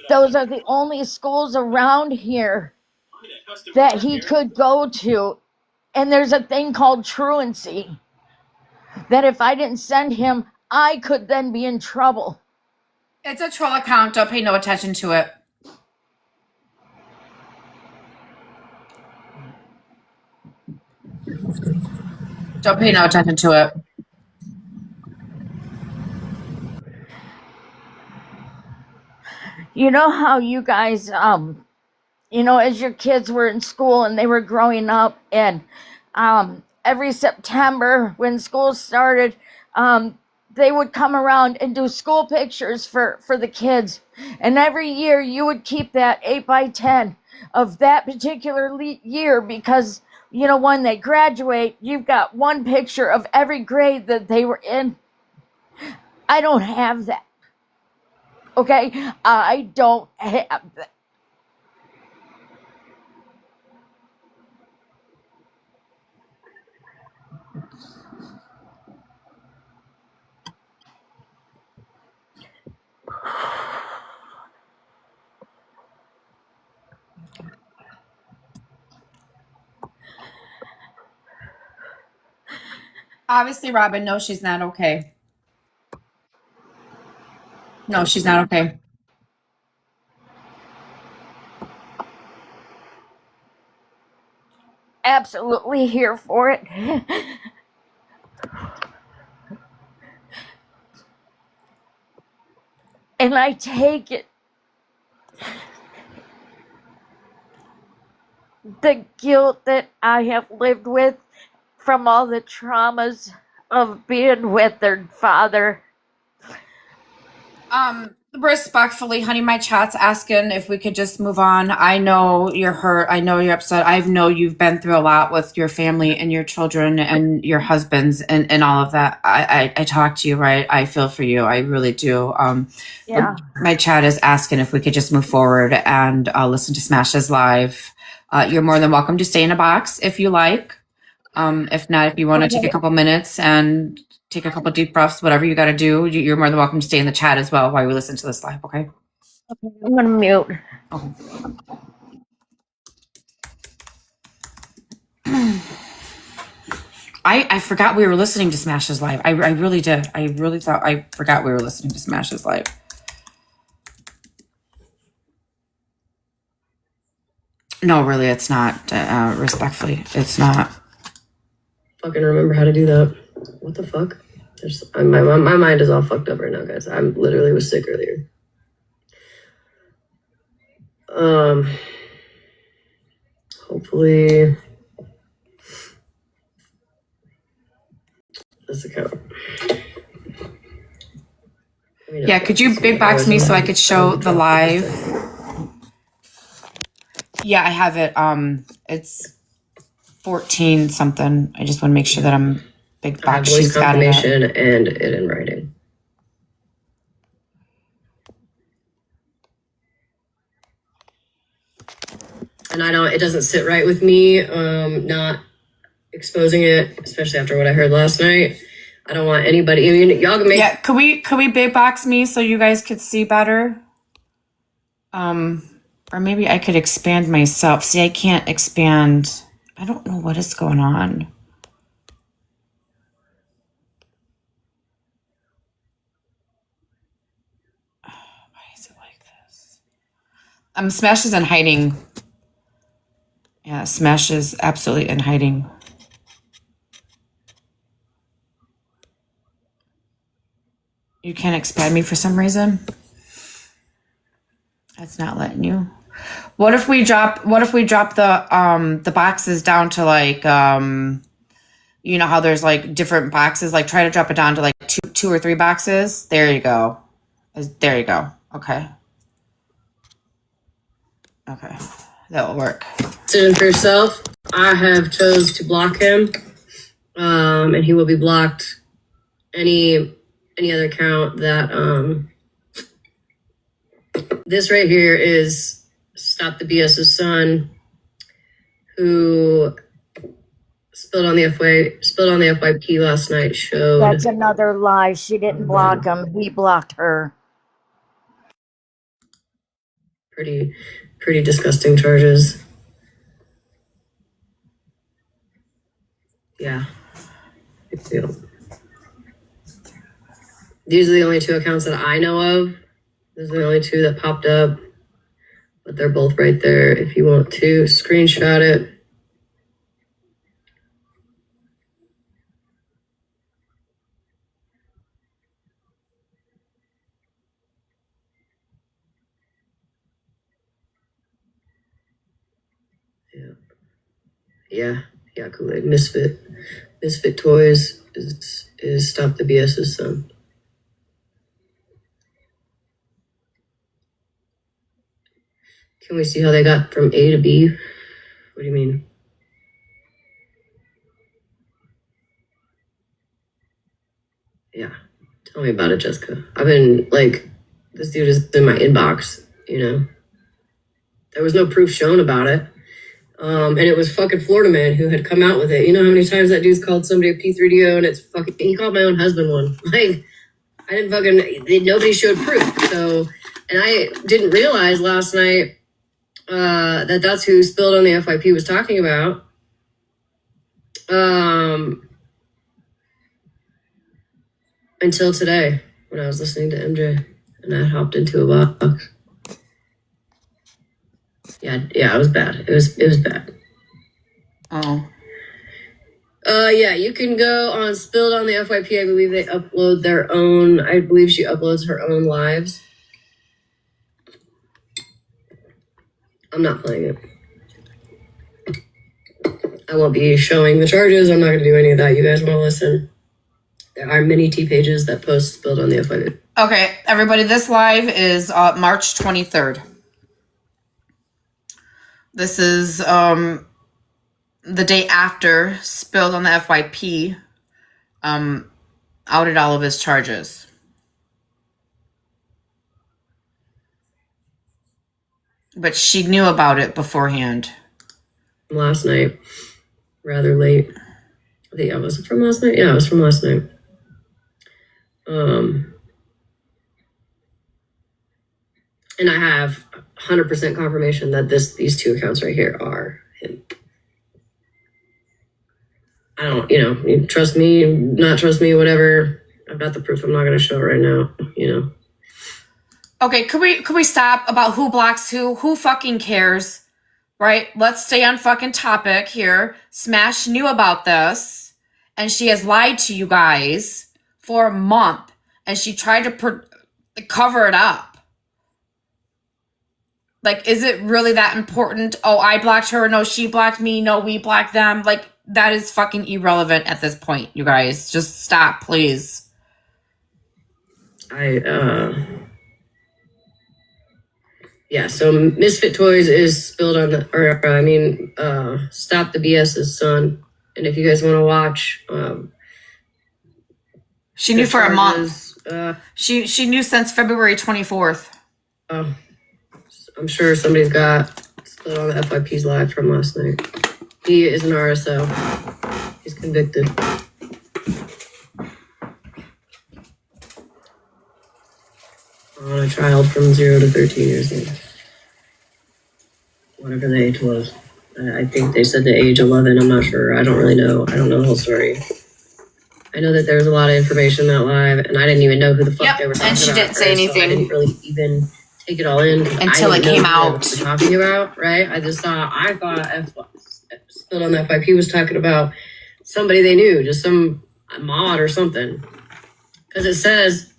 Those are the only schools around here that he could go to. And there's a thing called truancy. That if I didn't send him, I could then be in trouble. It's a troll account. Don't pay no attention to it. Don't pay no attention to it. You know how you guys, as your kids were in school and they were growing up, and every September when school started, they would come around and do school pictures for the kids. And every year you would keep that 8x10 of that particular year because, when they graduate, you've got one picture of every grade that they were in. I don't have that. Okay? I don't have that. Obviously, Robin, no, she's not okay. No, she's not okay. Absolutely here for it. And I take it. The guilt that I have lived with from all the traumas of being with their father. Respectfully, honey, my chat's asking if we could just move on. I know you're hurt. I know you're upset. I know you've been through a lot with your family and your children and your husbands and all of that. I talk to you, right? I feel for you. I really do. Yeah. My chat is asking if we could just move forward and listen to Smashes Live. You're more than welcome to stay in a box if you like. If not, if you want to take a couple minutes and take a couple deep breaths, whatever you got to do. You're more than welcome to stay in the chat as well while we listen to this live, okay? I'm gonna mute. Oh. I forgot we were listening to Smash's live. I really did. I really thought I forgot we were listening to Smash's live. No, really, it's not. Respectfully, it's not. Fucking remember how to do that. What the fuck? My mind is all fucked up right now, guys. I literally was sick earlier. Hopefully this account. Yeah, could you big box me so I could show the live? Yeah, I have it. It's 14 something. I just want to make sure that I'm big box. Voice She's got it up. confirmation and it in writing. And it doesn't sit right with me, not exposing it, especially after what I heard last night. I don't want anybody, I mean, y'all can make. Yeah, could we big box me so you guys could see better? Or maybe I could expand myself. See, I can't expand. I don't know what is going on. Why is it like this? Smash is in hiding. Yeah, Smash is absolutely in hiding. You can't expand me for some reason. That's not letting you. What if we drop the boxes down to like you know how there's like different boxes, like try to drop it down to like two or three boxes. There you go. There you go. Okay. Okay. That will work. Decision for yourself. I have chose to block him. And he will be blocked. Any other account that this right here is Stop the BS's son, who spilled on the FYP last night. Showed That's another lie. She didn't block him. He blocked her. pretty disgusting charges. Yeah, big deal. These are the only two accounts that I know of. These are the only two that popped up, but they're both right there if you want to screenshot it. Yeah, Kool-Aid. Misfit Toys is Stop the BS's son. Can we see how they got from A to B? What do you mean? Yeah, tell me about it, Jessica. I've been like, this dude is in my inbox, you know? There was no proof shown about it. And it was fucking Florida Man who had come out with it. You know how many times that dude's called somebody a P3DO, and it's fucking, he called my own husband one. Like, I didn't fucking, nobody showed proof. So, and I didn't realize last night that's who Spilled on the FYP was talking about. Until today, when I was listening to MJ, and I hopped into a box. Yeah, it was bad. It was bad. Oh. Yeah, you can go on Spilled on the FYP. I believe they upload their own. I believe she uploads her own lives. I'm not playing it. I won't be showing the charges. I'm not going to do any of that. You guys want to listen? There are many T pages that post Spilled on the FYP. Okay, everybody, this live is March 23rd. This is the day after Spilled on the FYP outed all of his charges. But she knew about it beforehand. Last night, rather late. I think, was it from last night? Yeah, it was from last night. And I have 100% confirmation that these two accounts right here are him. I don't, you trust me, not trust me, whatever. I've got the proof. I'm not going to show it right now, Okay, could we stop about who blocks who? Who fucking cares? Right? Let's stay on fucking topic here. Smash knew about this, and she has lied to you guys for a month, and she tried to cover it up. Like, is it really that important? Oh, I blocked her. No, she blocked me. No, we blocked them. Like, that is fucking irrelevant at this point, you guys. Just stop, please. Yeah, so Misfit Toys is spilled on Stop the BS's son. And if you guys want to watch, she knew for a month. She knew since February 24th. I'm sure somebody's got spilled on the FYP's live from last night. He is an RSO. He's convicted. On a child from 0 to 13 years old. Whatever the age was. I think they said the age 11. I'm not sure. I don't really know. I don't know the whole story. I know that there was a lot of information in that live, and I didn't even know who the fuck they were talking about. And she didn't say anything. So I didn't really even take it all in until it came out. What we're talking about, right? I thought Spilled on the FYP was talking about somebody they knew, just some mod or something. Because it says,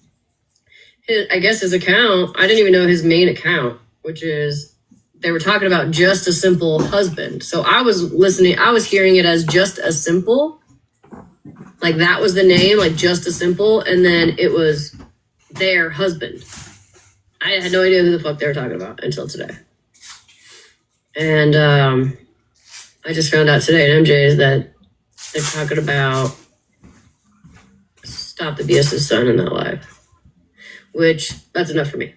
I guess his account, I didn't even know his main account, which is, they were talking about Just a Simple Husband. So I was hearing it as Just a Simple. Like that was the name, like Just a Simple. And then it was their husband. I had no idea who the fuck they were talking about until today. And I just found out today at MJ's that they're talking about Stop the BS's son in that live. Which, that's enough for me.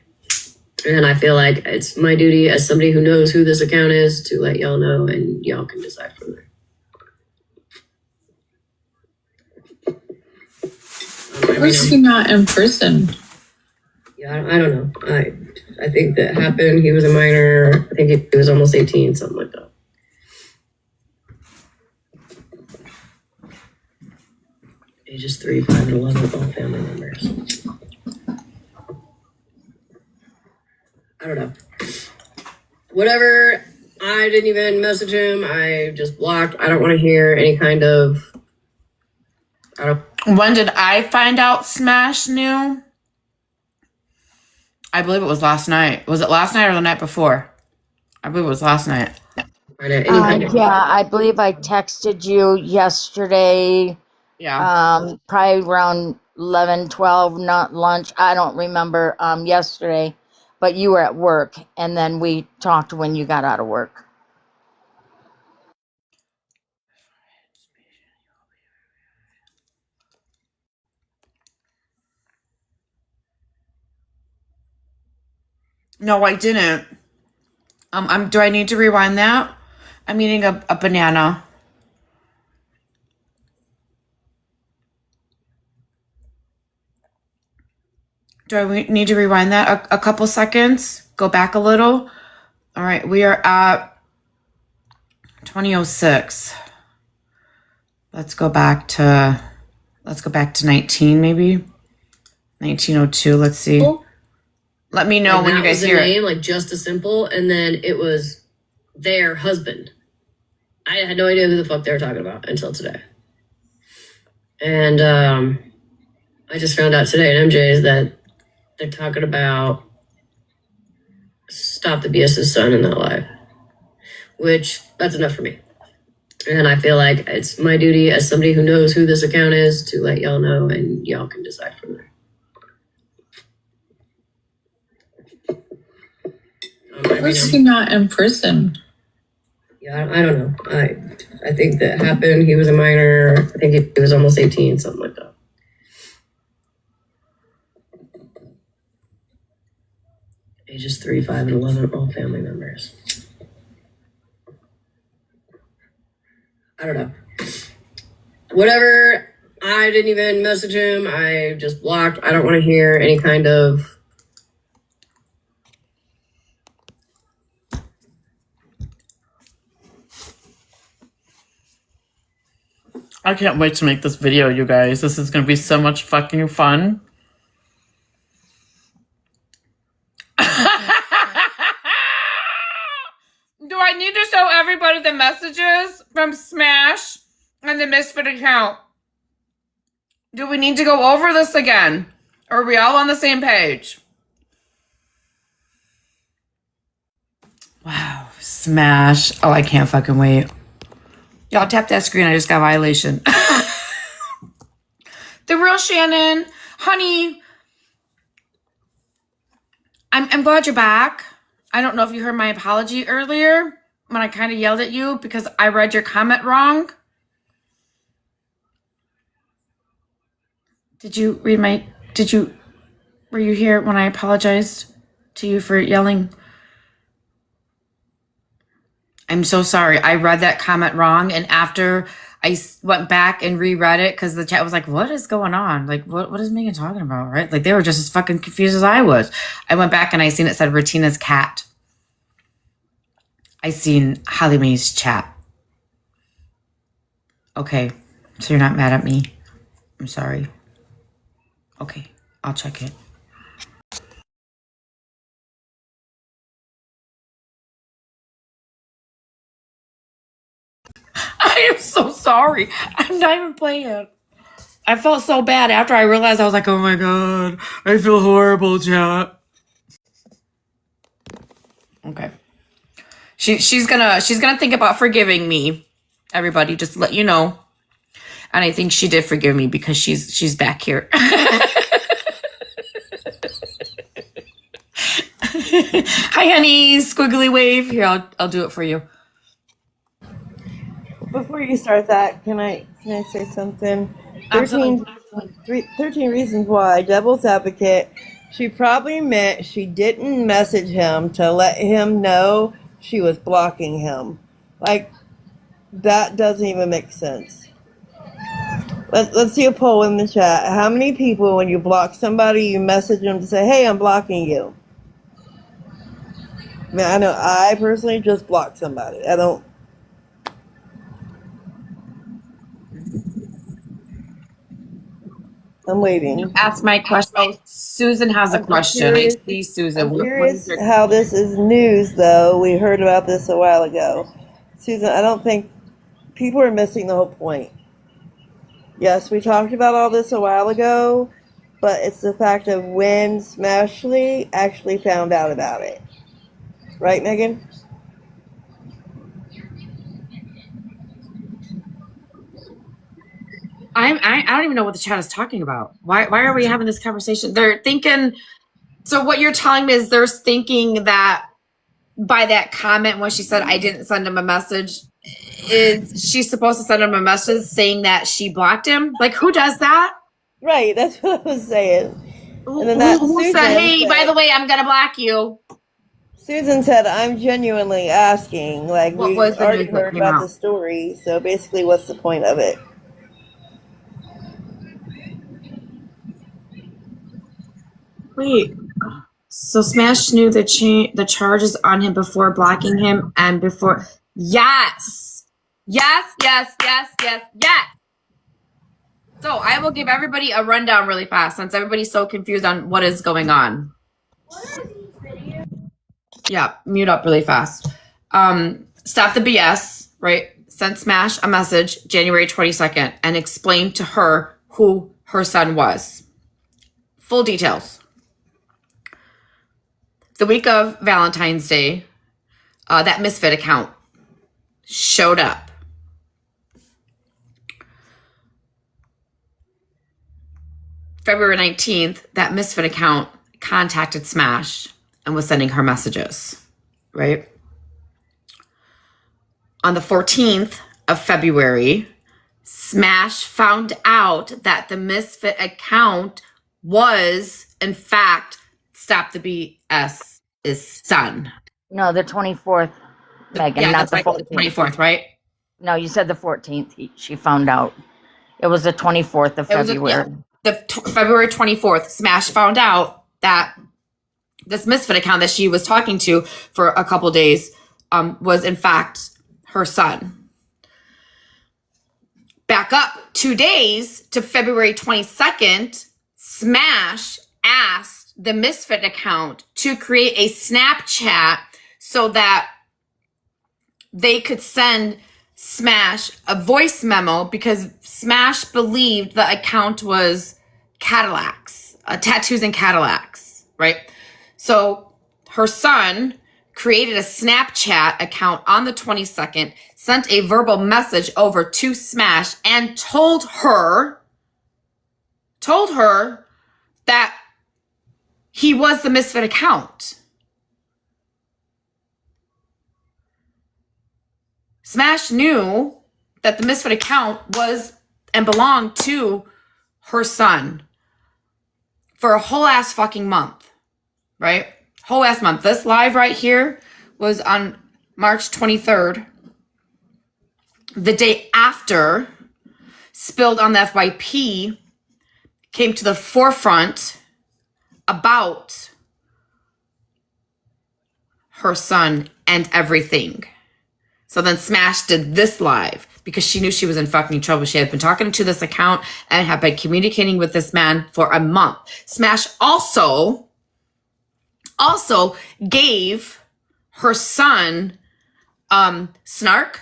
And I feel like it's my duty as somebody who knows who this account is to let y'all know, and y'all can decide from there. Was he not in prison? Yeah, I don't know. I think that happened. He was a minor. I think he was almost 18, something like that. Ages 3, 5, and 11, all family members. I don't know. Whatever. I didn't even message him. I just blocked. I don't want to hear any kind of. When did I find out Smash knew? I believe it was last night. Was it last night or the night before? I believe it was last night. Yeah, I believe I texted you yesterday. Yeah. Probably around 11, 12, not lunch. I don't remember yesterday, but you were at work, and then we talked when you got out of work. No, I didn't. Do I need to rewind that? I'm eating a banana. Do I need to rewind that a couple seconds? Go back a little. All right, we are at 2006. Let's go back to 19 maybe. 1902. Let's see. Let me know when you guys hear it. Like Just a Simple, and then it was their husband. I had no idea who the fuck they were talking about until today. And I just found out today at MJ's that they're talking about Stop the BS's son in that live. Which, that's enough for me. And I feel like it's my duty as somebody who knows who this account is to let y'all know, and y'all can decide from there. Was he not in prison? Yeah, I don't know. I think that happened. He was a minor. I think he was almost 18, something like that. Ages 3, 5, and 11, all family members. I don't know. Whatever. I didn't even message him. I just blocked. I don't want to hear any kind of. I can't wait to make this video, you guys. This is gonna be so much fucking fun. Do I need to show everybody the messages from Smash and the Misfit account? Do we need to go over this again? Or are we all on the same page? Wow, Smash. Oh, I can't fucking wait. Y'all tap that screen. I just got violation. The real Shannon. Honey, I'm glad you're back. I don't know if you heard my apology earlier when I kind of yelled at you because I read your comment wrong. Were you here when I apologized to you for yelling? I'm so sorry. I read that comment wrong. And after I went back and reread it, because the chat was like, what is going on? Like, what is Megan talking about, right? Like, they were just as fucking confused as I was. I went back and I seen it said Retina's cat. I seen Holly Mae's chat. Okay, so you're not mad at me? I'm sorry. Okay, I'll check it. I am so sorry. I'm not even playing. I felt so bad after I realized. I was like, oh my God, I feel horrible, chat. Okay. She's gonna think about forgiving me. Everybody, just to let you know. And I think she did forgive me because she's back here. Hi, honey. Squiggly wave. Here, I'll do it for you. Before you start that, can I say something? 13 reasons why. Devil's advocate. She probably meant she didn't message him to let him know she was blocking him. Like, that doesn't even make sense. Let's see a poll in the chat. How many people, when you block somebody, you message them to say, hey, I'm blocking you? I mean, I know I personally just block somebody. I don't. I'm waiting. Ask my question. Oh, Susan has a question. I see Susan. I'm curious how this is news, though. We heard about this a while ago. Susan, I don't think people are missing the whole point. Yes, we talked about all this a while ago, but it's the fact of when Smashley actually found out about it. Right, Megan? I don't even know what the chat is talking about. Why are we having this conversation? They're thinking. So what you're telling me is they're thinking that by that comment when she said I didn't send him a message, is she supposed to send him a message saying that she blocked him? Like, who does that? Right, that's what I was saying. And then Who said, hey, by the way, I'm gonna block you? Susan said, I'm genuinely asking. Like, we already heard about the story, so basically, what's the point of it? Wait, so Smash knew the charges on him before blocking him and before. Yes. So I will give everybody a rundown really fast since everybody's so confused on what is going on. Yeah, mute up really fast. Stop the BS, right? Sent Smash a message January 22nd and explained to her who her son was. Full details. The week of Valentine's Day, that Misfit account showed up. February 19th, that Misfit account contacted Smash and was sending her messages, right? On the 14th of February, Smash found out that the Misfit account was, in fact, Stop the BS's son. No, the 24th, Megan, Yeah, not that's the right, 14th. the 24th, right? No, you said the 14th. She found out. It was the 24th of It was February. February 24th, Smash found out that this misfit account that she was talking to for a couple days was in fact her son. Back up 2 days to February 22nd, Smash asked the misfit account to create a Snapchat so that they could send Smash a voice memo because Smash believed the account was Cadillacs, tattoos and Cadillacs, right? So her son created a Snapchat account on the 22nd, sent a verbal message over to Smash, and told her that he was the misfit account. Smash knew that the misfit account was and belonged to her son for a whole ass fucking month, right? Whole ass month. This live right here was on March 23rd, the day after Spilled on the FYP came to the forefront about her son and everything. So then Smash did this live because she knew she was in fucking trouble. She had been talking to this account and had been communicating with this man for a month. Smash also gave her son Snark,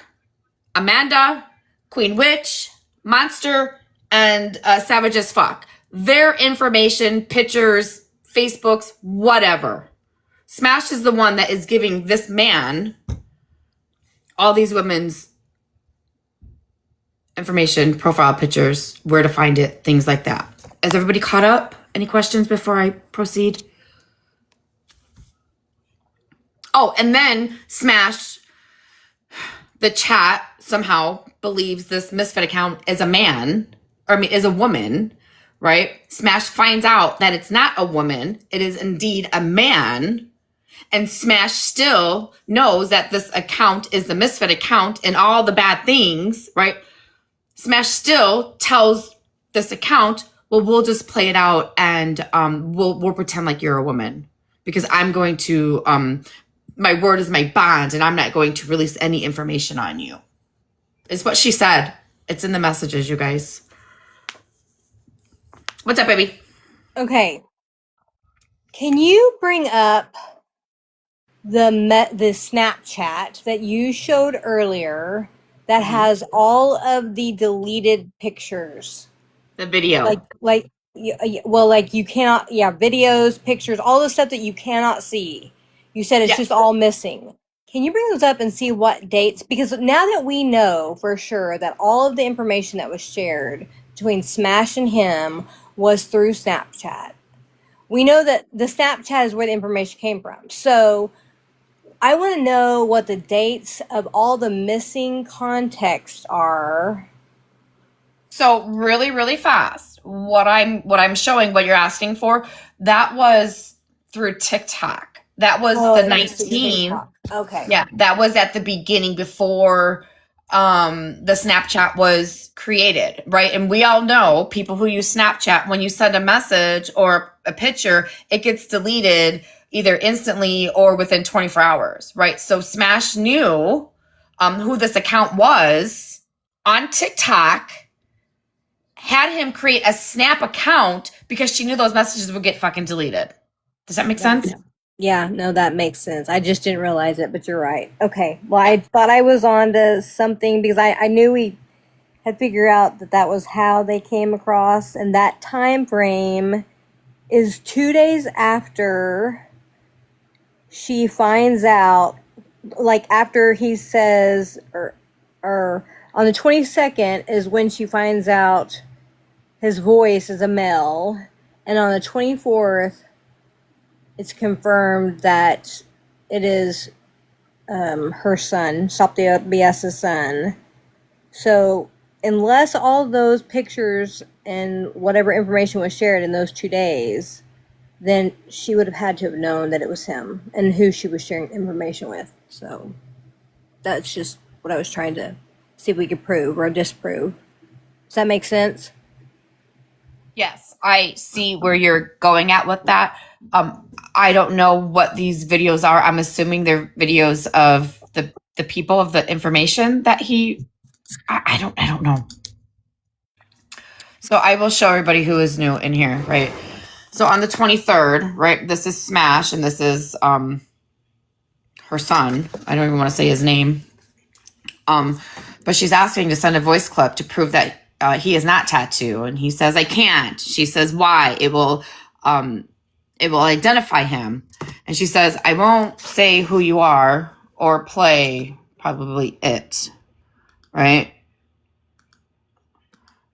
Amanda, Queen Witch, Monster, and Savage as Fuck their information, pictures, Facebooks, whatever. Smash is the one that is giving this man all these women's information, profile pictures, where to find it, things like that. Is everybody caught up? Any questions before I proceed? Oh, and then Smash, the chat somehow believes this misfit account is a man, or I mean, is a woman, right? Smash finds out that it's not a woman. It is indeed a man. And Smash still knows that this account is the misfit account and all the bad things, right? Smash still tells this account, well, we'll just play it out and we'll pretend like you're a woman because I'm going to, my word is my bond and I'm not going to release any information on you. It's what she said. It's in the messages, you guys. What's up, baby? Okay. Can you bring up the Snapchat that you showed earlier that has all of the deleted pictures? The video. Like you cannot, videos, pictures, all the stuff that you cannot see. You said it's just all missing. Can you bring those up and see what dates? Because now that we know for sure that all of the information that was shared between Smash and him was through Snapchat, we know that the Snapchat is where the information came from. So I want to know what the dates of all the missing context are. So really, really fast, what I'm showing, what you're asking for, that was through TikTok. That was the 19th. Okay. Yeah, that was at the beginning before the Snapchat was created, right? And we all know, people who use Snapchat, when you send a message or a picture, it gets deleted either instantly or within 24 hours, right? So Smash knew who this account was on TikTok, had him create a Snap account because she knew those messages would get fucking deleted. Does that make sense? Yeah, no, that makes sense. I just didn't realize it, but you're right. Okay. Well, I thought I was on to something because I knew we had figured out that was how they came across. And that time frame is 2 days after she finds out, like after he says, or on the 22nd is when she finds out his voice is a male. And on the 24th, it's confirmed that it is her son, Satya BS's son. So unless all those pictures and whatever information was shared in those 2 days, then she would have had to have known that it was him and who she was sharing information with. So that's just what I was trying to see if we could prove or disprove. Does that make sense? Yes, I see where you're going at with that. I don't know what these videos are. I'm assuming they're videos of the people of the information that he. I don't know. So I will show everybody who is new in here, right? So on the 23rd, right? This is Smash, and this is her son. I don't even want to say his name. But she's asking to send a voice clip to prove that he is not tattoo, and he says, "I can't." She says, "Why?" It will identify him, and she says, "I won't say who you are or play probably it." Right?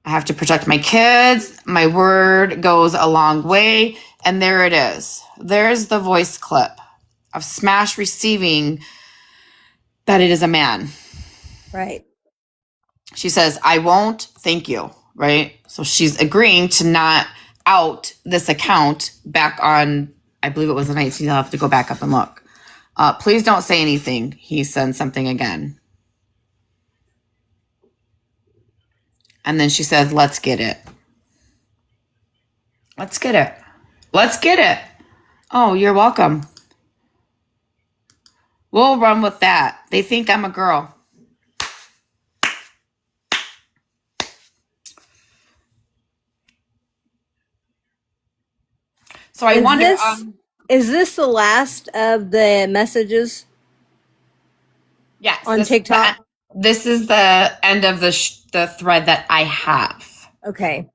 I have to protect my kids. My word goes a long way, and there it is. There's the voice clip of Smash receiving that it is a man. Right. She says, "I won't, thank you," right? So she's agreeing to not out this account back on, I believe it was the 19th. I'll have to go back up and look. Please don't say anything. He sends something again. And then she says, "Let's get it. Let's get it. Let's get it." Oh, you're welcome. We'll run with that. They think I'm a girl. So I wonder. Is this the last of the messages? Yes. On TikTok? This is the end of the thread that I have. Okay.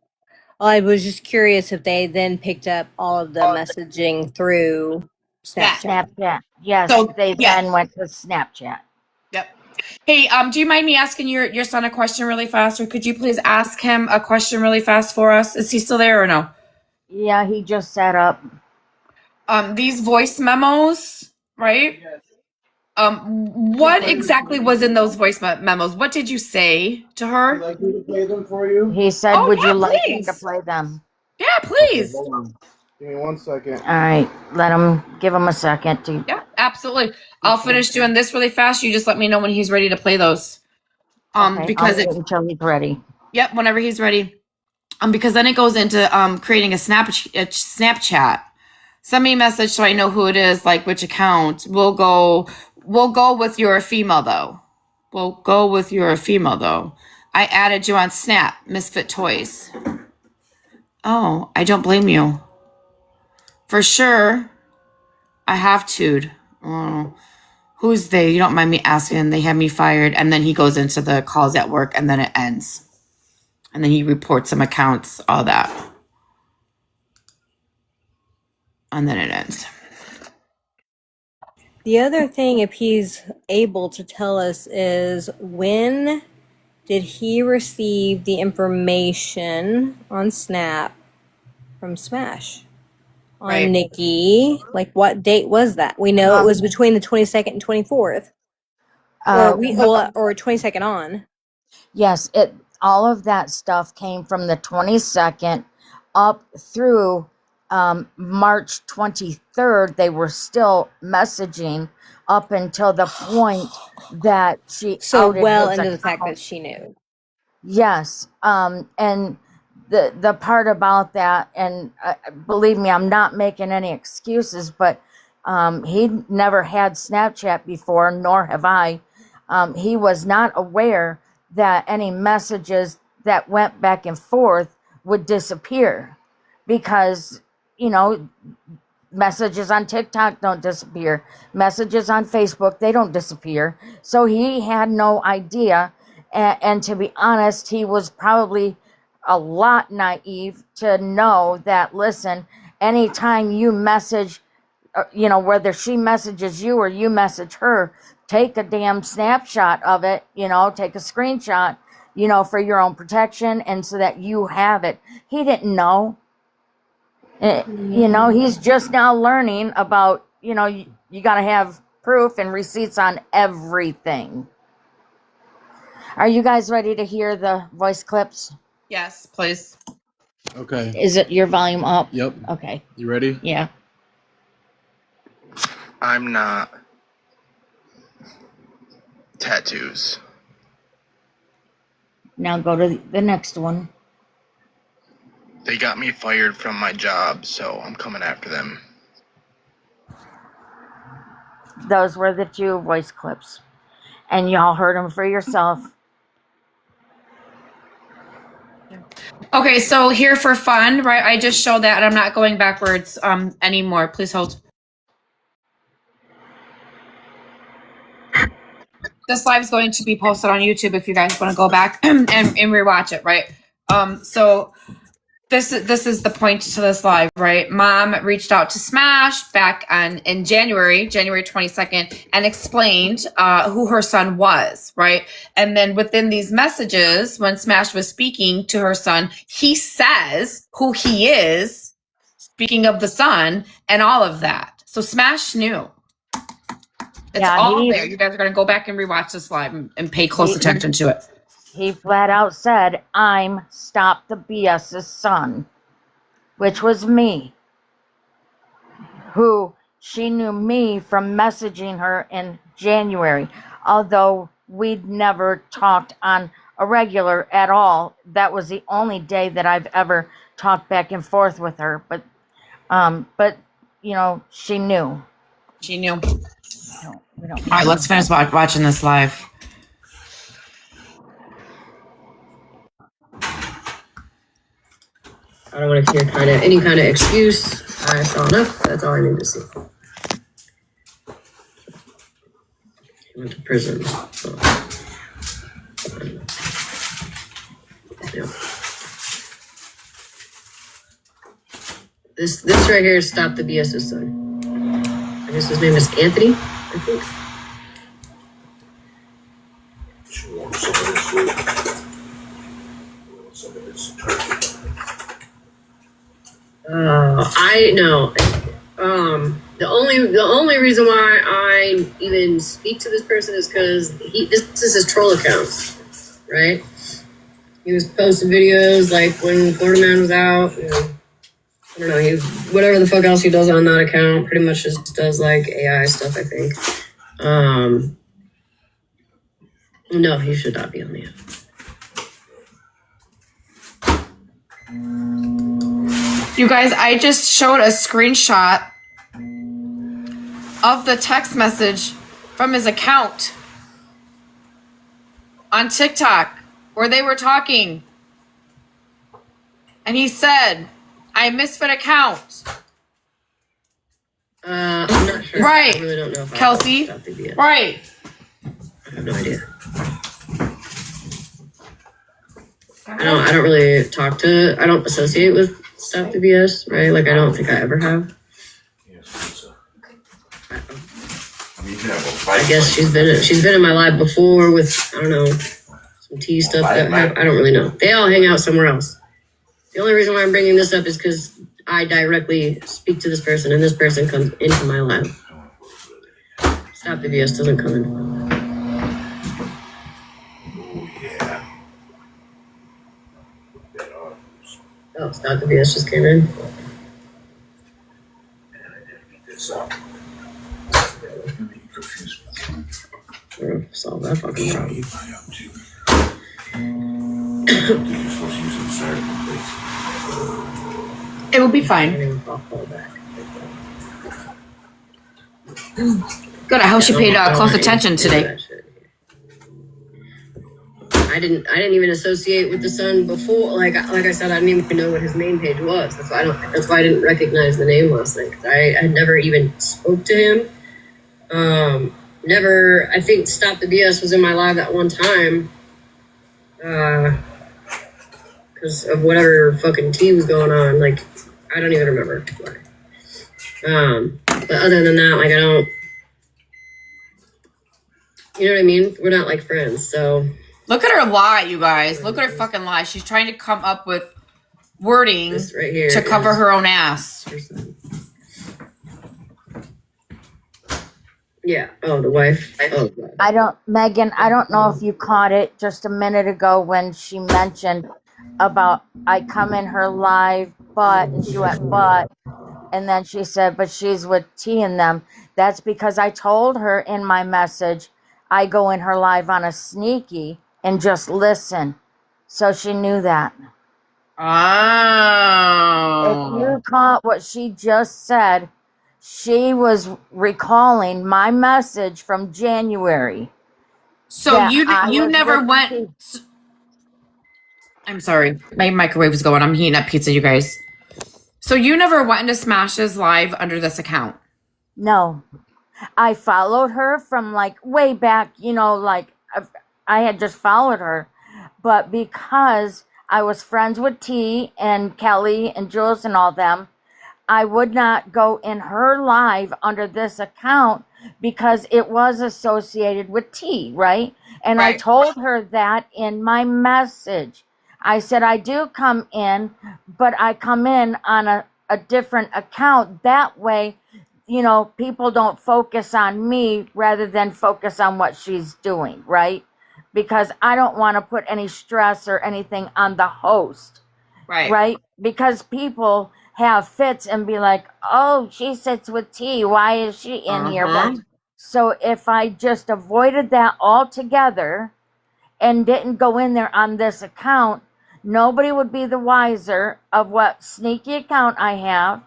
Well, I was just curious if they then picked up all of the messaging through Snapchat. Snapchat. Yes, So, they yeah. then went to Snapchat. Yep. Hey, do you mind me asking your son a question really fast, or could you please ask him a question really fast for us? Is he still there or no? Yeah, he just set up. These voice memos, right? What exactly was in those voice memos? What did you say to her? Would you like me to play them for you? He said, Oh, would yeah, you like me please. to play them? Yeah, please. Hold on. Give me 1 second. All right, give him a second to. Yeah, absolutely. I'll finish doing this really fast. You just let me know when he's ready to play those. Okay, Because I'll wait until he's ready. Yep, whenever he's ready. Because then it goes into creating a Snapchat. Send me a message so I know who it is, like which account. We'll go with you're a female though. We'll go with you're a female though. I added you on Snap, Misfit Toys. Oh, I don't blame you. For sure. I have to. Oh, who's they? You don't mind me asking. They have me fired. And then he goes into the calls at work, and then it ends. And then he reports some accounts, all that. And then it ends. The other thing, if he's able to tell us, is when did he receive the information on Snap from Smash on Right. Nikki? Like, what date was that? We know it was between the 22nd and 24th, or 22nd on. Yes, all of that stuff came from the 22nd up through March 23rd. They were still messaging up until the point that she So outed well his into the fact account. that she knew. Yes, and the part about that, and believe me, I'm not making any excuses, but he never had Snapchat before, nor have I. He was not aware that any messages that went back and forth would disappear, because, messages on TikTok don't disappear. Messages on Facebook, they don't disappear. So he had no idea. And to be honest, he was probably a lot naive to know that, listen, anytime you message, whether she messages you or you message her, take a damn snapshot of it, take a screenshot, for your own protection, and so that you have it. He didn't know. He's just now learning about, you got to have proof and receipts on everything. Are you guys ready to hear the voice clips? Yes, please. Okay. Is it your volume up? Yep. Okay. You ready? Yeah. I'm not tattoos. Now go to the next one. They got me fired from my job, so I'm coming after them. Those were the 2 voice clips. And y'all heard them for yourself. Okay, so here for fun, right? I just showed that and I'm not going backwards anymore. Please hold. This live is going to be posted on YouTube if you guys want to go back and rewatch it, right? So this is the point to this live, right? Mom reached out to Smash back in January 22nd, and explained who her son was, right? And then within these messages, when Smash was speaking to her son, he says who he is, speaking of the son and all of that. So Smash knew. It's all there. You guys are going to go back and rewatch this live and pay close attention to it. He flat out said, I'm Stop the BS's son, which was me, who she knew me from messaging her in January, although we'd never talked on a regular at all. That was the only day that I've ever talked back and forth with her, but you know, she knew. She knew. We don't All right, let's finish watching this live. I don't want to hear any kind of excuse. I saw enough. That's all I need to see. He went to prison. So. Yeah. This right here is Stop the BS's son. I guess his name is Anthony, I think. I know. The only reason why I even speak to this person is because this is his troll account, right? He was posting videos like when Florida Man was out. You know, I don't know. Whatever the fuck else he does on that account, pretty much just does like AI stuff, I think. No, he should not be on the app. You guys, I just showed a screenshot of the text message from his account on TikTok where they were talking. And he said, I misfit account. I'm not sure. Right. I really don't know if Kelsey. Right. I have no idea. I don't really I don't associate with Stop the BS, right? Like, I don't think I ever have. I guess she's been in my life before with, I don't know, some tea stuff that I don't really know. They all hang out somewhere else. The only reason why I'm bringing this up is because I directly speak to this person, and this person comes into my life. Stop the BS doesn't come into my life. Oh, Stop the BS just came in. We'll solve that fucking problem. It will be fine. Good. I hope she paid close attention today. I didn't even associate with the son before. Like I said, I didn't even know what his main page was. That's why I didn't recognize the name last night. I had never even spoke to him. Never. I think Stop the BS was in my live that one time. Because of whatever fucking tea was going on. Like, I don't even remember. But other than that, like, I don't. You know what I mean? We're not like friends, so. Look at her lie, you guys. Look at her fucking lie. She's trying to come up with wording right here to cover her own ass. Yeah. Oh, the wife. Oh, Megan, I don't know if you caught it just a minute ago when she mentioned about I come in her live, and she went, and then she said, but she's with T and them. That's because I told her in my message, I go in her live on a sneaky and just listen. So she knew that. If Oh. you caught what she just said, she was recalling my message from January. So that you I you was never with went. T. I'm sorry, my microwave is going. I'm heating up pizza, you guys. So you never went into Smash's live under this account? No. I followed her from like way back, like I had just followed her. But because I was friends with T and Kelly and Jules and all them, I would not go in her live under this account because it was associated with T, right? And I Right. told her that in my message. I said, I do come in, but I come in on a different account. That way, people don't focus on me rather than focus on what she's doing, right? Because I don't want to put any stress or anything on the host, right? Because people have fits and be like, oh, she sits with T. Why is she in here? But, so if I just avoided that altogether and didn't go in there on this account, nobody would be the wiser of what sneaky account I have.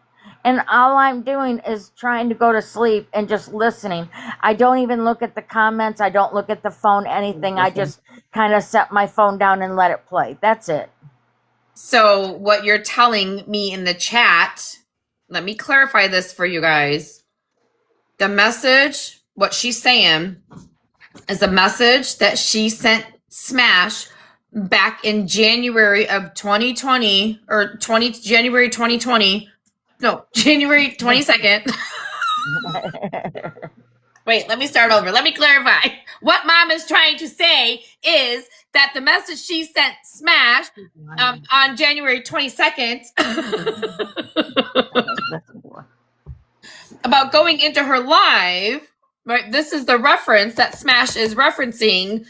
And all I'm doing is trying to go to sleep and just listening. I don't even look at the comments. I don't look at the phone, anything. I just kind of set my phone down and let it play. That's it. So what you're telling me in the chat, let me clarify this for you guys. The message, what she's saying, is a message that she sent Smash back in January of 2020 or January 2020. No, January 22nd. Wait, let me start over. Let me clarify. What Mom is trying to say is that the message she sent Smash on January 22nd about going into her live, right? This is the reference that Smash is referencing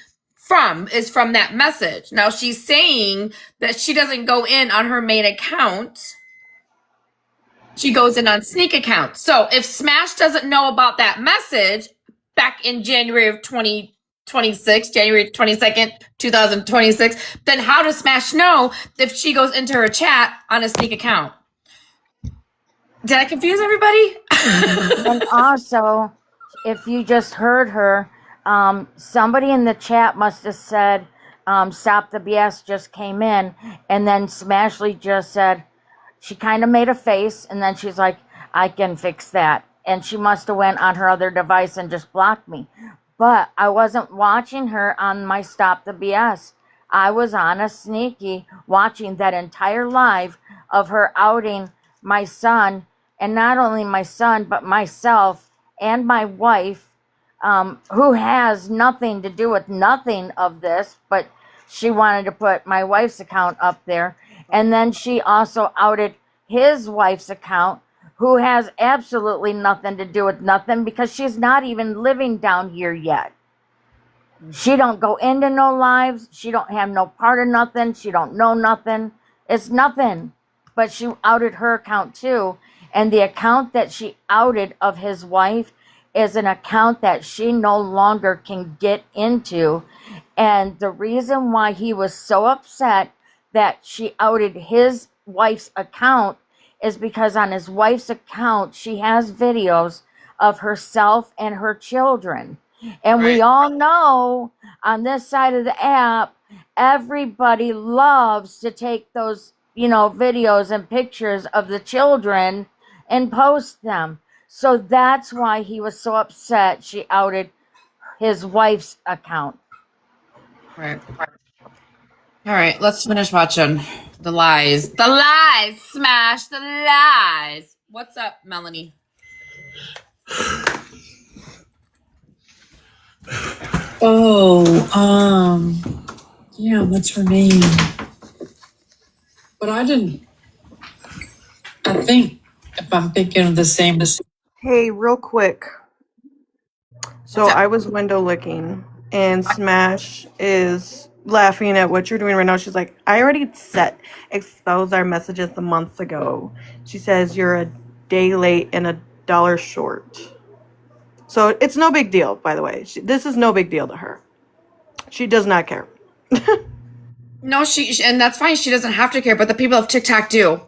is from that message. Now she's saying that she doesn't go in on her main account. She goes in on sneak account. So if Smash doesn't know about that message back in January of 2026, January 22nd, 2026, then how does Smash know if she goes into her chat on a sneak account? Did I confuse everybody? And also, if you just heard her, somebody in the chat must have said, Stop the BS just came in. And then Smashley just said, she kind of made a face, and then she's like, I can fix that. And she must have went on her other device and just blocked me. But I wasn't watching her on my Stop the BS. I was on a sneaky watching that entire live of her outing my son, and not only my son, but myself and my wife, who has nothing to do with nothing of this, but she wanted to put my wife's account up there. And then she also outed his wife's account, who has absolutely nothing to do with nothing because she's not even living down here yet. She don't go into no lives. She don't have no part of nothing. She don't know nothing. It's nothing. But she outed her account too. And the account that she outed of his wife is an account that she no longer can get into. And the reason why he was so upset that she outed his wife's account is because on his wife's account, she has videos of herself and her children. And we all know on this side of the app, everybody loves to take those, videos and pictures of the children and post them. So that's why he was so upset she outed his wife's account. Right. All right, let's finish watching the lies. The lies, Smash, the lies. What's up, Melanie? Yeah, what's her name? But I think if I'm thinking of the same. Hey, real quick. So I was window licking, and Smash is laughing at what you're doing right now. She's like, I already exposed our messages the months ago. She says you're a day late and $1 short. So it's no big deal, by the way. This is no big deal to her. She does not care. No, and that's fine. She doesn't have to care, but the people of TikTok do.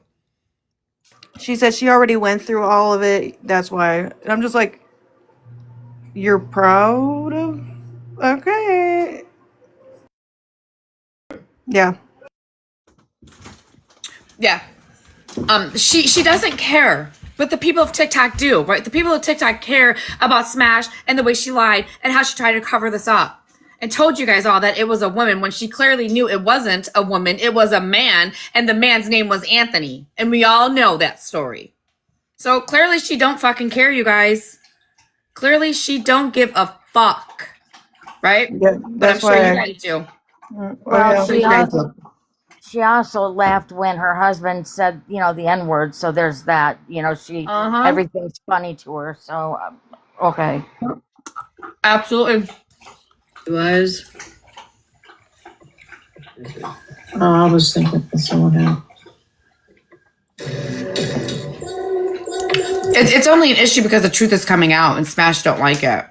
She said she already went through all of it. That's why. And I'm just like, you're proud of? Okay. Yeah. Yeah. She doesn't care, but the people of TikTok do, right? The people of TikTok care about Smash and the way she lied and how she tried to cover this up and told you guys all that it was a woman when she clearly knew it wasn't a woman, it was a man, and the man's name was Anthony. And we all know that story. So clearly she don't fucking care, you guys. Clearly she don't give a fuck. Right? Yeah, but I'm sure you guys do. Well, she also laughed when her husband said, you know, the N-word. So there's that, you know, everything's funny to her. So, okay. Absolutely. Was. Oh, I was thinking of someone else. It's only an issue because the truth is coming out and Smash don't like it.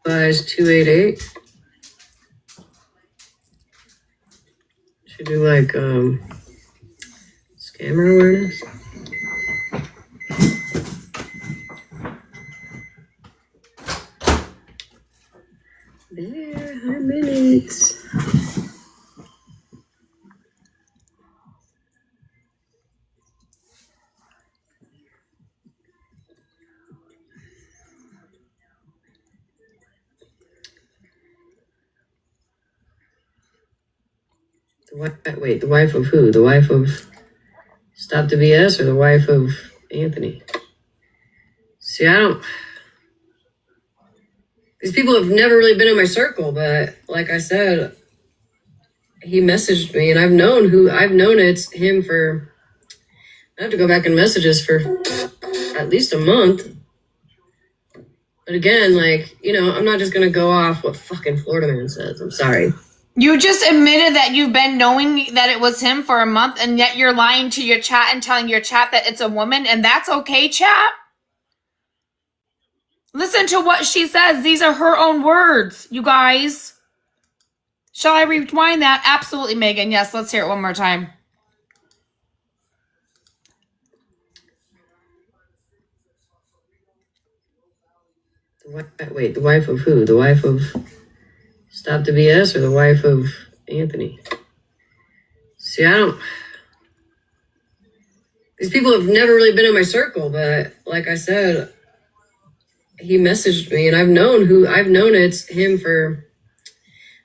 Was 288. Should do like scammer awareness. There, 100 minutes. Wait, the wife of who? The wife of Stop the BS or the wife of Anthony? See, these people have never really been in my circle, but like I said, he messaged me and I've known it's him for, I have to go back in messages for at least a month. But again, like, you know, I'm not just going to go off what fucking Florida man says. I'm sorry. You just admitted that you've been knowing that it was him for a month, and yet you're lying to your chat and telling your chat that it's a woman, and that's okay, chat? Listen to what she says. These are her own words, you guys. Shall I rewind that? Absolutely, Megan. Yes, let's hear it one more time. Wait, the wife of who? The wife of Stop the BS or the wife of Anthony? See, these people have never really been in my circle, but like I said, he messaged me and I've known it's him for,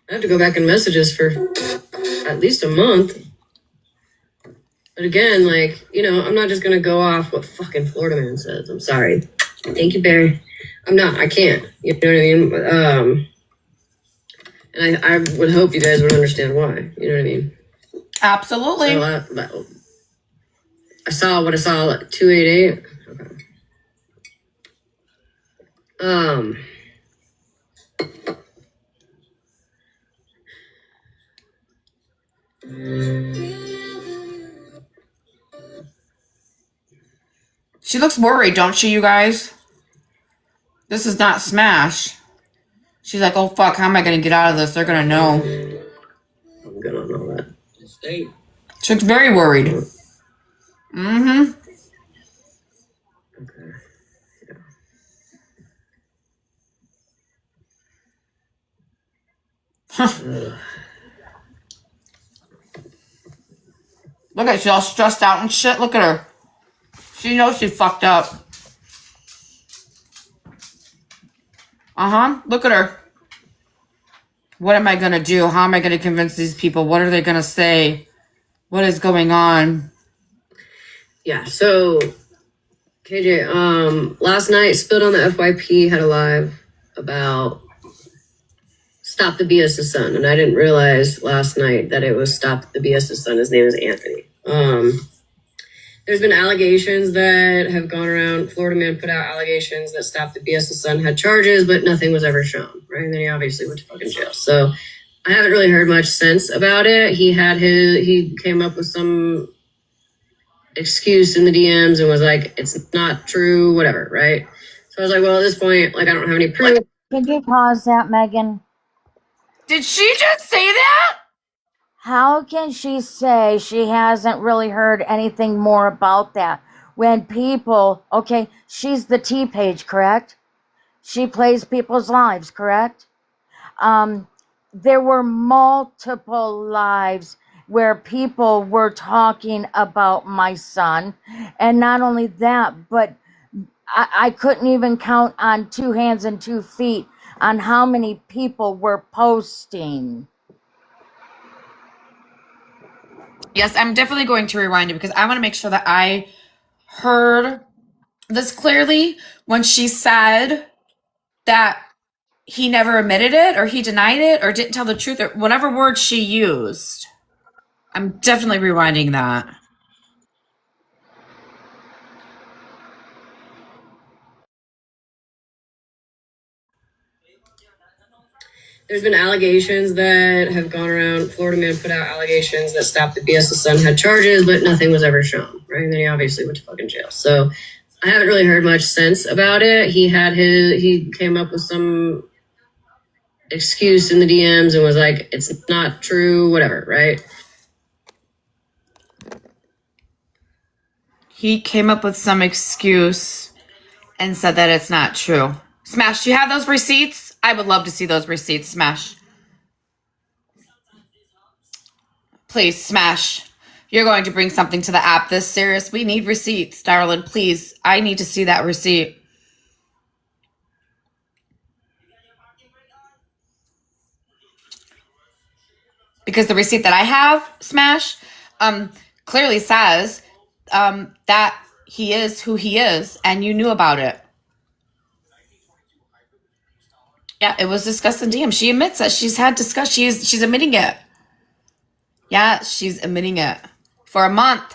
I have to go back in messages for at least a month. But again, like, you know, I'm not just going to go off what fucking Florida man says. I'm sorry. Thank you, Barry. I can't. You know what I mean? And I would hope you guys would understand why. You know what I mean? Absolutely. So, I saw what I saw at 288. Okay. She looks worried, don't she, you guys? This is not Smash. She's like, oh, fuck, how am I going to get out of this? They're going to know. I'm going to know that. She looks very worried. Mm-hmm. Okay. Huh. Look at her, she's all stressed out and shit. Look at her. She knows she fucked up. Look at her. What am I going to do? How am I going to convince these people? What are they going to say? What is going on? Yeah, so, KJ, last night, Spilled on the FYP had a live about Stop the BS's son. And I didn't realize last night that it was Stop the BS's son. His name is Anthony. There's been allegations that have gone around. Florida man put out allegations that Stop the BS's son had charges, but nothing was ever shown, right? And then he obviously went to fucking jail. So I haven't really heard much sense about it. He came up with some excuse in the DMs and was like, it's not true, whatever, right? So I was like, well, at this point, like, I don't have any proof. Can you pause that, Megan? Did she just say that? How can she say she hasn't really heard anything more about that when people, okay, she's the T-Page, correct? She plays people's lives, correct? There were multiple lives where people were talking about my son. And not only that, but I couldn't even count on 2 hands and 2 feet on how many people were posting. Yes, I'm definitely going to rewind it because I want to make sure that I heard this clearly when she said that he never admitted it or he denied it or didn't tell the truth or whatever word she used. I'm definitely rewinding that. There's been allegations that have gone around. Florida man put out allegations that Stop the BS's son had charges, but nothing was ever shown, right? And then he obviously went to fucking jail. So I haven't really heard much sense about it. He came up with some excuse in the DMs and was like, it's not true, whatever, right? He came up with some excuse and said that it's not true. Smash, do you have those receipts? I would love to see those receipts, Smash. Please, Smash. You're going to bring something to the app this serious. We need receipts, darling. Please, I need to see that receipt. Because the receipt that I have, Smash, clearly says that he is who he is, and you knew about it. Yeah, it was discussed in DM. She admits that she's had discussion. She's admitting it. Yeah, she's admitting it for a month.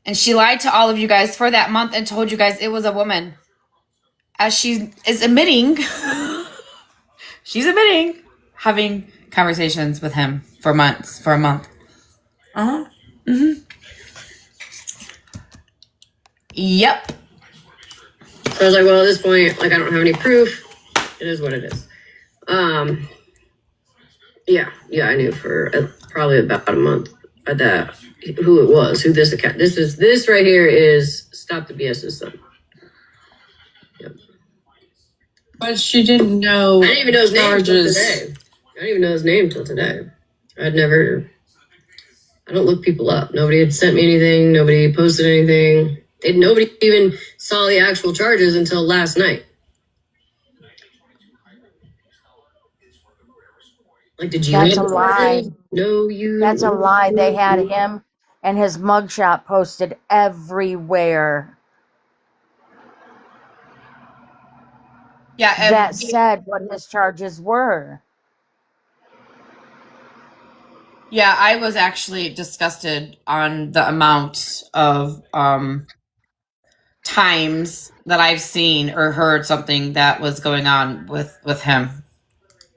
And she lied to all of you guys for that month and told you guys it was a woman. As she is admitting, she's admitting having conversations with him for months, for a month. Uh-huh. Mm-hmm. Yep. So I was like, well, at this point, like, I don't have any proof. It is what it is. Yeah, I knew for probably about a month that who it was, who this account. This right here is Stop the BS's son. Yep. But she didn't know. I didn't even know his name until charges. today. I didn't even know his name until today. I don't look people up. Nobody had sent me anything. Nobody posted anything. Nobody even saw the actual charges until last night. Like, did you? That's a lie. No, you. That's a lie. They had him and his mugshot posted everywhere. Yeah, that said what his charges were. Yeah, I was actually disgusted on the amount of times that I've seen or heard something that was going on with him.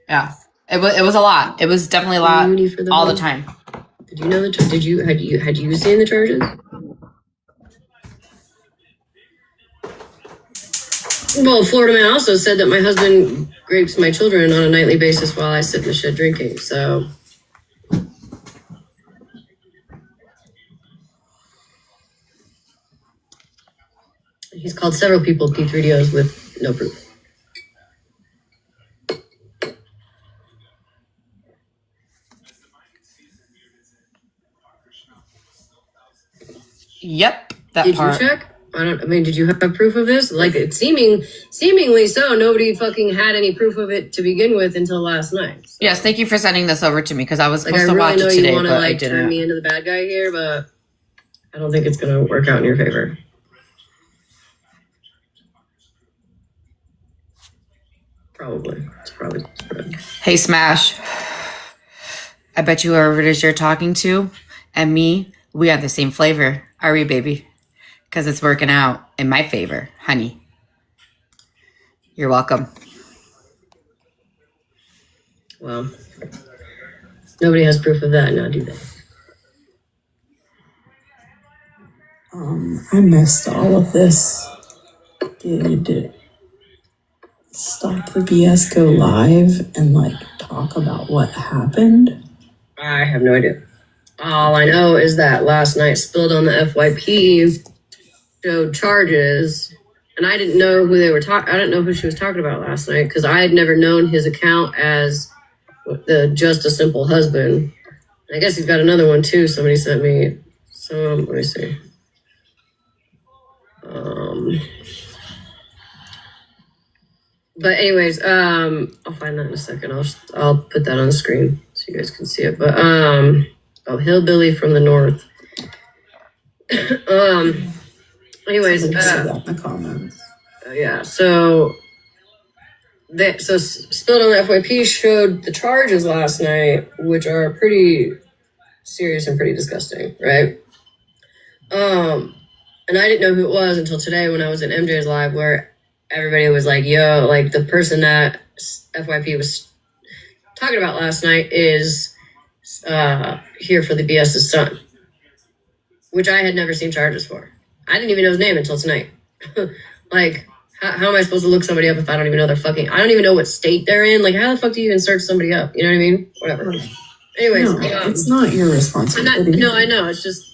Yeah, it was a lot. It was definitely a lot all the time. Did you know had you seen the charges? Well, Florida man also said that my husband rapes my children on a nightly basis while I sit in the shed drinking. So. He's called several people P3DOs with no proof. Yep, that did part. Did you check? Did you have proof of this? Like, it seemingly so. Nobody fucking had any proof of it to begin with until last night. So. Yes, thank you for sending this over to me because I was supposed to really watch it today, but I didn't. Turn me into the bad guy here, but I don't think it's gonna work out in your favor. Probably. It's probably spread. Hey, Smash. I bet you whoever it is you're talking to and me, we have the same flavor. Are we, baby? Because it's working out in my favor, honey. You're welcome. Well, nobody has proof of that, now do they? I missed all of this. Did Stop the BS go live and like talk about what happened? I have no idea. All I know is that last night Spilled on the FYP showed charges, and I didn't know who they were talking. I didn't know who she was talking about last night because I had never known his account as the Just a Simple Husband. I guess he's got another one too. Somebody sent me some. Let me see. But anyways, I'll find that in a second. I'll put that on the screen so you guys can see it. But Hillbilly from the North. Anyways, see that in the comments. yeah. So Spilled on the FYP showed the charges last night, which are pretty serious and pretty disgusting, right? And I didn't know who it was until today when I was in MJ's live, where everybody was like, yo, like the person that FYP was talking about last night is here for the BS's son, which I had never seen charges for. I didn't even know his name until tonight. Like, how am I supposed to look somebody up if I don't even know I don't even know what state they're in? Like, how the fuck do you even search somebody up? You know what I mean? Whatever. Anyways. No, it's not your responsibility. No, I know. It's just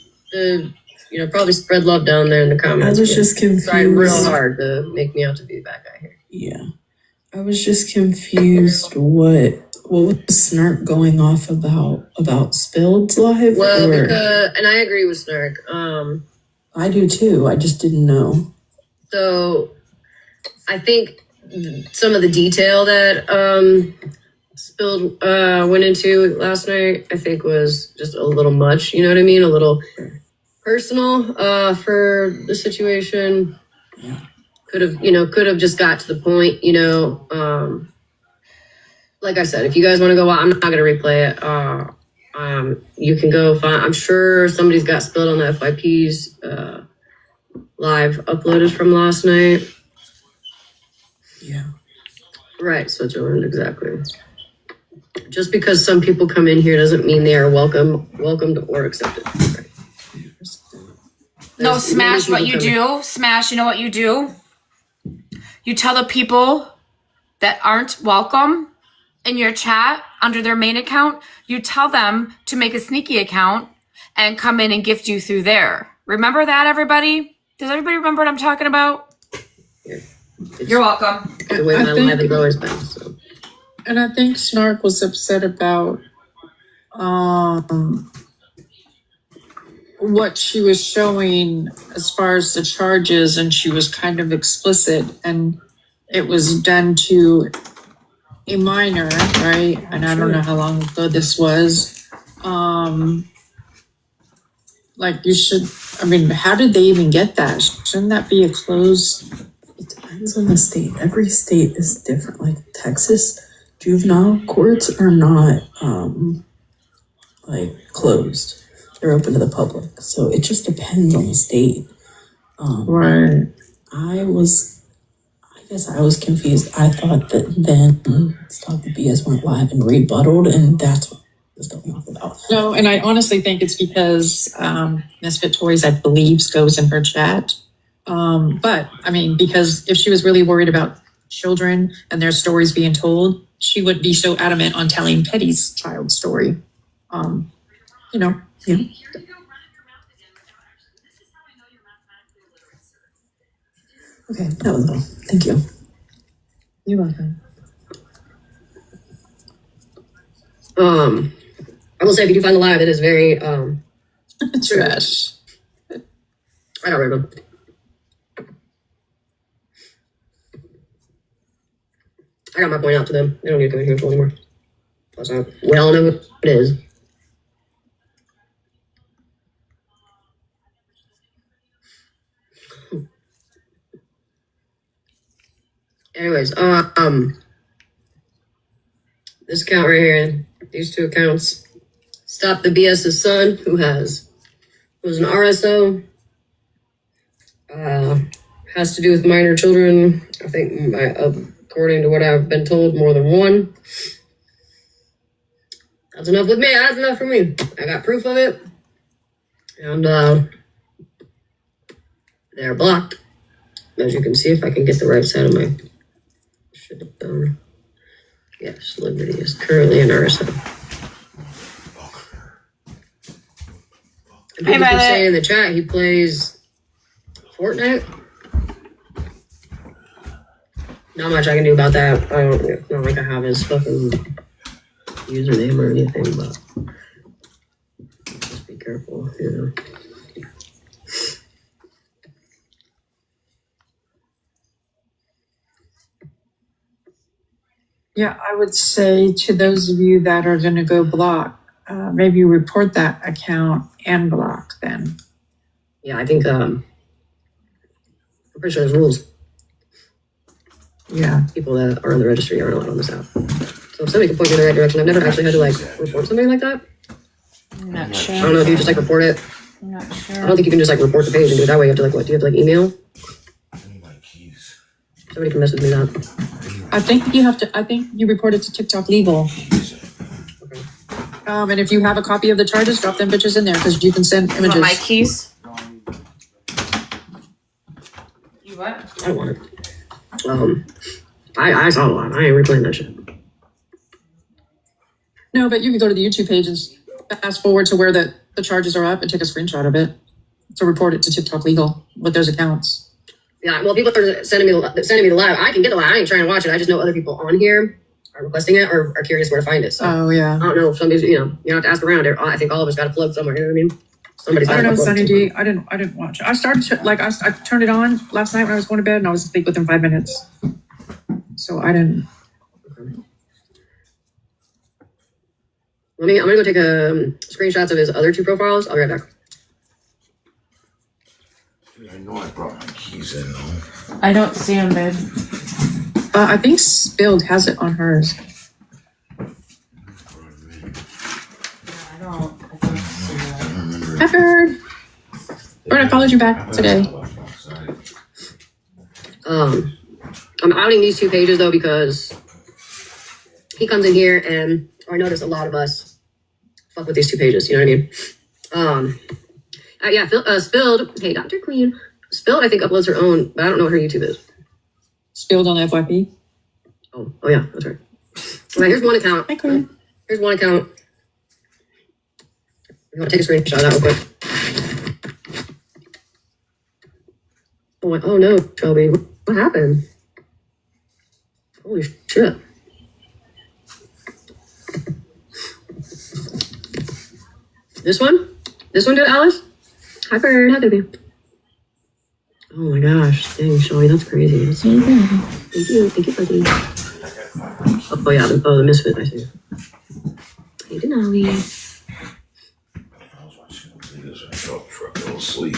probably spread love down there in the comments. I was just confused. Tried real hard to make me out to be the bad guy here. Yeah. I was just confused what was Snark going off about Spilled's live? Well, and I agree with Snark. I do too. I just didn't know. So I think some of the detail that Spilled went into last night, I think was just a little much. You know what I mean? A little personal for the situation. Yeah. Could have just got to the point, like I said, if you guys want to go out, I'm not going to replay it. You can go find, I'm sure somebody's got Spilled on the FYP's live uploaded from last night. Yeah. Right, Switzerland, exactly. Just because some people come in here doesn't mean they are welcomed or accepted. Right. No, Smash, what you do, Smash, you know what you do? You tell the people that aren't welcome in your chat under their main account, you tell them to make a sneaky account and come in and gift you through there. Remember that, everybody? Does everybody remember what I'm talking about? You're welcome. The way my life has always been. So. And I think Snark was upset about what she was showing as far as the charges, and she was kind of explicit, and it was done to a minor, right? And I don't know how long ago this was. Like you should, I mean, how did they even get that? Shouldn't that be a closed? It depends on the state. Every state is different. Like Texas, juvenile courts are not like closed. They're open to the public. So it just depends on the state. Right. I guess I was confused. I thought that then Stop the BS went live and rebutted, and that's what was going off about. No, and I honestly think it's because Misfit Toys, I believe, goes in her chat. But I mean, because if she was really worried about children and their stories being told, she would be so adamant on telling Petty's child story. Yeah. Okay, that was all. Thank you. You're welcome. I will say, if you do find the live, it is very trash. I don't remember. I got my point out to them. They don't need to come in here anymore. Plus, I well know what it is. Anyways, this account right here, these two accounts, Stop the BS's son, who was an RSO, has to do with minor children. I think, according to what I've been told, more than one. That's enough with me. That's enough for me. I got proof of it, and they're blocked. As you can see, if I can get the right side of my. Yes, Liberty is currently an RSO. And Hey, people keep Violet. saying in the chat he plays Fortnite. Not much I can do about that. I don't. It's not like I have his fucking username or anything, but just be careful, you know. Yeah, I would say to those of you that are going to go block, maybe report that account and block then. Yeah, I think I'm pretty sure there's rules. Yeah. People that are on the registry aren't allowed on this app. So if somebody can point me in the right direction, I've never actually had to like report something like that. I'm not I sure. don't know if you just like report it. I'm not sure. I don't think you can just like report the page and do it that way. You have to like what? Do you have to like email? Somebody can message me that. I think you report it to TikTok Legal. And if you have a copy of the charges, drop them bitches in there because you can send You images. want my keys? You what? I don't want it. I saw a lot. I ain't replaying that shit. No, but you can go to the YouTube page and fast forward to where the charges are up and take a screenshot of it to report it to TikTok Legal with those accounts. Yeah, well, people are sending me the live. I can get the live. I ain't trying to watch it. I just know other people on here are requesting it or are curious where to find it. So Oh yeah. I don't know if somebody's, you have to ask around. I think all of us got a plug somewhere. You know what I mean? Somebody's I got don't a know, plug. Sunny D. I didn't watch it. I started to, I turned it on last night when I was going to bed and I was asleep within 5 minutes. So I didn't. I'm gonna go take screenshots of his other two profiles. I'll be right back. I know I brought my keys in though. I don't see him, babe. I think Spilled has it on hers. I don't see that. Pepper. I followed you back today. I'm outing these two pages though because he comes in here and I notice a lot of us fuck with these two pages. You know what I mean? Yeah, Spilled. Hey, Dr. Queen. Spilled, I think, uploads her own, but I don't know what her YouTube is. Spilled on FYP. Oh yeah, that's right. Okay, here's one account. Here's one account. I'm gonna take a screenshot of that real quick. Oh no, Shelby. What happened? Holy shit. This one? This one did, Alice? Hi, Bird. How did you? Oh my gosh. Dang, Shelby, that's crazy. That's so good. Thank you, buddy. Oh yeah, the Misfit, I see. Hey, Denali. I fell asleep.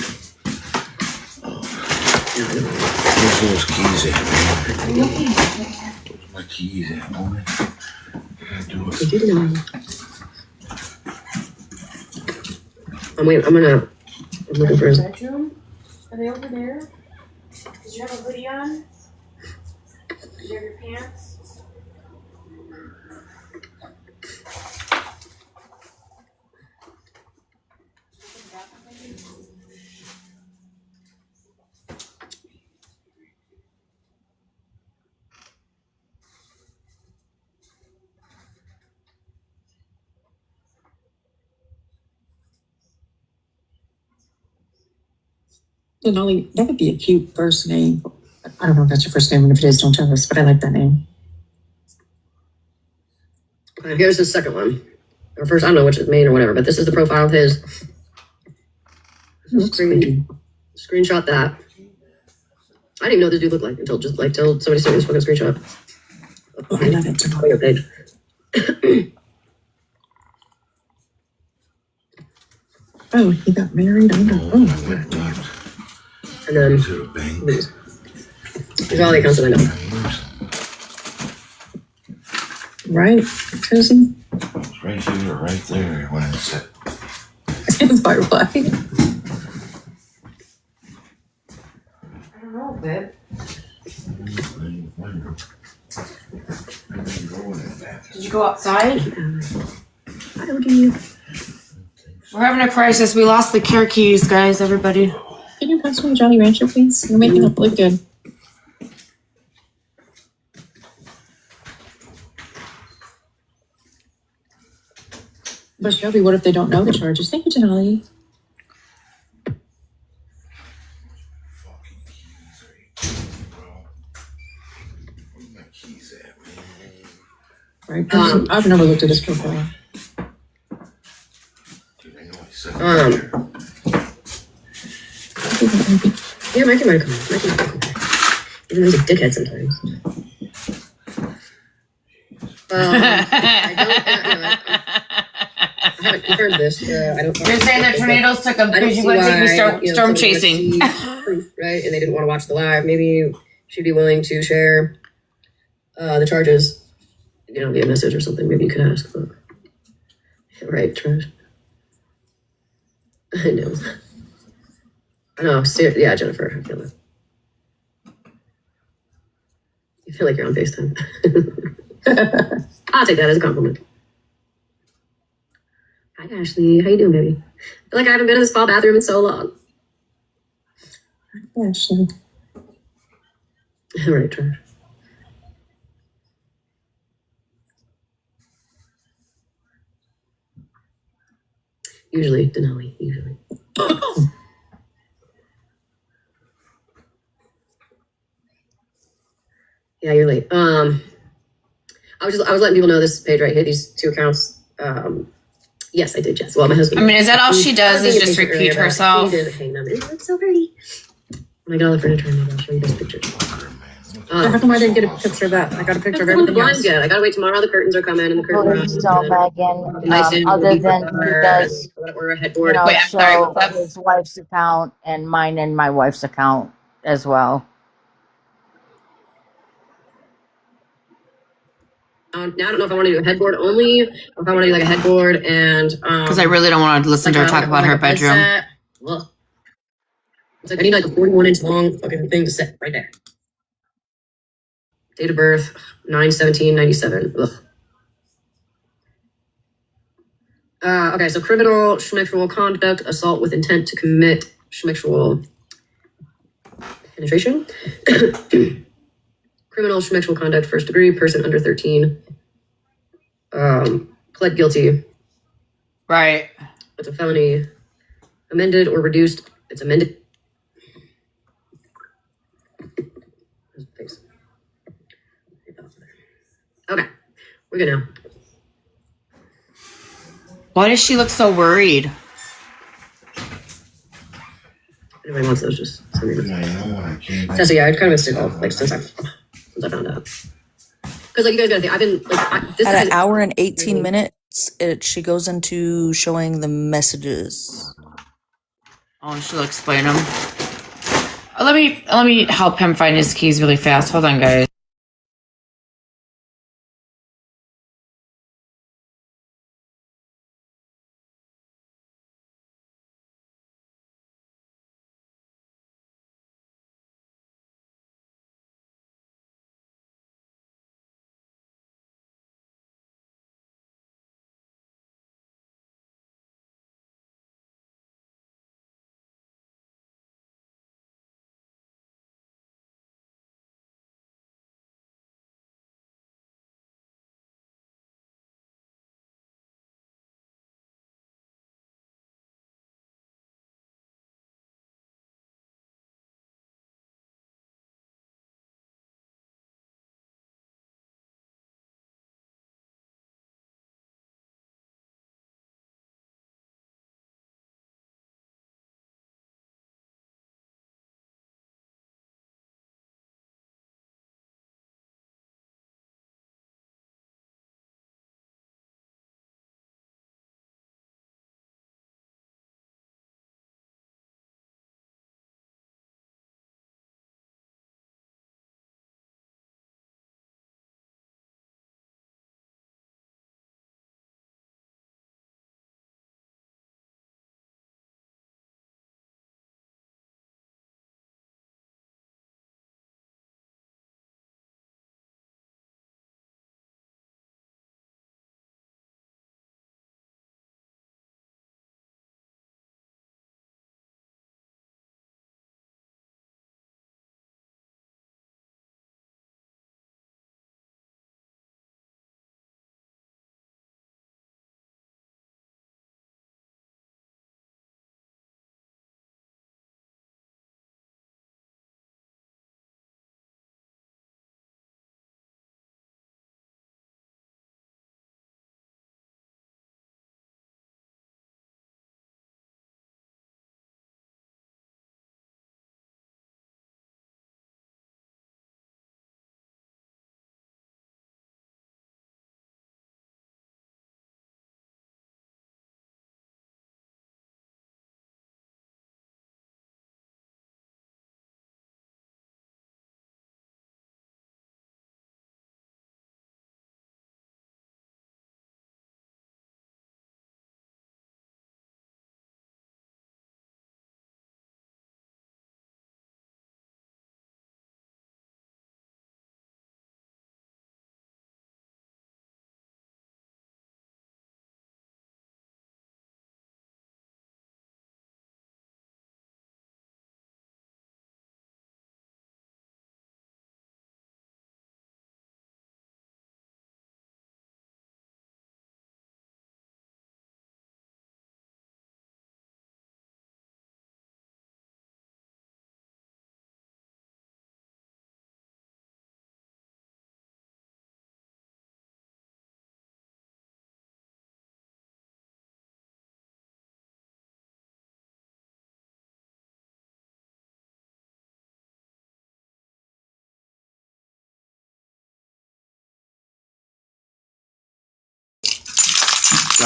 Where's those keys at, man? Where's my keys at, woman? I do it. I'm looking for his. Bedroom? Are they over there? Did you have a hoodie on? Did you have your pants? Denali, that would be a cute first name. I don't know if that's your first name, and if it is, don't tell us, but I like that name. Okay, here's his second one. Or first, I don't know which is main or whatever, but this is the profile of his. Screenshot that. I didn't even know what this dude looked like until somebody sent me this fucking screenshot. Oh, I love it. On your page. Oh, he got married. Oh. And then these are all the accounts that I know. Right, Cozy? It's right here, right there. When it's at. It's Firefly. I don't know, babe. Did you go outside? We're having a crisis. We lost the care keys, guys, everybody. Can you pass me a Jolly Rancher, please? You're making it look good. But Shelby, what if they don't know the charges? Thank you, Denali. keys at, man? Right. I've never looked at his profile. Dude, I know I said Yeah, Mikey might come. Mikey might come. Even though he's a dickhead sometimes. I haven't confirmed this. I don't. You're saying that tornadoes took them because you went to take me storm chasing. Proof, right? And they didn't want to watch the live. Maybe she'd be willing to share the charges, via message or something. Maybe you could ask. But... Right, trash. I know. I know. Yeah, Jennifer. I feel it. You feel like you're on FaceTime. I'll take that as a compliment. Hi, Ashley. How you doing, baby? I feel like I haven't been in the spa bathroom in so long. Ashley. All right, trash. Usually, Denali. Usually. Yeah, you're late. I was letting people know this page right here. These two accounts. Yes, I did, Jess. Well, my husband. I mean, is that all she does? Is just repeat herself? He did hang them. It looks so pretty. When I got all the furniture, maybe I'll show you guys pictures. How come I didn't get a picture of that? I got a picture of The everything blind's else. good. I gotta wait tomorrow. The curtains are coming, and the curtains So Megan, nice and other than he does, or a you headboard. know, Wait, I'm sorry, show what's that? his wife's account and mine and my wife's account as well. Now I don't know if I want to do a headboard only, or if I want to do like a headboard and Because I really don't want to listen to her talk about her bedroom. Ugh. It's like I need like a 41-inch long fucking thing to set right there. Date of birth 9/17/97. Ugh. Okay, so criminal schmexual conduct, assault with intent to commit schmexual penetration. Criminal schmexual conduct, first degree, person under 13. Pled guilty. Right. It's a felony. Amended or reduced. It's amended. Okay, we're good now. Why does she look so worried? If anybody wants those, just send me those. Yeah, you know when I came back. So yeah, I kind of missed it all, like since I found out. Because like you guys gotta think, I've been like this At is an hour and 18 minutes, she goes into showing the messages. Oh, and she'll explain them. Let me help him find his keys really fast. Hold on, guys.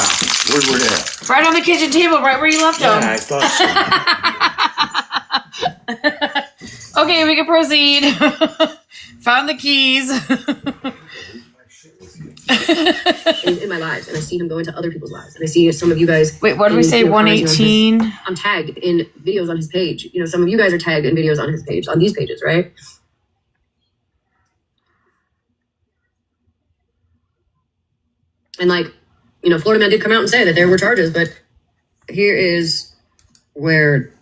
now? Where were they at? Right on the kitchen table, right where you left them. Yeah, I thought so. Okay, we can proceed. Found the keys. in my lives, and I see him go into other people's lives, and I see some of you guys. Wait, what did we say? 118. I'm tagged in videos on his page. You know, some of you guys are tagged in videos on his page, on these pages, right? And like, you know, Florida Man did come out and say that there were charges, but here is where.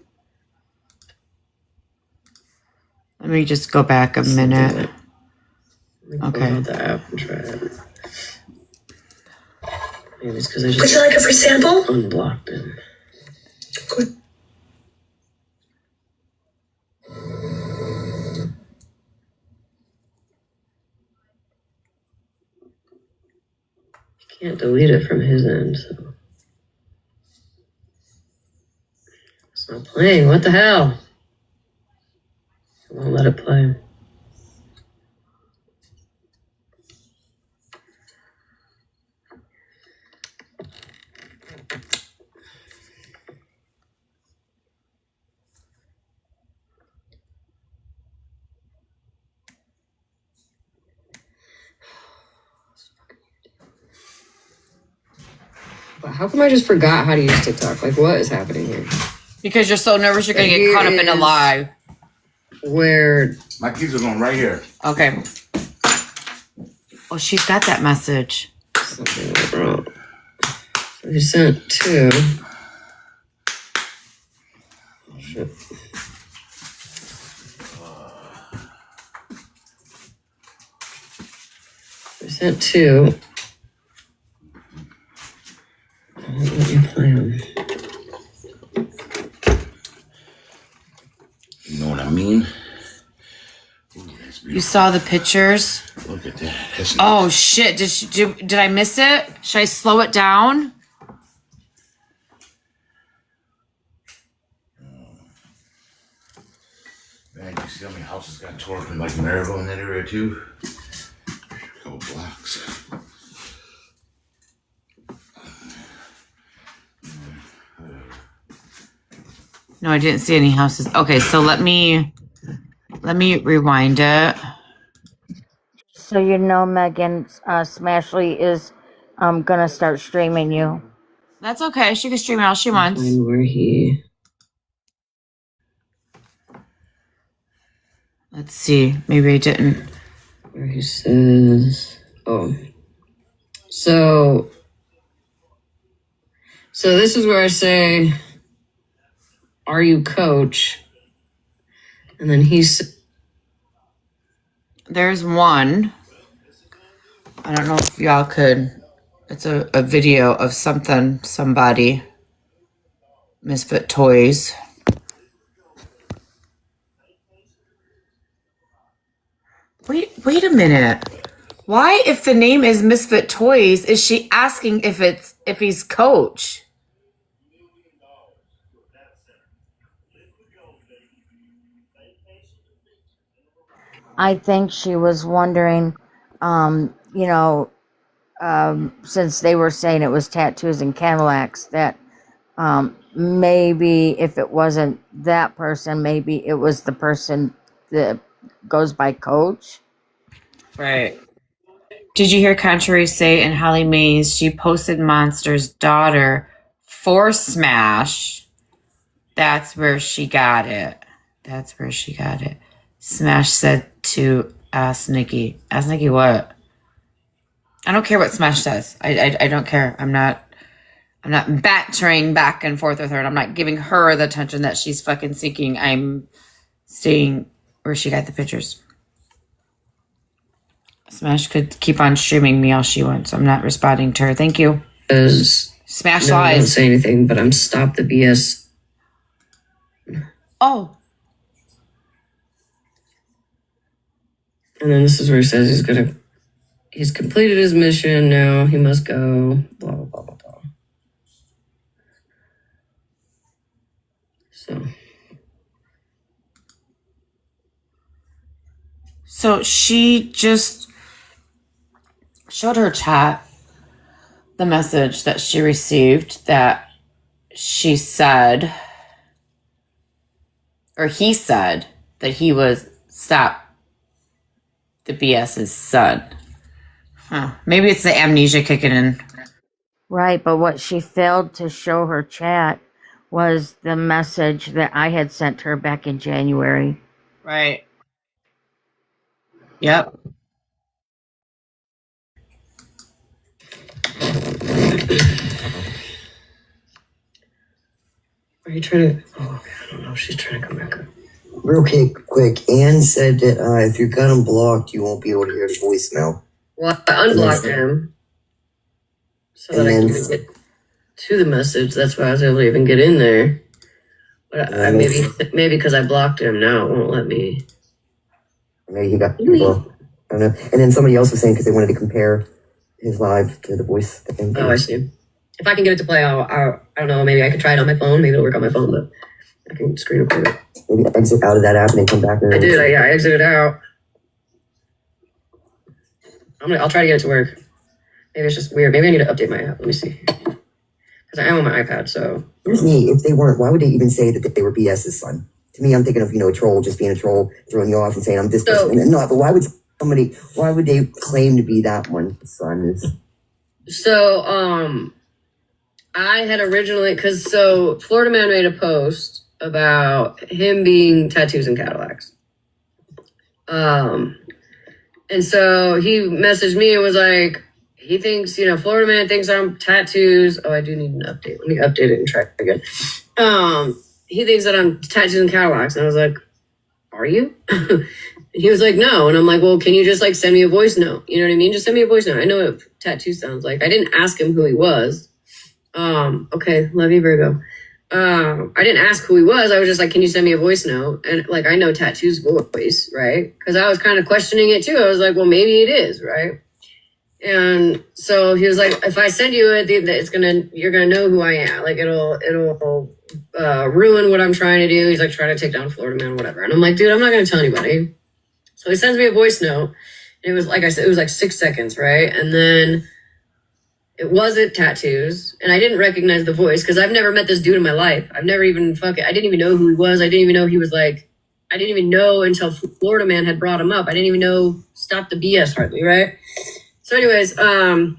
Let me just go back a minute. Okay. The app and try it. Maybe it's because I just. Would you like a free sample? Unblocked him. Good. Can't delete it from his end, so. It's not playing. What the hell? I won't let it play. But how come I just forgot how to use TikTok? Like, what is happening here? Because you're so nervous you're going to get caught up in a lie. Where? My keys are going right here. Okay. Oh, she's got that message. Something went wrong. You sent two. Oh, shit. I sent two. Let me play them. You know what I mean? You saw the pictures? Look at that. That's Oh shit! Did I miss it? Should I slow it down? Man, you see how many houses got torn up in like Maryville in that area too? A couple blocks. No, I didn't see any houses. Okay, so let me rewind it. So you know, Megan, Smashly is gonna start streaming you. That's okay. She can stream it all she wants. Where he? Let's see. Maybe I didn't. Where he says, "Oh, so this is where I say, are you coach?" And then There's one. I don't know if y'all could. It's a video of somebody. Misfit Toys. Wait a minute. Why, if the name is Misfit Toys, is she asking if he's coach? I think she was wondering, since they were saying it was tattoos and Cadillacs, that maybe if it wasn't that person, maybe it was the person that goes by coach. Right. Did you hear Contrary say in Holly Mays she posted Monster's daughter for Smash? That's where she got it. Smash said to ask Nikki. Ask Nikki what? I don't care what Smash says. I don't care. I'm not battering back and forth with her, and I'm not giving her the attention that she's fucking seeking. I'm seeing where she got the pictures. Smash could keep on streaming me all she wants. I'm not responding to her. Thank you. Smash no, I don't lies. say anything, but I'm stop the BS. Oh. And then this is where he says he's completed his mission. Now he must go. Blah blah blah blah blah. So she just showed her chat. the message that she received that she said, or he said, that he was Stop the BS's son. Huh. Maybe it's the amnesia kicking in. Right, but what she failed to show her chat was the message that I had sent her back in January. Right. Yep. Are you trying to? Oh, okay, I don't know if she's trying to come back up. Real quick, Ann said that if you got him blocked, you won't be able to hear the voicemail. Well, I unblocked him so that I can even get to the message. That's why I was able to even get in there. But maybe because I blocked him now, it won't let me. Maybe he got blocked. I don't know. And then somebody else was saying because they wanted to compare his live to the voice thing. Oh, I see. If I can get it to play, I don't know. Maybe I could try it on my phone. Maybe it'll work on my phone, but I can screen record it. Maybe exit out of that app and then come back. I did. I exited out. I'll try to get it to work. Maybe it's just weird. Maybe I need to update my app. Let me see. Because I am on my iPad, so. Here's me. If they weren't, why would they even say that they were BS's son? To me, I'm thinking of, a troll just being a troll, throwing you off and saying, I'm this person. And not, but why would they claim to be that one son? So, I had originally, Florida Man made a post about him being tattoos and Cadillacs. And so he messaged me and was like, he thinks, Florida Man thinks I'm tattoos. Oh, I do need an update. Let me update it and try it again. He thinks that I'm tattoos and Cadillacs. And I was like, are you? And he was like, no. And I'm like, well, can you just send me a voice note? You know what I mean? Just send me a voice note. I know what tattoo sounds like. I didn't ask him who he was. Okay. Love you, Virgo. I didn't ask who he was. I was just like, can you send me a voice note? And I know tattoo's voice, right? Because I was kind of questioning it too. I was like, well, maybe it is, right? And so he was like, if I send you it, you're gonna know who I am. It'll ruin what I'm trying to do. He's trying to take down Florida Man, whatever. And I'm like, dude, I'm not gonna tell anybody. So he sends me a voice note. And it was like I said, it was 6 seconds, right? And then it wasn't tattoos, and I didn't recognize the voice because I've never met this dude in my life. I've never even I didn't even know who he was. I didn't even know he was I didn't even know until Florida Man had brought him up. I didn't even know Stop the BS hardly, right? So anyways, then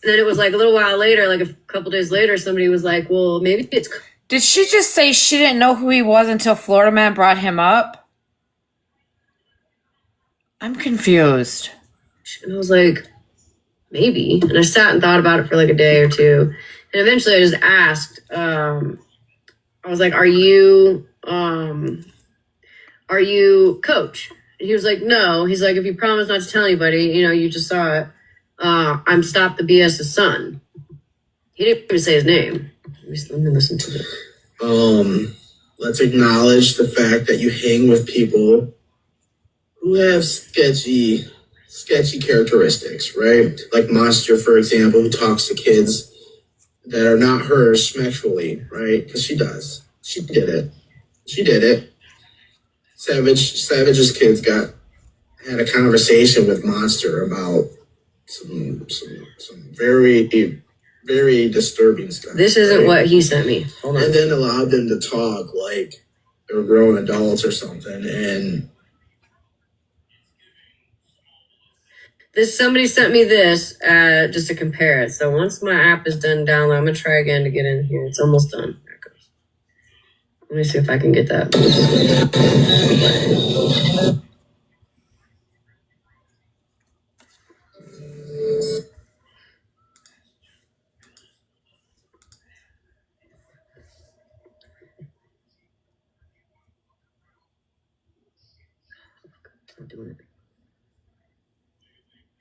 it was a little while later, a couple days later, somebody was like, well, maybe it's... Did she just say she didn't know who he was until Florida Man brought him up? I'm confused. And I was like... maybe. And I sat and thought about it for a day or two. And eventually I just asked, I was like, are you Coach? And he was like, no. He's like, if you promise not to tell anybody, you just saw it. I'm Stop the BS's son. He didn't even say his name. Let me listen to it. Let's acknowledge the fact that you hang with people who have sketchy characteristics, right? Like Monster, for example, who talks to kids that are not hers sexually, right? Because she does. She did it. Savage's kids had a conversation with Monster about some very, very disturbing stuff. This isn't what he sent me. Hold on. And then allowed them to talk like they were grown adults or something. And somebody sent me this just to compare it. So once my app is done download, I'm gonna try again to get in here. It's almost done. There it goes. Let me see if I can get that.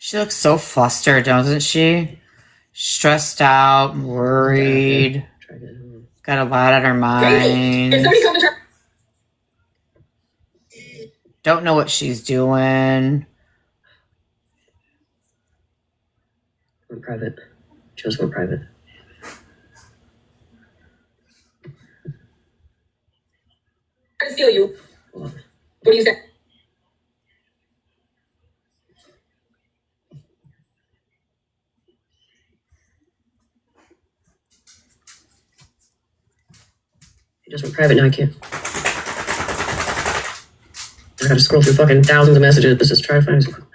She looks so flustered, doesn't she? Stressed out, worried, got a lot on her mind. Don't know what she's doing. Went private. Just went private. I steal you. What do you say? It just went private now. I can't. I gotta scroll through fucking thousands of messages. Let's just try to find some.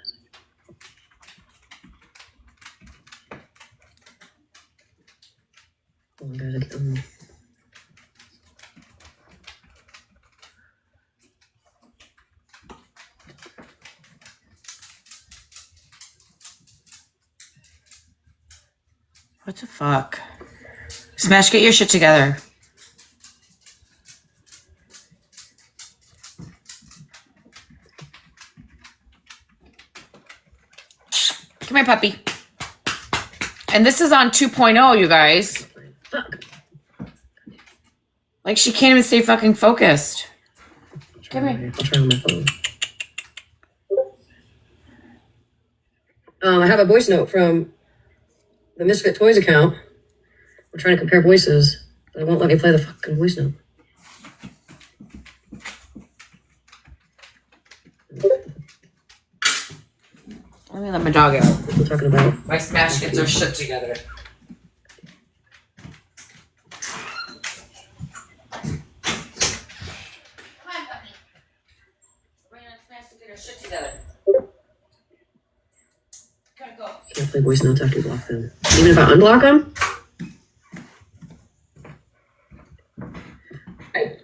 Oh my god. What the fuck? Smash, get your shit together. Come here, puppy. And this is on 2.0, you guys. Like, she can't even stay fucking focused. Come here. I'll try on my phone. I have a voice note from the Misfit Toys account. We're trying to compare voices, but it won't let me play the fucking voice note. Let me let my dog out. What we're talking about. My Smash gets her shit together. Can't play voice notes after you block them. Even if I unblock them?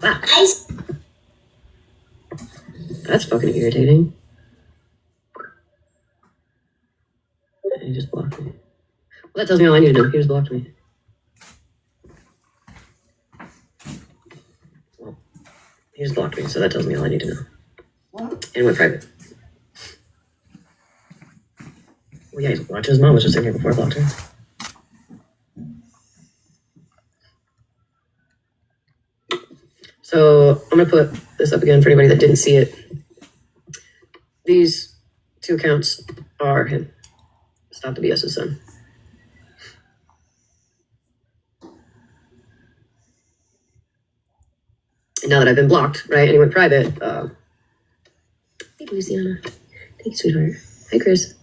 Wow. That's fucking irritating. He just blocked me. Well, that tells me all I need to know. He just blocked me. Well, he just blocked me, so that tells me all I need to know. What? And went private. Well, yeah, he's watching his mom was just in here before I blocked her. So I'm gonna put this up again for anybody that didn't see it. These two accounts are him. Stop the BS's son. And now that I've been blocked, right, and he went private, hey, Luciana. Thank you, sweetheart. Hi, Chris.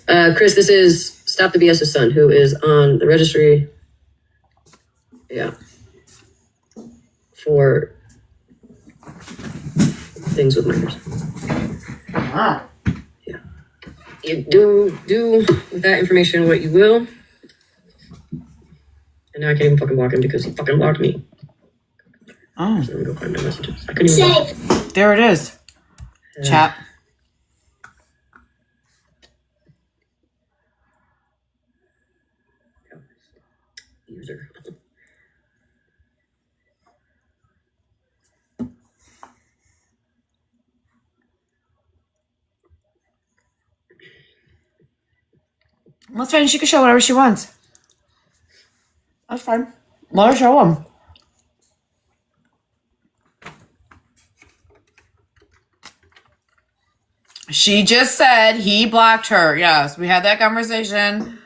Chris, this is Stop the BS's son, who is on the registry, yeah, for things with minors. Ah. Yeah. You do with that information what you will. And now I can't even fucking block him because he fucking blocked me. Oh. So let me go find my messages. I couldn't even block. There it is. Chat. User. That's fine. She can show whatever she wants. That's fine. Let her show them. She just said he blocked her. Yes, we had that conversation.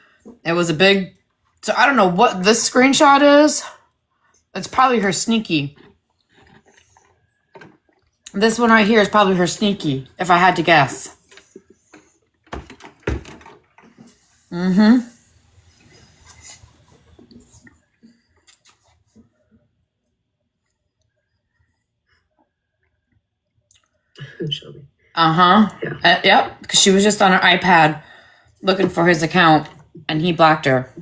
It was a big... So I don't know what this screenshot is. It's probably her sneaky. This one right here is probably her sneaky, if I had to guess. Mm-hmm. Uh-huh. Yeah. Yep, because she was just on her iPad looking for his account, and he blocked her.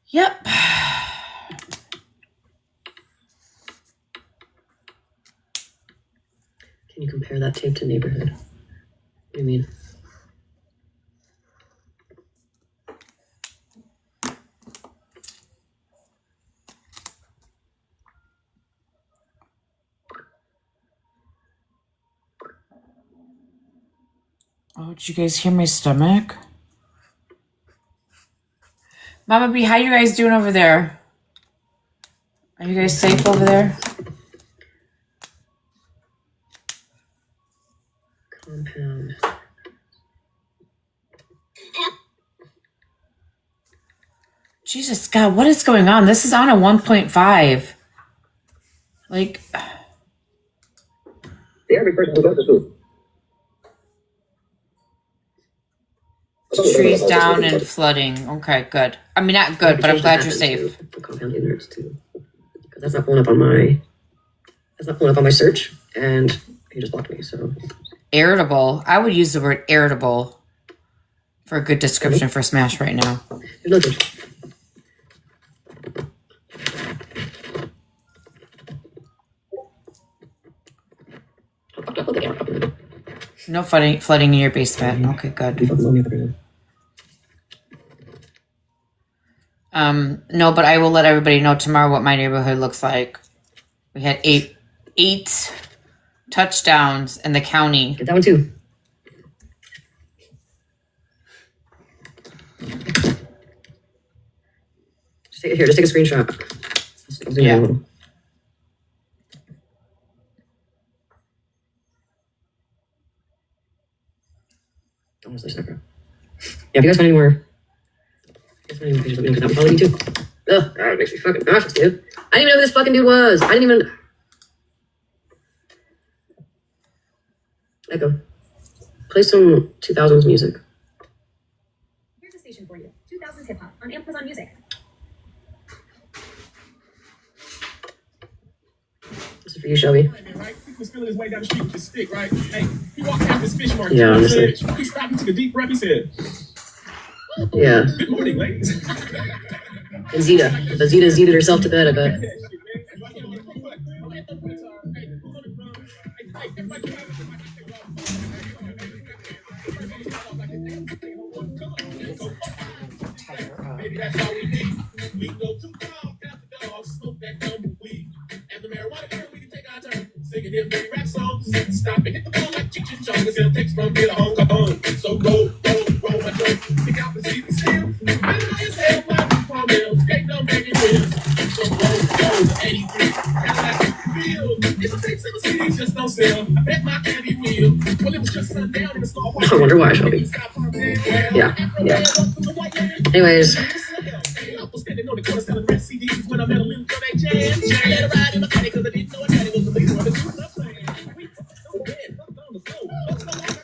Yep. Can you compare that tape to Neighborhood? What do you mean? Oh, did you guys hear my stomach? Mama B, how you guys doing over there? Are you guys safe over there? Compound. Jesus, God, what is going on? This is on a 1.5. Like... The average person who goes to school. Trees down and flooding. Okay, good. I mean, not good, but I'm glad you're safe. For compound inverts too. Because that's not pulling up on my. That's not pulling up on my search, and he just blocked me. So Irritable. I would use the word irritable for a good description for Smash right now. No flooding in your basement. Okay, good. No, but I will let everybody know tomorrow what my neighborhood looks like. We had eight touchdowns in the county. Get that one too. Just take a screenshot. Yeah. Yeah, if you guys find any more pages, let me know, 'cause that would probably be too. Ugh, that makes me fucking nauseous, dude. I didn't even know who this fucking dude was. I didn't even. Echo. Play some 2000s music. Here's a station for you. 2000s hip hop on Amazon Music. This is for you, Shelby. Was feeling his way down the street with his stick, right? Hey, he walked past this fish market. Yeah, honestly. He stopped and took a deep breath. He said, Yeah. "Good morning, ladies." And Zeta. But Zeta herself to bed, I bet. Maybe that's all we need. We can go too far, count the dogs, smoke that tumbleweed. After marijuana, girl, we can take our turn. Singing them dirty rap songs. Stop and hit the ball like Cheech and Chong. It's a text from here to Hong Kong. So roll my joint. Pick out the seat and steal. I'm high as hell, flying through Palm Hills. Ain't no making wheels. So roll, 83. Cadillac feel. It's a fix of the city, just don't sell. I bet my candy wheel. Well, it was just sundown in the small park. I wonder why, Shelby. Yeah. Anyways. Standing on the corner selling rap CDs when I met a little girl named Jan. She let her ride in my caddy because I didn't know her daddy was the leader of the group.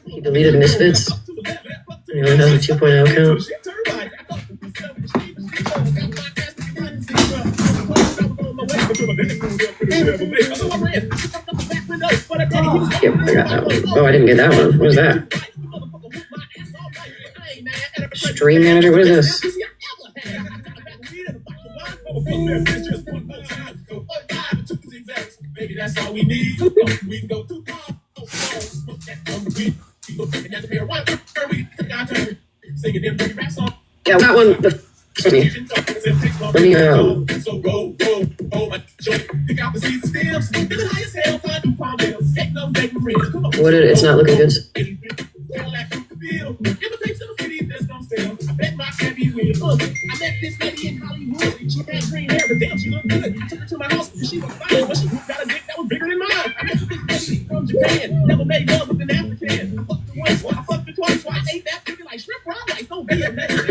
He deleted Misfits. Anyone has a 2.0 account? Yep, I got that one. Oh, I didn't get that one. What is that? Stream manager? What is this? Maybe that's all we need. We can go too far. Singing them dirty rap songs. Yeah, that one. Let me, So roll my joint. Pick out the seeds and stems. Feeling high as hell, flying through Palm Hills. Ain't no making friends. Come on. what did it's not looking good. I bet my candy will. I met this lady in Hollywood. She had green hair, but damn, she looked good. I took her to my house and she was fine, but she got a dick that was bigger than mine. I met this lady from Japan. Never made love with an African. I fucked her once, I fucked her twice. I ate that chicken like shrimp fry. Like, don't be a man. Tell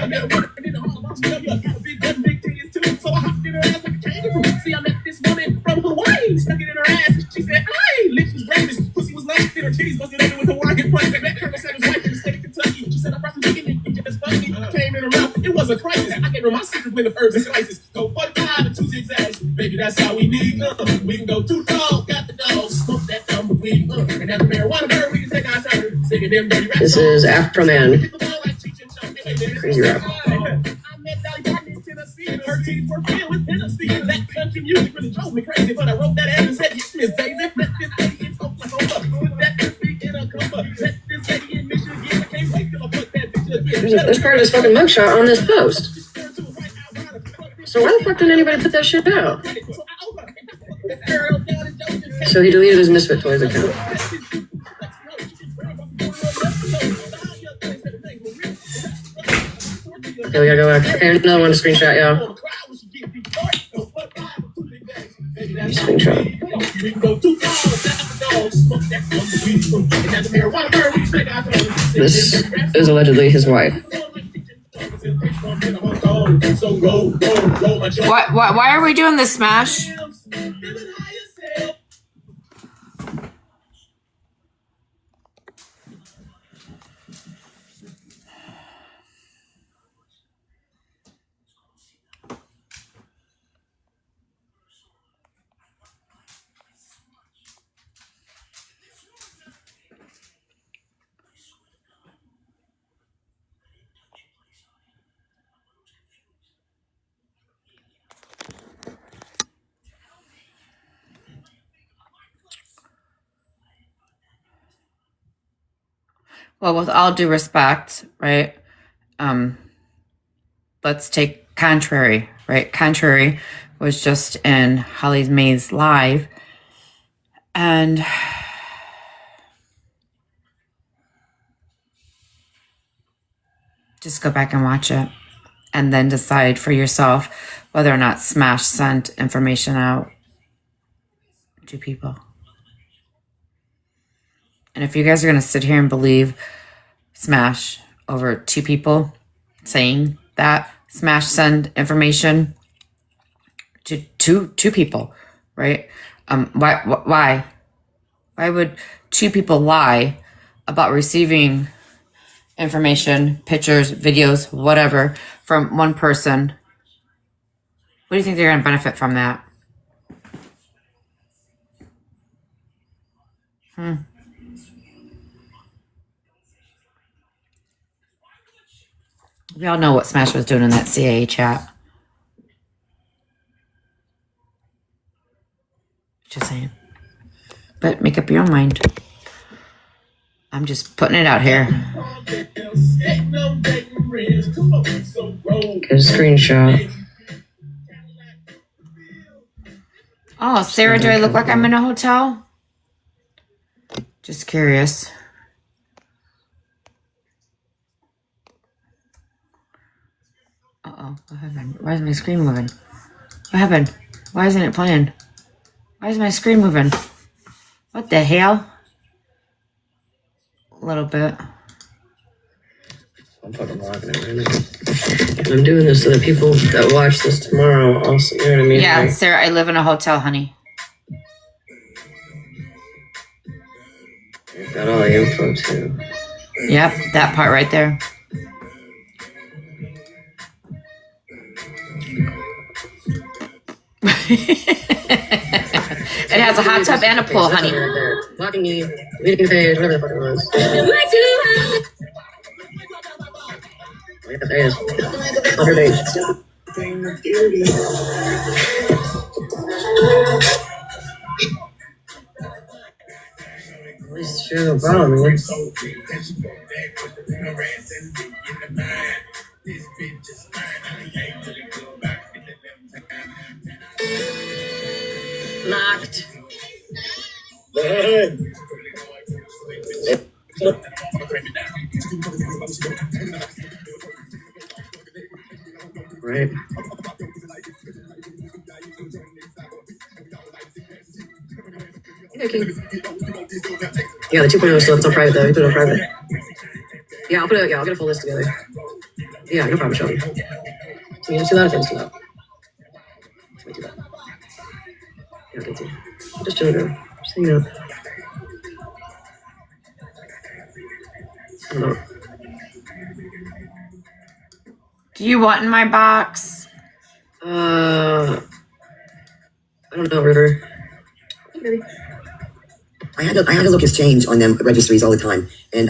me what in the hall about you. I got a big gun, big titties too. So I hopped in her ass like a kangaroo. See, I met this woman from Hawaii. Stuck it in her ass. She said, "Hey, lips was raised, pussy was laced, and her titties busted open with Hawaiian punch." That Colonel said his wife in the state of Kentucky. She said, "I brought some chicken and just funny." Came in her mouth. It was a crisis. I gave her my secret blend of herbs and spices. Go 45 and 2 zigzags. Baby, that's all we need. We can go too tall. Got the dogs. Smoke that tumbleweed. And that's the marijuana bird. We can take our turn. Singing them dirty rap songs. This is Afro Man. Crazy rap. I met Dolly Parton in Tennessee, and her teeth were filled with Tennessee. That country music really drove me crazy, but I wrote that ad and said, "Yes, Miss Daisy, let this lady in Oklahoma put that pussy in a coma. Let this lady in Michigan, I can't wait till I put that bitch in." There's part of his fucking mugshot on this post. So why the fuck didn't anybody put that shit out? So he deleted his Misfit Toys account. Okay, we gotta go back. Okay, another one to screenshot, y'all. Screenshot. This is allegedly his wife. Why are we doing this, Smash? Well, with all due respect, right? Let's take Contrary, right? Contrary was just in Holly Mae's live, and just go back and watch it, and then decide for yourself whether or not Smash sent information out to people. And if you guys are going to sit here and believe Smash over 2 people saying that Smash send information to two people, right? Why would 2 people lie about receiving information, pictures, videos, whatever, from one person? What do you think they're going to benefit from that? We all know what Smash was doing in that CAA chat. Just saying. But make up your own mind. I'm just putting it out here. Get a screenshot. Oh, Sarah, do I look like I'm in a hotel? Just curious. Uh-oh, what happened? Why is my screen moving? What happened? Why isn't it playing? Why is my screen moving? What the hell? A little bit. I'm fucking logging it right now. I'm doing this so that people that watch this tomorrow also, you know what I mean? Yeah, Like, Sarah, I live in a hotel, honey. I've got all the info too. Yep, that part right there. It has a hot tub and a pool, honey. Blocking me, leaving page, whatever the fuck it was. Yeah, there it is. 100 page. At least share the problem, man. Locked. Right. Okay. Yeah, the 2.0 is still private though. You put it on private. Yeah, I'll get a full list together. Yeah, no problem, Shelby. So there's 2 lot of things to know. Let me do that. Yeah, okay, too. Just chill, girl. Just hang out. I don't know. Do you want in my box? I don't know, River. Maybe. I had to look his change on them registries all the time, and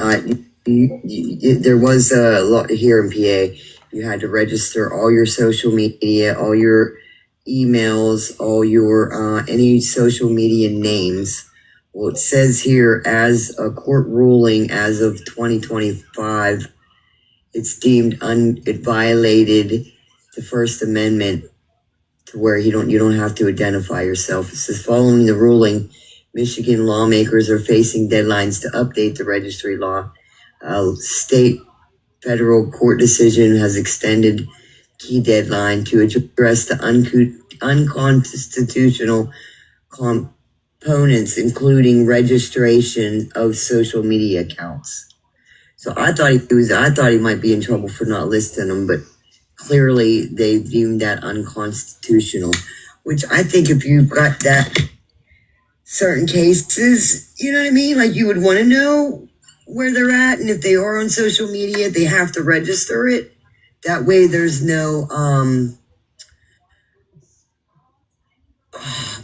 there was a lot here in PA. You had to register all your social media, all your emails, all your any social media names. Well, it says here as a court ruling as of 2025, it's deemed it violated the First Amendment to where you don't have to identify yourself. It says following the ruling, Michigan lawmakers are facing deadlines to update the registry law. State federal court decision has extended key deadline to address the unconstitutional components, including registration of social media accounts. So I thought he might be in trouble for not listing them, but clearly they deemed that unconstitutional. Which I think if you've got that certain cases, you know what I mean? Like you would want to know where they're at, and if they are on social media, they have to register it. That way there's no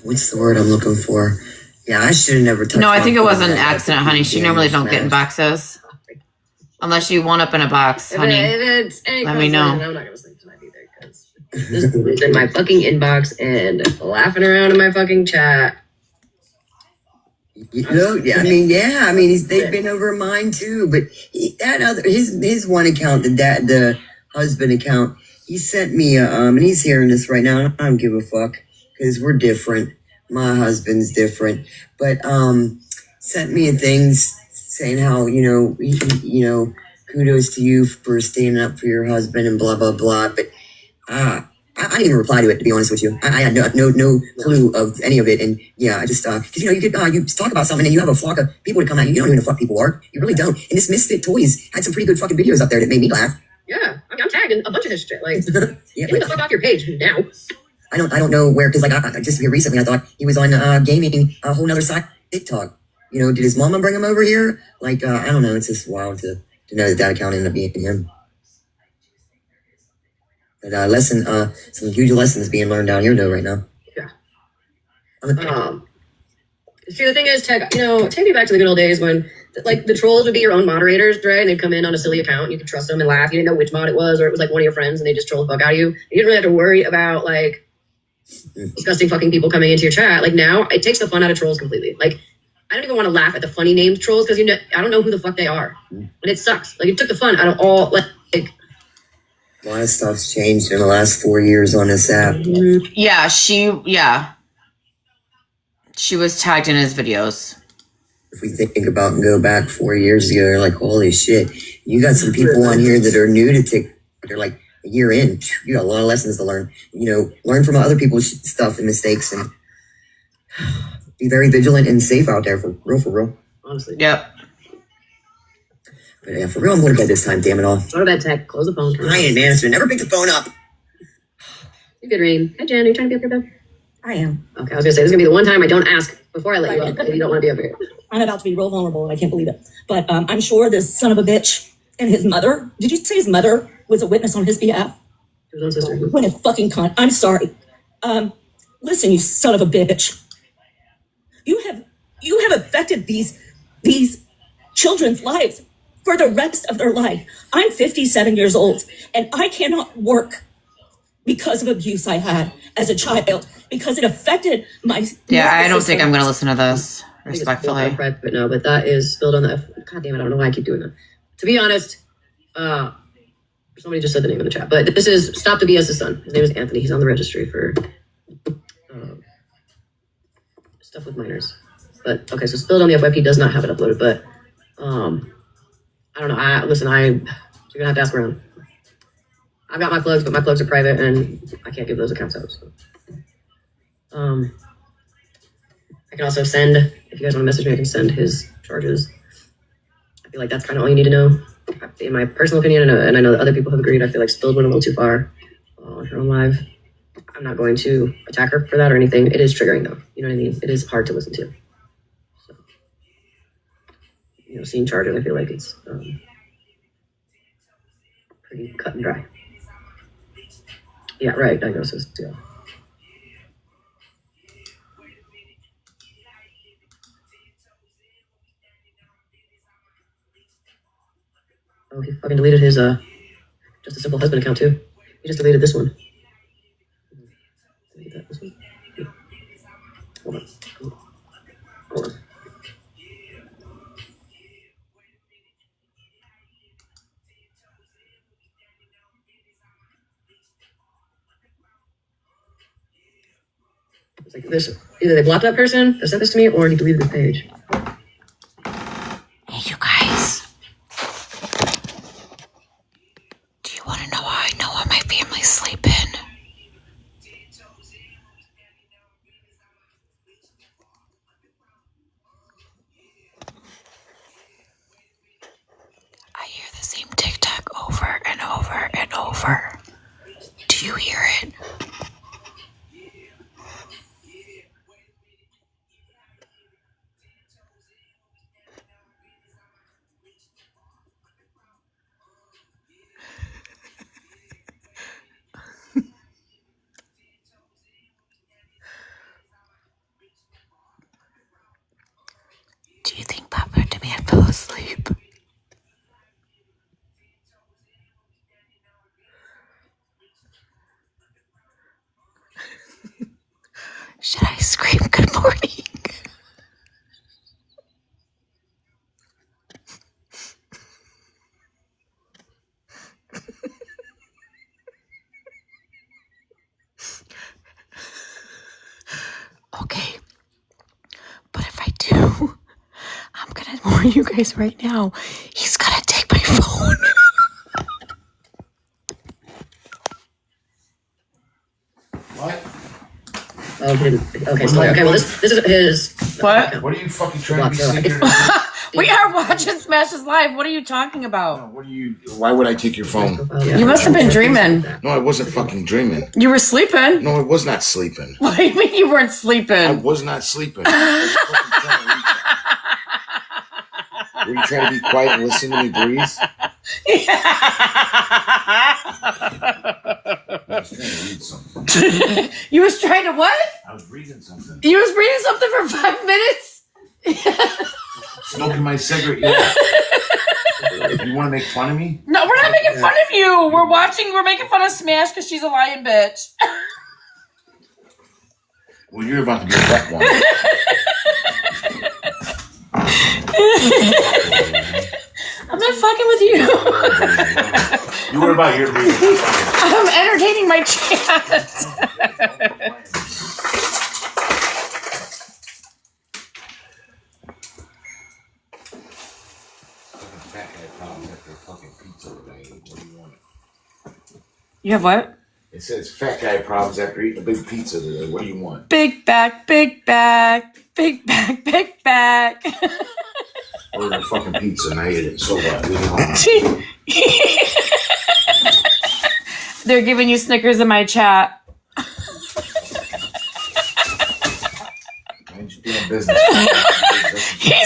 what's the word I'm looking for? Yeah, I should have never touched. No, I think it was an that. accident, honey. She normally don't get in boxes. Unless you want up in a box, honey. If it's any Let me know. I'm not gonna sleep tonight either because this is in my fucking inbox and laughing around in my fucking chat. Yeah, I mean, they've been over mine too. But his one account, the husband account, he sent me and he's hearing this right now. I don't give a fuck because we're different. My husband's different, but sent me things saying how kudos to you for standing up for your husband and blah blah blah. But I didn't even reply to it, to be honest with you. I had no clue of any of it, and yeah, I just because you talk about something and you have a flock of people to come at you. You don't know who the fuck people are. You really don't. And this Misfit Toys had some pretty good fucking videos up there that made me laugh. Yeah, I mean, I'm tagged in a bunch of his shit. Like, get me the fuck off your page now. I don't know where, because like I just here recently I thought he was on gaming a whole nother side TikTok. Did his mama bring him over here? Like I don't know. It's just wild to know that account ended up being him. But some huge lessons being learned down here though right now. Yeah. See, the thing is, take me back to the good old days when like the trolls would be your own moderators, right? And they'd come in on a silly account and you could trust them and laugh. You didn't know which mod it was, or it was like one of your friends and they just troll the fuck out of you. You didn't really have to worry about like disgusting fucking people coming into your chat. Like now it takes the fun out of trolls completely. Like I don't even want to laugh at the funny named trolls because I don't know who the fuck they are. And it sucks. Like it took the fun out of all like a lot of stuff's changed in the last 4 years on this app. Yeah, she was tagged in his videos. If we think about and go back 4 years ago, they're like, holy shit. You got some people on here that are new to TikTok. They're like a year in. You got a lot of lessons to learn. Learn from other people's stuff and mistakes and be very vigilant and safe out there for real. Honestly. Yep. But yeah, for real, I'm going to bed this time, damn it all. Go to bed, Tech. Close the phone. Ryan, man, I never pick the phone up. You good, Rain. Hi, Jen. Are you trying to be up here, bed? I am. Okay, I was going to say, this is going to be the one time I don't ask before I let you up if you don't want to be up here. I'm about to be real vulnerable and I can't believe it. But I'm sure this son of a bitch and his mother, did you say his mother was a witness on his behalf? His own sister. What a fucking cunt. I'm sorry. Listen, you son of a bitch. You have affected these children's lives for the rest of their life. I'm 57 years old and I cannot work because of abuse I had as a child because it affected my. Yeah, I don't think I'm going to listen to this respectfully. But no, but that is spilled on the. God damn it! I don't know why I keep doing that. To be honest, somebody just said the name in the chat, but this is Stop the BS's son. His name is Anthony. He's on the registry for stuff with minors. But okay, so spilled on the FYP does not have it uploaded, but I don't know. You're gonna have to ask around. I've got my plugs, but my plugs are private, and I can't give those accounts out. So. I can also send, if you guys want to message me, I can send his charges. I feel like that's kind of all you need to know. In my personal opinion, and I know that other people have agreed, I feel like Spilled went a little too far on her own live. I'm not going to attack her for that or anything. It is triggering, though. You know what I mean? It is hard to listen to. So, seeing charges, I feel like it's pretty cut and dry. Yeah, right. Diagnosis. Yeah. Oh, he fucking deleted his Just a Simple Husband account too. He just deleted this one. Delete that. This one. Hold on. Hold on. It's like this. Either they blocked that person that sent this to me, or he deleted the page. Hey, you guys. Do you want to know how I know when my family's sleeping? I hear the same TikTok over and over and over. Do you hear it? Do you think Papa Demand fell asleep? for you guys right now. He's gonna take my phone. Okay, well, this is his. What? What are you fucking trying to be secret? We are watching Smashes Live. What are you talking about? What are you? Why would I take your phone? You must have been dreaming. No, I wasn't fucking dreaming. You were sleeping. No, I was not sleeping. What do you mean you weren't sleeping? I was not sleeping. I was fucking trying to reach out. Were you trying to be quiet and listen to me breathe? I was trying to read something. You was trying to what? I was reading something. You was reading something for 5 minutes? Smoking my cigarette. Yeah. You want to make fun of me? No, we're not making fun of you. We're making fun of Smash because she's a lying bitch. Well, you're about to be a wet one. I'm not fucking with you. You were about your I'm entertaining my chat. You have what? It says fat guy problems after eating a big pizza today. What do you want? Big back, big back, big back, big back. Ordered a fucking pizza and I ate it so bad. They're giving you Snickers in my chat. Mind your damn business. He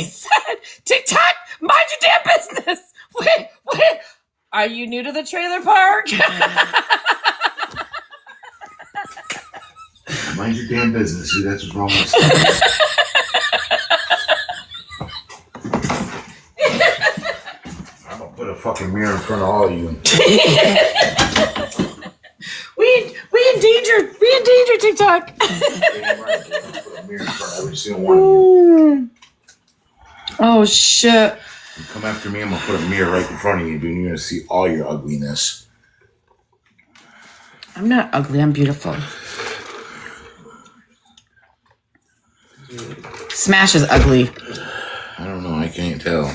said, TikTok, mind your damn business. Wait. Are you new to the trailer park? Mind your damn business. See, that's what's wrong with us. I'm gonna put a fucking mirror in front of all of you. we endanger TikTok. Damn right, dude. I'm gonna put a mirror in front of every single one of you. Oh shit. You come after me, I'm gonna put a mirror right in front of you, dude. And you're gonna see all your ugliness. I'm not ugly, I'm beautiful. Smash is ugly. I don't know, I can't tell.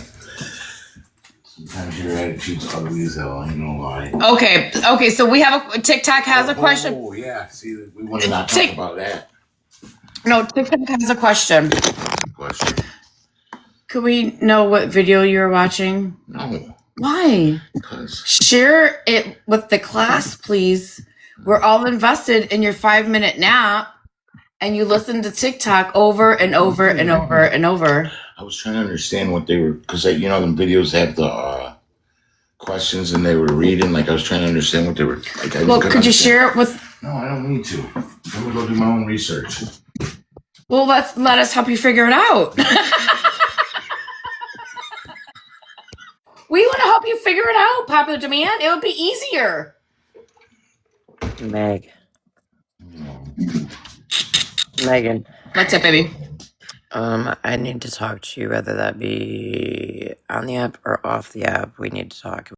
Sometimes your attitude's ugly as hell, I ain't gonna lie. Okay, so we have a TikTok has a question. Oh, yeah, see, we want to not talk about that. No, TikTok has a question. Question. Could we know what video you're watching? No. Why? Because. Share it with the class, please. We're all invested in your 5-minute nap, and you listen to TikTok over and over and over and over. I was trying to understand what they were, because you know, them videos have the questions and they were reading. Like I was trying to understand what they were. Like, Well, could you share it with? No, I don't need to. I'm gonna go do my own research. Well, let us help you figure it out. We want to help you figure it out, Popular Demand. It would be easier. Megan. What's up, baby? I need to talk to you, whether that be on the app or off the app. We need to talk.